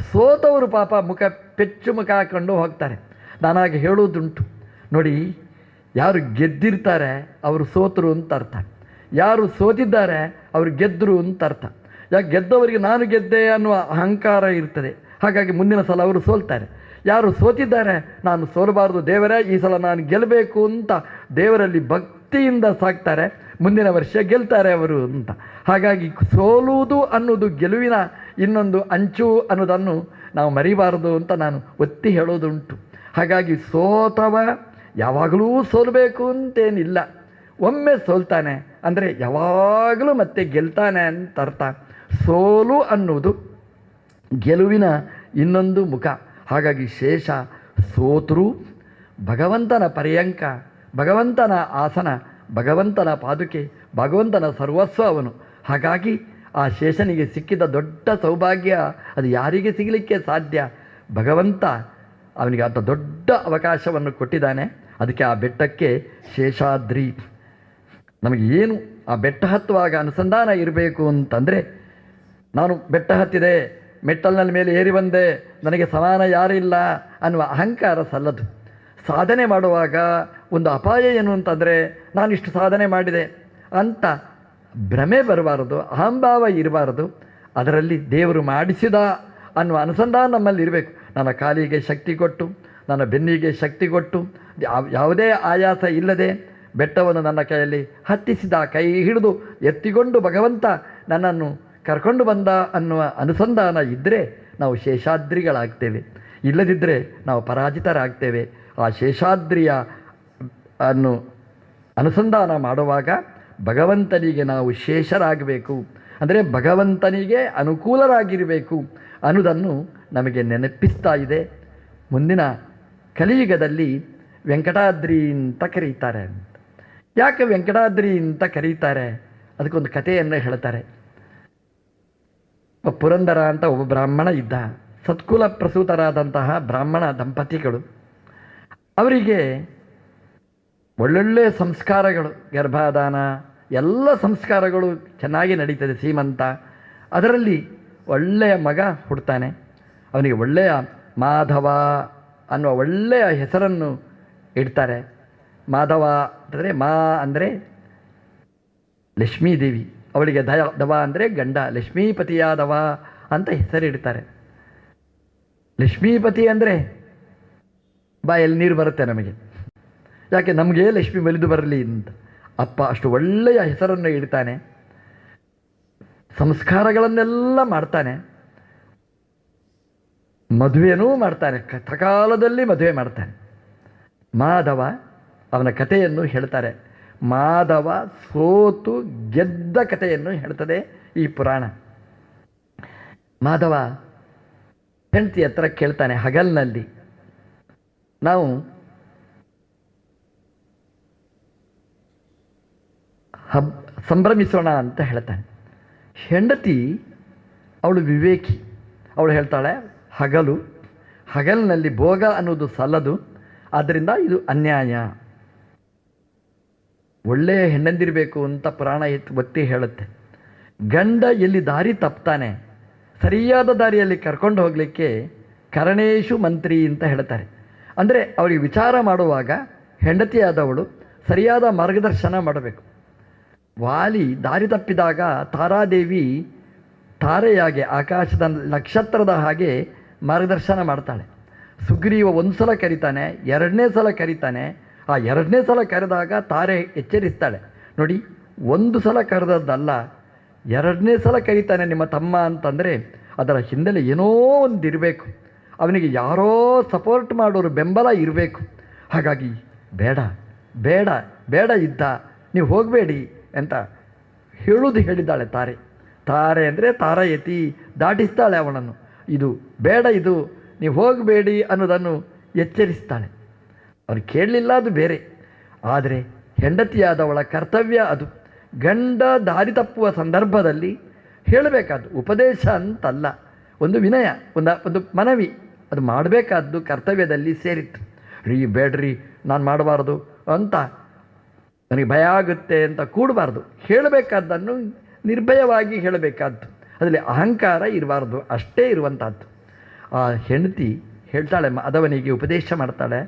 ಸೋತವರು ಪಾಪ ಪೆಚ್ಚು ಮುಖ ಹಾಕೊಂಡು ಹೋಗ್ತಾರೆ. ನಾನಾಗಿ ಹೇಳೋದುಂಟು ನೋಡಿ, ಯಾರು ಗೆದ್ದಿರ್ತಾರೆ ಅವರು ಸೋತರು ಅಂತ ಅರ್ಥ. ಯಾರು ಸೋತಿದ್ದಾರೆ ಅವರು ಗೆದ್ದರು ಅಂತ ಅರ್ಥ. ಯಾಕೆ ಗೆದ್ದವರಿಗೆ ನಾನು ಗೆದ್ದೆ ಅನ್ನುವ ಅಹಂಕಾರ ಇರ್ತದೆ, ಹಾಗಾಗಿ ಮುಂದಿನ ಸಲ ಅವರು ಸೋಲ್ತಾರೆ. ಯಾರು ಸೋತಿದ್ದಾರೆ ನಾನು ಸೋಲಬಾರದು ದೇವರೇ, ಈ ಸಲ ನಾನು ಗೆಲ್ಲಬೇಕು ಅಂತ ದೇವರಲ್ಲಿ ಭಕ್ತಿಯಿಂದ ಸಾಕ್ತಾರೆ, ಮುಂದಿನ ವರ್ಷ ಗೆಲ್ತಾರೆ ಅವರು ಅಂತ. ಹಾಗಾಗಿ ಸೋಲುವುದು ಅನ್ನೋದು ಗೆಲುವಿನ ಇನ್ನೊಂದು ಅಂಚು ಅನ್ನೋದನ್ನು ನಾವು ಮರಿಬಾರದು ಅಂತ ನಾನು ಒತ್ತಿ ಹೇಳೋದುಂಟು. ಹಾಗಾಗಿ ಸೋತವ ಯಾವಾಗಲೂ ಸೋಲಬೇಕು ಅಂತೇನಿಲ್ಲ, ಒಮ್ಮೆ ಸೋಲ್ತಾನೆ ಅಂದರೆ ಯಾವಾಗಲೂ ಮತ್ತೆ ಗೆಲ್ತಾನೆ ಅಂತ ಅರ್ಥ. ಸೋಲು ಅನ್ನೋದು ಗೆಲುವಿನ ಇನ್ನೊಂದು ಮುಖ. ಹಾಗಾಗಿ ಶೇಷ ಸೋತರೂ ಭಗವಂತನ ಪರ್ಯಂಕ, ಭಗವಂತನ ಆಸನ, ಭಗವಂತನ ಪಾದುಕೆ, ಭಗವಂತನ ಸರ್ವಸ್ವ ಅವನು. ಹಾಗಾಗಿ ಆ ಶೇಷನಿಗೆ ಸಿಕ್ಕಿದ ದೊಡ್ಡ ಸೌಭಾಗ್ಯ ಅದು ಯಾರಿಗೆ ಸಿಗಲಿಕ್ಕೆ ಸಾಧ್ಯ? ಭಗವಂತ ಅವನಿಗೆ ಅಂಥ ದೊಡ್ಡ ಅವಕಾಶವನ್ನು ಕೊಟ್ಟಿದ್ದಾನೆ. ಅದಕ್ಕೆ ಆ ಬೆಟ್ಟಕ್ಕೆ ಶೇಷಾದ್ರಿ. ನಮಗೆ ಏನು ಆ ಬೆಟ್ಟ ಹತ್ತುವಾಗ ಅನುಸಂಧಾನ ಇರಬೇಕು ಅಂತಂದರೆ, ನಾನು ಬೆಟ್ಟ ಹತ್ತಿದೆ, ಮೆಟ್ಟಲಿನ ಮೇಲೆ ಏರಿ ಬಂದೆ, ನನಗೆ ಸಮಾನ ಯಾರಿಲ್ಲ ಅನ್ನುವ ಅಹಂಕಾರ ಸಲ್ಲದು. ಸಾಧನೆ ಮಾಡುವಾಗ ಒಂದು ಅಪಾಯ ಏನು ಅಂತಂದರೆ, ನಾನಿಷ್ಟು ಸಾಧನೆ ಮಾಡಿದೆ ಅಂತ ಭ್ರಮೆ ಬರಬಾರದು, ಅಹಂಭಾವ ಇರಬಾರದು. ಅದರಲ್ಲಿ ದೇವರು ಮಾಡಿಸಿದ ಅನ್ನುವ ಅನುಸಂಧಾನ ನಮ್ಮಲ್ಲಿ ಇರಬೇಕು. ನನ್ನ ಕಾಲಿಗೆ ಶಕ್ತಿ ಕೊಟ್ಟು, ನನ್ನ ಬೆನ್ನಿಗೆ ಶಕ್ತಿ ಕೊಟ್ಟು, ಯಾವುದೇ ಆಯಾಸ ಇಲ್ಲದೆ ಬೆಟ್ಟವನ್ನು ನನ್ನ ಕೈಯಲ್ಲಿ ಹತ್ತಿಸಿದ, ಕೈ ಹಿಡಿದು ಎತ್ತಿಕೊಂಡು ಭಗವಂತ ನನ್ನನ್ನು ಕರ್ಕೊಂಡು ಬಂದ ಅನ್ನುವ ಅನುಸಂಧಾನ ಇದ್ದರೆ ನಾವು ಶೇಷಾದ್ರಿಗಳಾಗ್ತೇವೆ. ಇಲ್ಲದಿದ್ದರೆ ನಾವು ಪರಾಜಿತರಾಗ್ತೇವೆ. ಆ ಶೇಷಾದ್ರಿಯ ಅನುಸಂಧಾನ ಮಾಡುವಾಗ ಭಗವಂತನಿಗೆ ನಾವು ಶೇಷರಾಗಬೇಕು, ಅಂದರೆ ಭಗವಂತನಿಗೆ ಅನುಕೂಲರಾಗಿರಬೇಕು ಅನ್ನೋದನ್ನು ನಮಗೆ ನೆನಪಿಸ್ತಾ ಇದೆ. ಮುಂದಿನ ಕಲಿಯುಗದಲ್ಲಿ ವೆಂಕಟಾದ್ರಿ ಅಂತ ಕರೀತಾರೆ. ಯಾಕೆ ವೆಂಕಟಾದ್ರಿ ಅಂತ ಕರೀತಾರೆ? ಅದಕ್ಕೊಂದು ಕಥೆಯನ್ನು ಹೇಳ್ತಾರೆ. ಪುರಂದರ ಅಂತ ಒಬ್ಬ ಬ್ರಾಹ್ಮಣ ಇದ್ದ. ಸತ್ಕುಲ ಪ್ರಸೂತರಾದಂತಹ ಬ್ರಾಹ್ಮಣ ದಂಪತಿಗಳು. ಅವರಿಗೆ ಒಳ್ಳೊಳ್ಳೆಯ ಸಂಸ್ಕಾರಗಳು, ಗರ್ಭಾಧಾನ ಎಲ್ಲ ಸಂಸ್ಕಾರಗಳು ಚೆನ್ನಾಗಿ ನಡೀತದೆ, ಸೀಮಂತ. ಅದರಲ್ಲಿ ಒಳ್ಳೆಯ ಮಗ ಹುಡ್ತಾನೆ. ಅವನಿಗೆ ಒಳ್ಳೆಯ ಮಾಧವ ಅನ್ನುವ ಒಳ್ಳೆಯ ಹೆಸರನ್ನು ಇಡ್ತಾರೆ. ಮಾಧವ ಅಂದರೆ ಮಾ ಅಂದರೆ ಲಕ್ಷ್ಮೀದೇವಿ, ಅವಳಿಗೆ ದವ ಅಂದರೆ ಗಂಡ, ಲಕ್ಷ್ಮೀಪತಿಯಾದವ ಅಂತ ಹೆಸರಿಡ್ತಾರೆ. ಲಕ್ಷ್ಮೀಪತಿ ಅಂದರೆ ಬಾಯಲ್ಲಿ ನೀರು ಬರುತ್ತೆ ನಮಗೆ, ಯಾಕೆ ನಮಗೆ ಲಕ್ಷ್ಮಿ ಮೆಲಿದು ಬರಲಿ ಅಂತ. ಅಪ್ಪ ಅಷ್ಟು ಒಳ್ಳೆಯ ಹೆಸರನ್ನು ಇಡ್ತಾನೆ, ಸಂಸ್ಕಾರಗಳನ್ನೆಲ್ಲ ಮಾಡ್ತಾನೆ, ಮದುವೆನೂ ಮಾಡ್ತಾನೆ, ಸಕಾಲದಲ್ಲಿ ಮದುವೆ ಮಾಡ್ತಾನೆ. ಮಾಧವ ಅವನ ಕಥೆಯನ್ನು ಹೇಳ್ತಾರೆ. ಮಾಧವ ಸೋತು ಗೆದ್ದ ಕಥೆಯನ್ನು ಹೇಳ್ತದೆ ಈ ಪುರಾಣ. ಮಾಧವ ಹೆಂಡತಿ ಹತ್ರ ಕೇಳ್ತಾನೆ, ಹಗಲಿನಲ್ಲಿ ನಾವು ಸಂಭ್ರಮಿಸೋಣ ಅಂತ ಹೇಳ್ತಾನೆ. ಹೆಂಡತಿ ಅವಳು ವಿವೇಕಿ, ಅವಳು ಹೇಳ್ತಾಳೆ ಹಗಲಿನಲ್ಲಿ ಭೋಗ ಅನ್ನೋದು ಸಲ್ಲದು, ಆದ್ದರಿಂದ ಇದು ಅನ್ಯಾಯ. ಒಳ್ಳೆಯ ಹೆಣ್ಣಂದಿರಬೇಕು ಅಂತ ಪುರಾಣ ಒತ್ತಿ ಹೇಳುತ್ತೆ. ಗಂಡ ಎಲ್ಲಿ ದಾರಿ ತಪ್ತಾನೆ ಸರಿಯಾದ ದಾರಿಯಲ್ಲಿ ಕರ್ಕೊಂಡು ಹೋಗಲಿಕ್ಕೆ ಕರಣೇಶು ಮಂತ್ರಿ ಅಂತ ಹೇಳ್ತಾರೆ. ಅಂದರೆ ಅವರಿಗೆ ವಿಚಾರ ಮಾಡುವಾಗ ಹೆಂಡತಿಯಾದವಳು ಸರಿಯಾದ ಮಾರ್ಗದರ್ಶನ ಮಾಡಬೇಕು. ವಾಲಿ ದಾರಿ ತಪ್ಪಿದಾಗ ತಾರಾದೇವಿ ತಾರೆಯಾಗೆ, ಆಕಾಶದ ನಕ್ಷತ್ರದ ಹಾಗೆ ಮಾರ್ಗದರ್ಶನ ಮಾಡ್ತಾಳೆ. ಸುಗ್ರೀವ ಒಂದು ಸಲ ಕರೀತಾನೆ, ಎರಡನೇ ಸಲ ಕರೀತಾನೆ. ಆ ಎರಡನೇ ಸಲ ಕರೆದಾಗ ತಾರೆ ಎಚ್ಚರಿಸ್ತಾಳೆ, ನೋಡಿ ಒಂದು ಸಲ ಕರೆದದ್ದಲ್ಲ, ಎರಡನೇ ಸಲ ಕರೀತಾನೆ ನಿಮ್ಮ ತಮ್ಮ ಅಂತಂದರೆ ಅದರ ಹಿನ್ನೆಲೆ ಏನೋ ಒಂದು ಇರಬೇಕು, ಅವನಿಗೆ ಯಾರೋ ಸಪೋರ್ಟ್ ಮಾಡೋರು ಬೆಂಬಲ ಇರಬೇಕು. ಹಾಗಾಗಿ ಬೇಡ ಬೇಡ ಬೇಡ ಇದ್ದ, ನೀವು ಹೋಗಬೇಡಿ ಅಂತ ಹೇಳಿದ್ದಾಳೆ ತಾರೆ. ತಾರೆ ಅಂದರೆ ತಾರಯತಿ, ದಾಟಿಸ್ತಾಳೆ ಅವನನ್ನು. ಇದು ಬೇಡ, ಇದು ನೀವು ಹೋಗಬೇಡಿ ಅನ್ನೋದನ್ನು ಎಚ್ಚರಿಸ್ತಾಳೆ. ಅವನು ಕೇಳಲಿಲ್ಲ, ಅದು ಬೇರೆ. ಆದರೆ ಹೆಂಡತಿಯಾದವಳ ಕರ್ತವ್ಯ ಅದು. ಗಂಡ ದಾರಿ ತಪ್ಪುವ ಸಂದರ್ಭದಲ್ಲಿ ಹೇಳಬೇಕಾದ್ದು, ಉಪದೇಶ ಅಂತಲ್ಲ, ಒಂದು ವಿನಯ, ಒಂದು ಮನವಿ, ಅದು ಮಾಡಬೇಕಾದ್ದು ಕರ್ತವ್ಯದಲ್ಲಿ ಸೇರಿತ್ತು. ಬೇಡ್ರಿ ನಾನು ಮಾಡಬಾರ್ದು ಅಂತ, ನನಗೆ ಭಯ ಆಗುತ್ತೆ ಅಂತ ಕೂಡಬಾರ್ದು. ಹೇಳಬೇಕಾದ್ದನ್ನು ನಿರ್ಭಯವಾಗಿ ಹೇಳಬೇಕಾದ್ದು, ಅದರಲ್ಲಿ ಅಹಂಕಾರ ಇರಬಾರ್ದು, ಅಷ್ಟೇ ಇರುವಂಥದ್ದು. ಆ ಹೆಂಡತಿ ಹೇಳ್ತಾಳೆ, ಮಾಧವನಿಗೆ ಉಪದೇಶ ಮಾಡ್ತಾಳೆ,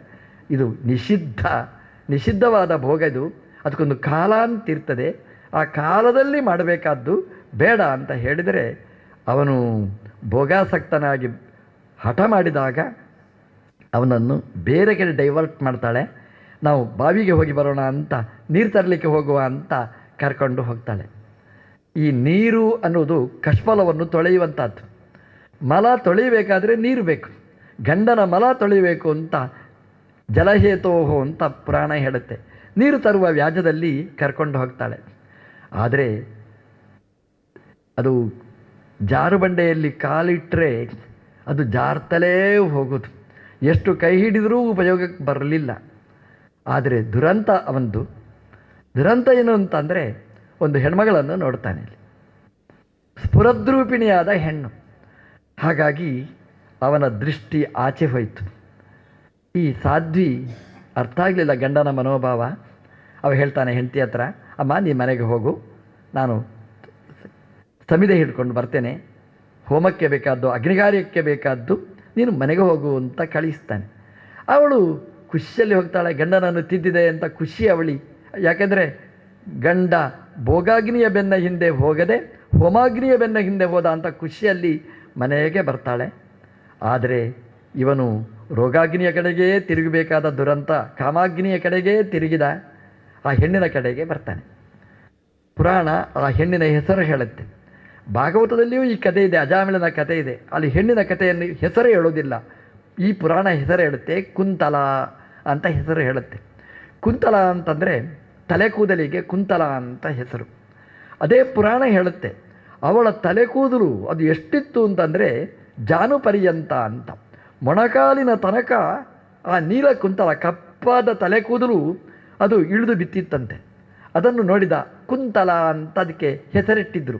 ಇದು ನಿಷಿದ್ಧವಾದ ಭೋಗ, ಇದು ಅದಕ್ಕೊಂದು ಕಾಲ ಅಂತಿರ್ತದೆ. ಆ ಕಾಲದಲ್ಲಿ ಮಾಡಬೇಕಾದ್ದು ಬೇಡ ಅಂತ ಹೇಳಿದರೆ ಅವನು ಭೋಗಾಸಕ್ತನಾಗಿ ಹಠ ಮಾಡಿದಾಗ ಅವನನ್ನು ಬೇರೆ ಕಡೆ ಡೈವರ್ಟ್ ಮಾಡ್ತಾಳೆ. ನಾವು ಬಾವಿಗೆ ಹೋಗಿ ಬರೋಣ ಅಂತ ನೀರು ತರಲಿಕ್ಕೆ ಹೋಗುವ ಅಂತ ಕರ್ಕೊಂಡು ಹೋಗ್ತಾಳೆ. ಈ ನೀರು ಅನ್ನೋದು ಕಷ್ಮಲವನ್ನು ತೊಳೆಯುವಂಥದ್ದು. ಮಲ ತೊಳೆಯಬೇಕಾದ್ರೆ ನೀರು ಬೇಕು. ಗಂಡನ ಮಲ ತೊಳೆಯಬೇಕು ಅಂತ ಜಲಹೇತೋಹೋ ಅಂತ ಪುರಾಣ ಹೇಳುತ್ತೆ. ನೀರು ತರುವ ವ್ಯಾಜದಲ್ಲಿ ಕರ್ಕೊಂಡು ಹೋಗ್ತಾಳೆ. ಆದರೆ ಅದು ಜಾರುಬಂಡೆಯಲ್ಲಿ ಕಾಲಿಟ್ಟರೆ ಅದು ಜಾರ್ತಲೇ ಹೋಗೋದು. ಎಷ್ಟು ಕೈ ಹಿಡಿದರೂ ಉಪಯೋಗಕ್ಕೆ ಬರಲಿಲ್ಲ. ಆದರೆ ದುರಂತ ಅವಂದು. ದುರಂತ ಏನು ಅಂತಂದರೆ, ಒಂದು ಹೆಣ್ಮಗಳನ್ನು ನೋಡ್ತಾನೆ, ಸ್ಫುರದ್ರೂಪಿಣಿಯಾದ ಹೆಣ್ಣು. ಹಾಗಾಗಿ ಅವನ ದೃಷ್ಟಿ ಆಚೆ ಹೋಯಿತು. ಈ ಸಾಧ್ವಿ ಅರ್ಥ ಆಗಲಿಲ್ಲ ಗಂಡನ ಮನೋಭಾವ. ಅವ ಹೇಳ್ತಾನೆ ಹೆಂಡತಿ ಹತ್ರ, ಅಮ್ಮ ನೀ ಮನೆಗೆ ಹೋಗು, ನಾನು ಸಮಿದೆ ಹಿಡ್ಕೊಂಡು ಬರ್ತೇನೆ, ಹೋಮಕ್ಕೆ ಬೇಕಾದ್ದು ಅಗ್ನಿಕಾರ್ಯಕ್ಕೆ ಬೇಕಾದ್ದು ನೀನು ಮನೆಗೆ ಹೋಗು ಅಂತ ಕಳಿಸ್ತಾನೆ. ಅವಳು ಖುಷಿಯಲ್ಲಿ ಹೋಗ್ತಾಳೆ. ಗಂಡನನ್ನು ತಿದ್ದಿದೆ ಅಂತ ಖುಷಿ ಅವಳಿ. ಯಾಕೆಂದರೆ ಗಂಡ ಭೋಗಾಗ್ನಿಯ ಬೆನ್ನ ಹಿಂದೆ ಹೋಗದೆ ಹೋಮಾಗ್ನಿಯ ಬೆನ್ನ ಹಿಂದೆ ಹೋದ ಅಂತ ಖುಷಿಯಲ್ಲಿ ಮನೆಗೆ ಬರ್ತಾಳೆ. ಆದರೆ ಇವನು ರೋಗಾಗ್ನಿಯ ಕಡೆಗೇ ತಿರುಗಬೇಕಾದ ದುರಂತ ಕಾಮಾಗ್ನಿಯ ಕಡೆಗೇ ತಿರುಗಿದ ಆ ಹೆಣ್ಣಿನ ಕಡೆಗೆ ಬರ್ತಾನೆ. ಪುರಾಣ ಆ ಹೆಣ್ಣಿನ ಹೆಸರು ಹೇಳುತ್ತೆ. ಭಾಗವತದಲ್ಲಿಯೂ ಈ ಕಥೆ ಇದೆ, ಅಜಾಮಿಳನ ಕಥೆ ಇದೆ. ಅಲ್ಲಿ ಹೆಣ್ಣಿನ ಕಥೆಯನ್ನು ಹೆಸರೇ ಹೇಳೋದಿಲ್ಲ. ಈ ಪುರಾಣ ಹೆಸರು ಹೇಳುತ್ತೆ, ಕುಂತಲ ಅಂತ ಹೆಸರು ಹೇಳುತ್ತೆ. ಕುಂತಲ ಅಂತಂದರೆ ತಲೆ ಕೂದಲಿಗೆ ಕುಂತಲ ಅಂತ ಹೆಸರು. ಅದೇ ಪುರಾಣ ಹೇಳುತ್ತೆ, ಅವಳ ತಲೆ ಕೂದಲು ಅದು ಎಷ್ಟಿತ್ತು ಅಂತಂದರೆ ಜಾನುಪರ್ಯಂತ ಅಂತ. ಮೊಣಕಾಲಿನ ತನಕ ಆ ನೀಲ ಕುಂತಲ ಕಪ್ಪಾದ ತಲೆ ಕೂದಲು ಅದು ಇಳಿದು ಬಿತ್ತಿತ್ತಂತೆ. ಅದನ್ನು ನೋಡಿದ ಕುಂತಲ ಅಂತ ಅದಕ್ಕೆ ಹೆಸರಿಟ್ಟಿದ್ದರು.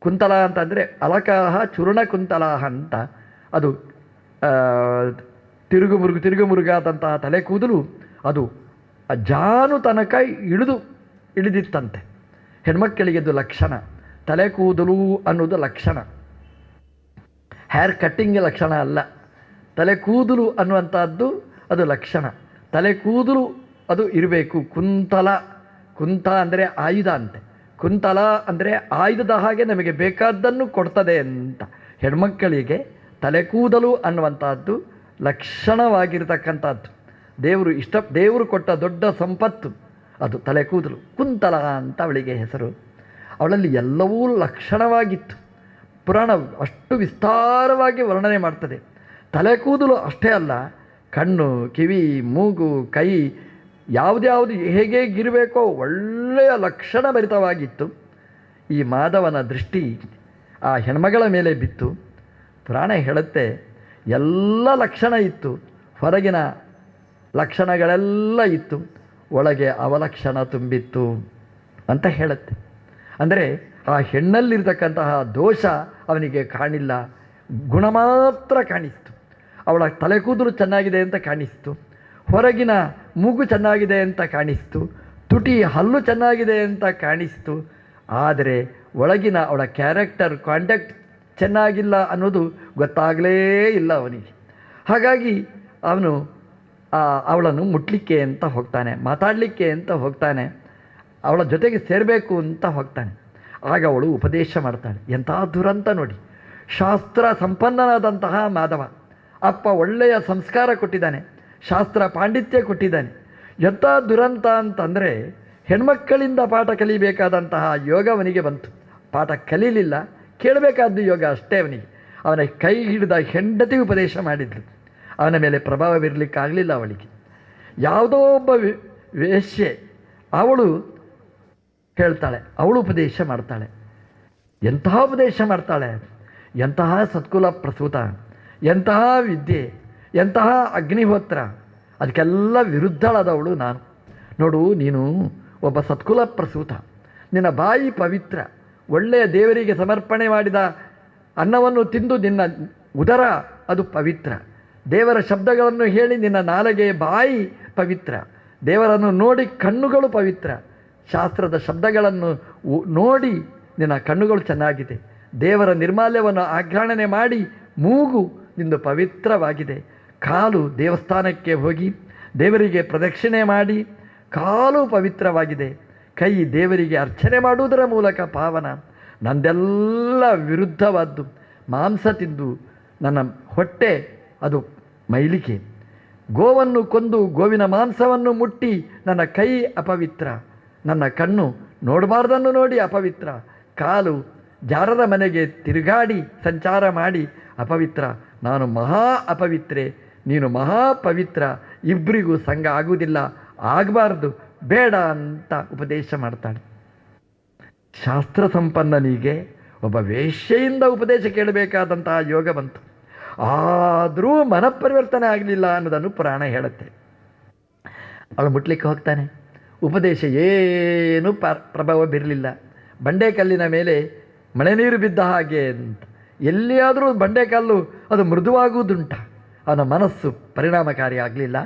ಕುಂತಲ ಅಂತಂದರೆ ಅಲಕಾಹ ಚೂರ್ಣ ಕುಂತಲಾಹ ಅಂತ. ಅದು ತಿರುಗುಮುರುಗಾದಂತಹ ತಲೆ ಕೂದಲು ಅದು ಜಾನು ತನಕ ಇಳಿದಿತ್ತಂತೆ. ಹೆಣ್ಮಕ್ಕಳಿಗೆದು ಲಕ್ಷಣ. ತಲೆ ಕೂದಲು ಅನ್ನೋದು ಲಕ್ಷಣ, ಹೇರ್ ಕಟ್ಟಿಂಗ್ ಲಕ್ಷಣ ಅಲ್ಲ. ತಲೆ ಕೂದಲು ಅನ್ನುವಂಥದ್ದು ಅದು ಲಕ್ಷಣ. ತಲೆ ಕೂದಲು ಅದು ಇರಬೇಕು. ಕುಂತ ಅಂದರೆ ಆಯುಧ ಅಂತೆ. ಕುಂತಲ ಅಂದರೆ ಆಯುಧದ ಹಾಗೆ ನಮಗೆ ಬೇಕಾದ್ದನ್ನು ಕೊಡ್ತದೆ ಅಂತ. ಹೆಣ್ಮಕ್ಕಳಿಗೆ ತಲೆ ಕೂದಲು ಅನ್ನುವಂಥದ್ದು ಲಕ್ಷಣವಾಗಿರ್ತಕ್ಕಂಥದ್ದು. ದೇವರು ಕೊಟ್ಟ ದೊಡ್ಡ ಸಂಪತ್ತು ಅದು ತಲೆ ಕೂದಲು. ಕುಂತಲ ಅಂತ ಅವಳಿಗೆ ಹೆಸರು. ಅವಳಲ್ಲಿ ಎಲ್ಲವೂ ಲಕ್ಷಣವಾಗಿತ್ತು. ಪುರಾಣ ಅಷ್ಟು ವಿಸ್ತಾರವಾಗಿ ವರ್ಣನೆ ಮಾಡ್ತದೆ. ತಲೆ ಕೂದಲು ಅಷ್ಟೇ ಅಲ್ಲ, ಕಣ್ಣು, ಕಿವಿ, ಮೂಗು, ಕೈ ಯಾವುದ್ಯಾವುದು ಹೇಗೇಗಿರಬೇಕೋ ಒಳ್ಳೆಯ ಲಕ್ಷಣ ಭರಿತವಾಗಿತ್ತು. ಈ ಮಾಧವನ ದೃಷ್ಟಿ ಆ ಹೆಣ್ಮಗಳ ಮೇಲೆ ಬಿತ್ತು. ಪುರಾಣ ಹೇಳುತ್ತೆ, ಎಲ್ಲ ಲಕ್ಷಣ ಇತ್ತು, ಹೊರಗಿನ ಲಕ್ಷಣಗಳೆಲ್ಲ ಇತ್ತು, ಒಳಗೆ ಅವಲಕ್ಷಣ ತುಂಬಿತ್ತು ಅಂತ ಹೇಳುತ್ತೆ. ಅಂದರೆ ಆ ಹೆಣ್ಣಲ್ಲಿರ್ತಕ್ಕಂತಹ ದೋಷ ಅವನಿಗೆ ಕಾಣಿಲ್ಲ, ಗುಣ ಮಾತ್ರ ಕಾಣಿಸ್ತು. ಅವಳ ತಲೆ ಕೂದಲು ಚೆನ್ನಾಗಿದೆ ಅಂತ ಕಾಣಿಸ್ತು, ಹೊರಗಿನ ಮೂಗು ಚೆನ್ನಾಗಿದೆ ಅಂತ ಕಾಣಿಸ್ತು, ತುಟಿ ಹಲ್ಲು ಚೆನ್ನಾಗಿದೆ ಅಂತ ಕಾಣಿಸ್ತು. ಆದರೆ ಒಳಗಿನ ಅವಳ ಕ್ಯಾರೆಕ್ಟರ್, ಕಾಂಡಕ್ಟ್ ಚೆನ್ನಾಗಿಲ್ಲ ಅನ್ನೋದು ಗೊತ್ತಾಗಲೇ ಇಲ್ಲ ಅವನಿಗೆ. ಹಾಗಾಗಿ ಅವನು ಅವಳನ್ನು ಮುಟ್ಲಿಕ್ಕೆ ಅಂತ ಹೋಗ್ತಾನೆ, ಮಾತಾಡಲಿಕ್ಕೆ ಅಂತ ಹೋಗ್ತಾನೆ, ಅವಳ ಜೊತೆಗೆ ಸೇರಬೇಕು ಅಂತ ಹೋಗ್ತಾನೆ. ಆಗ ಅವಳು ಉಪದೇಶ ಮಾಡ್ತಾಳೆ. ಎಂಥ ದುರಂತ ನೋಡಿ. ಶಾಸ್ತ್ರ ಸಂಪನ್ನನಾದಂತಹ ಮಾಧವ, ಅಪ್ಪ ಒಳ್ಳೆಯ ಸಂಸ್ಕಾರ ಕೊಟ್ಟಿದ್ದಾನೆ, ಶಾಸ್ತ್ರ ಪಾಂಡಿತ್ಯ ಕೊಟ್ಟಿದ್ದಾನೆ. ಎಂಥ ದುರಂತ ಅಂತಂದರೆ ಹೆಣ್ಮಕ್ಕಳಿಂದ ಪಾಠ ಕಲಿಬೇಕಾದಂತಹ ಯೋಗ ಅವನಿಗೆ ಬಂತು. ಪಾಠ ಕಲೀಲಿಲ್ಲ, ಕೇಳಬೇಕಾದ್ದು ಯೋಗ ಅಷ್ಟೇ ಅವನಿಗೆ. ಅವನ ಕೈ ಹಿಡಿದ ಹೆಂಡತಿ ಉಪದೇಶ ಮಾಡಿದ್ಳು. ಅವನ ಮೇಲೆ ಪ್ರಭಾವ ಬೀರಲಿಕ್ಕಾಗಲಿಲ್ಲ ಅವಳಿಗೆ. ಯಾವುದೋ ಒಬ್ಬ ವೇಶ್ಯೆ ಅವಳು ಹೇಳ್ತಾಳೆ, ಅವಳು ಉಪದೇಶ ಮಾಡ್ತಾಳೆ. ಎಂತಹ ಉಪದೇಶ ಮಾಡ್ತಾಳೆ! ಎಂತಹ ಸತ್ಕುಲ ಪ್ರಸೂತ, ಎಂತಹ ವಿದ್ಯೆ, ಎಂತಹ ಅಗ್ನಿಹೋತ್ರ! ಅದಕ್ಕೆಲ್ಲ ವಿರುದ್ಧಳಾದವಳು ನಾನು. ನೋಡು, ನೀನು ಒಬ್ಬ ಸತ್ಕುಲ ಪ್ರಸೂತ, ನಿನ್ನ ಬಾಯಿ ಪವಿತ್ರ, ಒಳ್ಳೆಯ ದೇವರಿಗೆ ಸಮರ್ಪಣೆ ಮಾಡಿದ ಅನ್ನವನ್ನು ತಿಂದು ನಿನ್ನ ಉದರ ಅದು ಪವಿತ್ರ. ದೇವರ ಶಬ್ದಗಳನ್ನು ಹೇಳಿ ನಿನ್ನ ನಾಲಿಗೆ ಬಾಯಿ ಪವಿತ್ರ. ದೇವರನ್ನು ನೋಡಿ ಕಣ್ಣುಗಳು ಪವಿತ್ರ. ಶಾಸ್ತ್ರದ ಶಬ್ದಗಳನ್ನು ನೋಡಿ ನಿನ್ನ ಕಣ್ಣುಗಳು ಚೆನ್ನಾಗಿದೆ. ದೇವರ ನಿರ್ಮಾಲ್ಯವನ್ನು ಆಘ್ರಾಣನೆ ಮಾಡಿ ಮೂಗು ನಿಂದು ಪವಿತ್ರವಾಗಿದೆ. ಕಾಲು ದೇವಸ್ಥಾನಕ್ಕೆ ಹೋಗಿ ದೇವರಿಗೆ ಪ್ರದಕ್ಷಿಣೆ ಮಾಡಿ ಕಾಲು ಪವಿತ್ರವಾಗಿದೆ. ಕೈ ದೇವರಿಗೆ ಅರ್ಚನೆ ಮಾಡುವುದರ ಮೂಲಕ ಪಾವನ. ನಂದೆಲ್ಲ ವಿರುದ್ಧವಾದ್ದು ಮಾಂಸ ತಿಂದು ನನ್ನ ಹೊಟ್ಟೆ ಅದು ಮೈಲಿಗೆ. ಗೋವನ್ನು ಕೊಂದು ಗೋವಿನ ಮಾಂಸವನ್ನು ಮುಟ್ಟಿ ನನ್ನ ಕೈ ಅಪವಿತ್ರ, ನನ್ನ ಕಣ್ಣು ನೋಡಬಾರ್ದನ್ನು ನೋಡಿ ಅಪವಿತ್ರ, ಕಾಲು ಜಾರರ ಮನೆಗೆ ತಿರುಗಾಡಿ ಸಂಚಾರ ಮಾಡಿ ಅಪವಿತ್ರ. ನಾನು ಮಹಾ ಅಪವಿತ್ರೆ, ನೀನು ಮಹಾ ಪವಿತ್ರ, ಇಬ್ಬರಿಗೂ ಸಂಘ ಆಗುವುದಿಲ್ಲ, ಆಗಬಾರ್ದು, ಬೇಡ ಅಂತ ಉಪದೇಶ ಮಾಡ್ತಾಳೆ. ಶಾಸ್ತ್ರ ಸಂಪನ್ನನಿಗೆ ಒಬ್ಬ ವೇಶ್ಯೆಯಿಂದ ಉಪದೇಶ ಕೇಳಬೇಕಾದಂತಹ ಯೋಗ ಬಂತು. ಆದರೂ ಮನಪರಿವರ್ತನೆ ಆಗಲಿಲ್ಲ ಅನ್ನೋದನ್ನು ಪುರಾಣ ಹೇಳುತ್ತೆ. ಅವಳು ಮುಟ್ಲಿಕ್ಕೆ ಹೋಗ್ತಾನೆ, ಉಪದೇಶ ಏನೂ ಪ್ರಭಾವ ಬೀರಲಿಲ್ಲ. ಬಂಡೆಕಲ್ಲಿನ ಮೇಲೆ ಮಳೆ ನೀರು ಬಿದ್ದ ಹಾಗೆ ಅಂತ. ಎಲ್ಲಿಯಾದರೂ ಬಂಡೆಕಲ್ಲು ಅದು ಮೃದುವಾಗುವುದುಂಟ. ಅವನ ಮನಸ್ಸು ಪರಿಣಾಮಕಾರಿ ಆಗಲಿಲ್ಲ.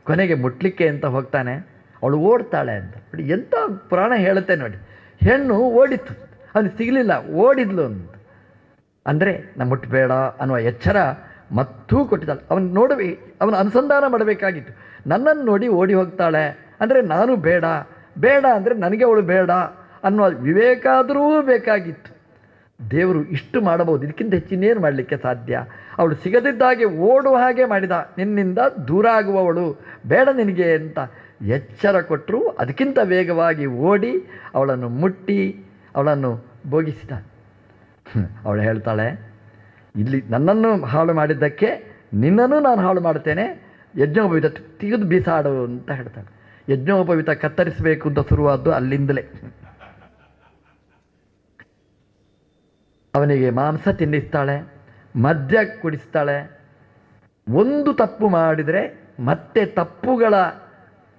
ಕೊನೆಗೆ ಮುಟ್ಲಿಕ್ಕೆ ಅಂತ ಹೋಗ್ತಾನೆ, ಅವಳು ಓಡ್ತಾಳೆ ಅಂತ. ನೋಡಿ ಎಂಥ ಪುರಾಣ ಹೇಳುತ್ತೆ ನೋಡಿ. ಹೆಣ್ಣು ಓಡಿತ್ತು, ಅವನು ಸಿಗಲಿಲ್ಲ, ಓಡಿದ್ಲು ಅಂತ. ಅಂದರೆ ನಮ್ಮ ಮುಟ್ಟಬೇಡ ಅನ್ನುವ ಎಚ್ಚರ ಮತ್ತೂ ಕೊಟ್ಟಿದ್ದಾಳೆ. ಅವನು ಅನುಸಂಧಾನ ಮಾಡಬೇಕಾಗಿತ್ತು. ನನ್ನನ್ನು ನೋಡಿ ಓಡಿ ಹೋಗ್ತಾಳೆ ಅಂದರೆ ನಾನು ಬೇಡ, ಬೇಡ ಅಂದರೆ ನನಗೆ ಅವಳು ಬೇಡ ಅನ್ನುವ ವಿವೇಕಾದರೂ ಬೇಕಾಗಿತ್ತು. ದೇವರು ಇಷ್ಟು ಮಾಡಬಹುದು, ಇದಕ್ಕಿಂತ ಹೆಚ್ಚಿನೇನು ಮಾಡಲಿಕ್ಕೆ ಸಾಧ್ಯ? ಅವಳು ಸಿಗದಿದ್ದಾಗೆ ಓಡುವ ಹಾಗೆ ಮಾಡಿದ. ನಿನ್ನಿಂದ ದೂರ ಆಗುವವಳು, ಬೇಡ ನಿನಗೆ ಅಂತ ಎಚ್ಚರ ಕೊಟ್ಟರು. ಅದಕ್ಕಿಂತ ವೇಗವಾಗಿ ಓಡಿ ಅವಳನ್ನು ಮುಟ್ಟಿ ಅವಳನ್ನು ಭೋಗಿಸಿದ. ಅವಳು ಹೇಳ್ತಾಳೆ, ಇಲ್ಲಿ ನನ್ನನ್ನು ಹಾಳು ಮಾಡಿದ್ದಕ್ಕೆ ನಿನ್ನನ್ನು ನಾನು ಹಾಳು ಮಾಡ್ತೇನೆ, ಯಜ್ಞೋಪವಿತ ತೆಗೆದು ಬೀಸಾಡು ಅಂತ ಹೇಳ್ತಾಳೆ. ಯಜ್ಞೋಪವಿತ ಕತ್ತರಿಸಬೇಕು ಅಂತ ಶುರುವಾದ್ದು ಅಲ್ಲಿಂದಲೇ. ಅವನಿಗೆ ಮಾಂಸ ತಿನ್ನಿಸ್ತಾಳೆ, ಮದ್ಯ ಕುಡಿಸ್ತಾಳೆ. ಒಂದು ತಪ್ಪು ಮಾಡಿದರೆ ಮತ್ತೆ ತಪ್ಪುಗಳ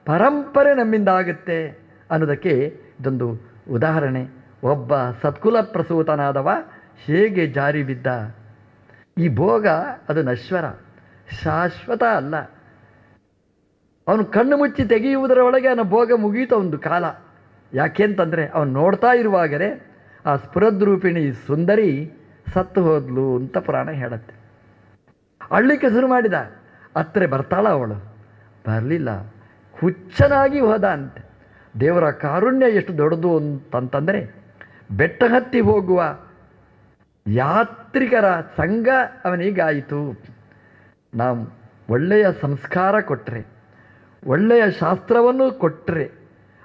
ಪರಂಪರೆ ನಮ್ಮಿಂದ ಆಗುತ್ತೆ ಅನ್ನೋದಕ್ಕೆ ಇದೊಂದು ಉದಾಹರಣೆ. ಒಬ್ಬ ಸತ್ಕುಲ ಪ್ರಸೂತನಾದವ ಹೇಗೆ ಜಾರಿ ಬಿದ್ದ. ಈ ಭೋಗ ಅದು ನಶ್ವರ, ಶಾಶ್ವತ ಅಲ್ಲ. ಅವನು ಕಣ್ಣು ಮುಚ್ಚಿ ತೆಗೆಯುವುದರ ಒಳಗೆ ಅವನ ಭೋಗ ಮುಗಿಯಿತು ಒಂದು ಕಾಲ. ಯಾಕೆಂತಂದರೆ ಅವನು ನೋಡ್ತಾ ಇರುವಾಗಲೇ ಆ ಸ್ಫುರದ್ರೂಪಿಣಿ ಸುಂದರಿ ಸತ್ತು ಹೋದ್ಲು ಅಂತ ಪುರಾಣ ಹೇಳುತ್ತೆ. ಅಳ್ಳಿಕ್ಕೆ ಶುರು ಮಾಡಿದ. ಹತ್ತಿರ ಬರ್ತಾಳ ಅವಳು, ಬರಲಿಲ್ಲ, ಹುಚ್ಚನಾಗಿ ಹೋದ ಅಂತೆ. ದೇವರ ಕಾರುಣ್ಯ ಎಷ್ಟು ದೊಡ್ಡದು ಅಂತಂತಂದರೆ, ಬೆಟ್ಟ ಹತ್ತಿ ಹೋಗುವ ಯಾತ್ರಿಕರ ಸಂಘ ಅವನಿಗಾಯಿತು. ನಾವು ಒಳ್ಳೆಯ ಸಂಸ್ಕಾರ ಕೊಟ್ಟರೆ, ಒಳ್ಳೆಯ ಶಾಸ್ತ್ರವನ್ನು ಕೊಟ್ಟರೆ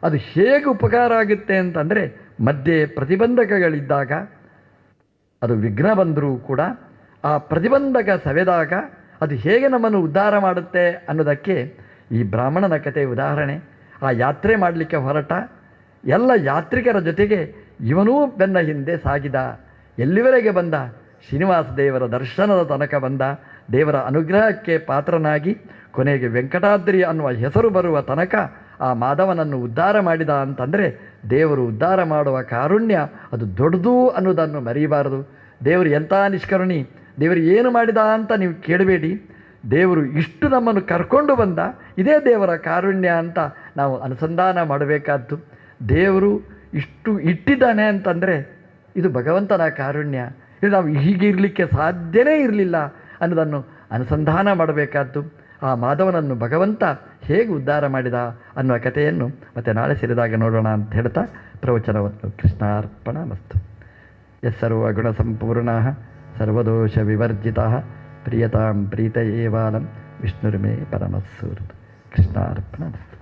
ಅದು ಹೇಗೆ ಉಪಕಾರ ಆಗುತ್ತೆ ಅಂತಂದರೆ, ಮಧ್ಯೆ ಪ್ರತಿಬಂಧಕಗಳಿದ್ದಾಗ ಅದು ವಿಘ್ನ ಬಂದರೂ ಕೂಡ ಆ ಪ್ರತಿಬಂಧಕ ಸವೆದಾಗ ಅದು ಹೇಗೆ ನಮ್ಮನ್ನು ಉದ್ಧಾರ ಮಾಡುತ್ತೆ ಅನ್ನೋದಕ್ಕೆ ಈ ಬ್ರಾಹ್ಮಣನ ಕಥೆ ಉದಾಹರಣೆ. ಆ ಯಾತ್ರೆ ಮಾಡಲಿಕ್ಕೆ ಹೊರಟ ಎಲ್ಲ ಯಾತ್ರಿಕರ ಜೊತೆಗೆ ಇವನೂ ಬೆನ್ನ ಹಿಂದೆ ಸಾಗಿದ. ಎಲ್ಲಿವರೆಗೆ ಬಂದ? ಶ್ರೀನಿವಾಸ ದೇವರ ದರ್ಶನದ ತನಕ ಬಂದ. ದೇವರ ಅನುಗ್ರಹಕ್ಕೆ ಪಾತ್ರನಾಗಿ ಕೊನೆಗೆ ವೆಂಕಟಾದ್ರಿ ಅನ್ನುವ ಹೆಸರು ಬರುವ ತನಕ ಆ ಮಾಧವನನ್ನು ಉದ್ಧಾರ ಮಾಡಿದ ಅಂತಂದರೆ, ದೇವರು ಉದ್ಧಾರ ಮಾಡುವ ಕಾರುಣ್ಯ ಅದು ದೊಡ್ಡದು ಅನ್ನೋದನ್ನು ಮರೆಯಬಾರದು. ದೇವರು ಎಂಥ ನಿಷ್ಕರುಣಿ, ದೇವರು ಏನು ಮಾಡಿದ ಅಂತ ನೀವು ಕೇಳಬೇಡಿ. ದೇವರು ಇಷ್ಟು ನಮ್ಮನ್ನು ಕರ್ಕೊಂಡು ಬಂದ, ಇದೇ ದೇವರ ಕಾರುಣ್ಯ ಅಂತ ನಾವು ಅನುಸಂಧಾನ ಮಾಡಬೇಕಾದ್ದು. ದೇವರು ಇಷ್ಟು ಇಟ್ಟಿದ್ದಾನೆ ಅಂತಂದರೆ ಇದು ಭಗವಂತನ ಕಾರುಣ್ಯ. ಇದು ನಾವು ಹೀಗಿರಲಿಕ್ಕೆ ಸಾಧ್ಯವೇ ಇರಲಿಲ್ಲ ಅನ್ನೋದನ್ನು ಅನುಸಂಧಾನ ಮಾಡಬೇಕಾದ್ದು. ಆ ಮಾಧವನನ್ನು ಭಗವಂತ ಹೇಗೆ ಉದ್ಧಾರ ಮಾಡಿದ ಅನ್ನುವ ಕಥೆಯನ್ನು ಮತ್ತೆ ನಾಳೆ ಸೇರಿದಾಗ ನೋಡೋಣ ಅಂತ ಹೇಳ್ತಾ ಪ್ರವಚನವನ್ನು ಕೃಷ್ಣಾರ್ಪಣ ಮಸ್ತು. ಯಸ್ಸರ್ವ ಗುಣ ಸಂಪೂರ್ಣ ಸರ್ವದೋಷ ವಿವರ್ಜಿತ ಪ್ರಿಯತಾಂ ಪ್ರೀತ ಏವಾಲಂ ವಿಷ್ಣುರ್ಮೇ ಪರಮಸ್ಸೂರ್ತ. ಕೃಷ್ಣಾರ್ಪಣ ಮಸ್ತು.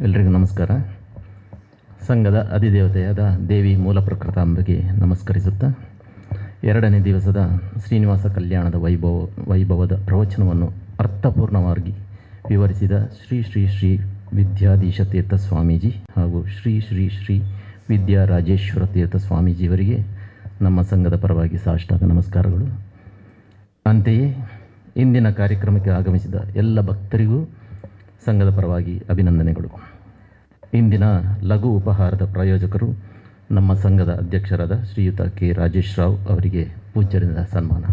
ಎಲ್ರಿಗೂ ನಮಸ್ಕಾರ. ಸಂಘದ ಅಧಿದೇವತೆಯಾದ ದೇವಿ ಮೂಲ ಪ್ರಕೃತಾಂಬೆಗೆ ನಮಸ್ಕರಿಸುತ್ತಾ, ಎರಡನೇ ದಿವಸದ ಶ್ರೀನಿವಾಸ ಕಲ್ಯಾಣದ ವೈಭವದ ಪ್ರವಚನವನ್ನು ಅರ್ಥಪೂರ್ಣವಾಗಿ ವಿವರಿಸಿದ ಶ್ರೀ ಶ್ರೀ ಶ್ರೀ ವಿದ್ಯಾಧೀಶ ತೀರ್ಥ ಸ್ವಾಮೀಜಿ ಹಾಗೂ ಶ್ರೀ ಶ್ರೀ ಶ್ರೀ ವಿದ್ಯಾ ರಾಜೇಶ್ವರ ತೀರ್ಥ ಸ್ವಾಮೀಜಿಯವರಿಗೆ ನಮ್ಮ ಸಂಘದ ಪರವಾಗಿ ಸಾಷ್ಟಾಂಗ ನಮಸ್ಕಾರಗಳು. ಅಂತೆಯೇ ಇಂದಿನ ಕಾರ್ಯಕ್ರಮಕ್ಕೆ ಆಗಮಿಸಿದ ಎಲ್ಲ ಭಕ್ತರಿಗೂ ಸಂಘದ ಪರವಾಗಿ ಅಭಿನಂದನೆಗಳು. ಇಂದಿನ ಲಘು ಉಪಹಾರದ ಪ್ರಾಯೋಜಕರು ನಮ್ಮ ಸಂಘದ ಅಧ್ಯಕ್ಷರಾದ ಶ್ರೀಯುತ ಕೆ ರಾಜೇಶ್ ರಾವ್ ಅವರಿಗೆ ಪೂಜ್ಯರಿಂದ ಸನ್ಮಾನ.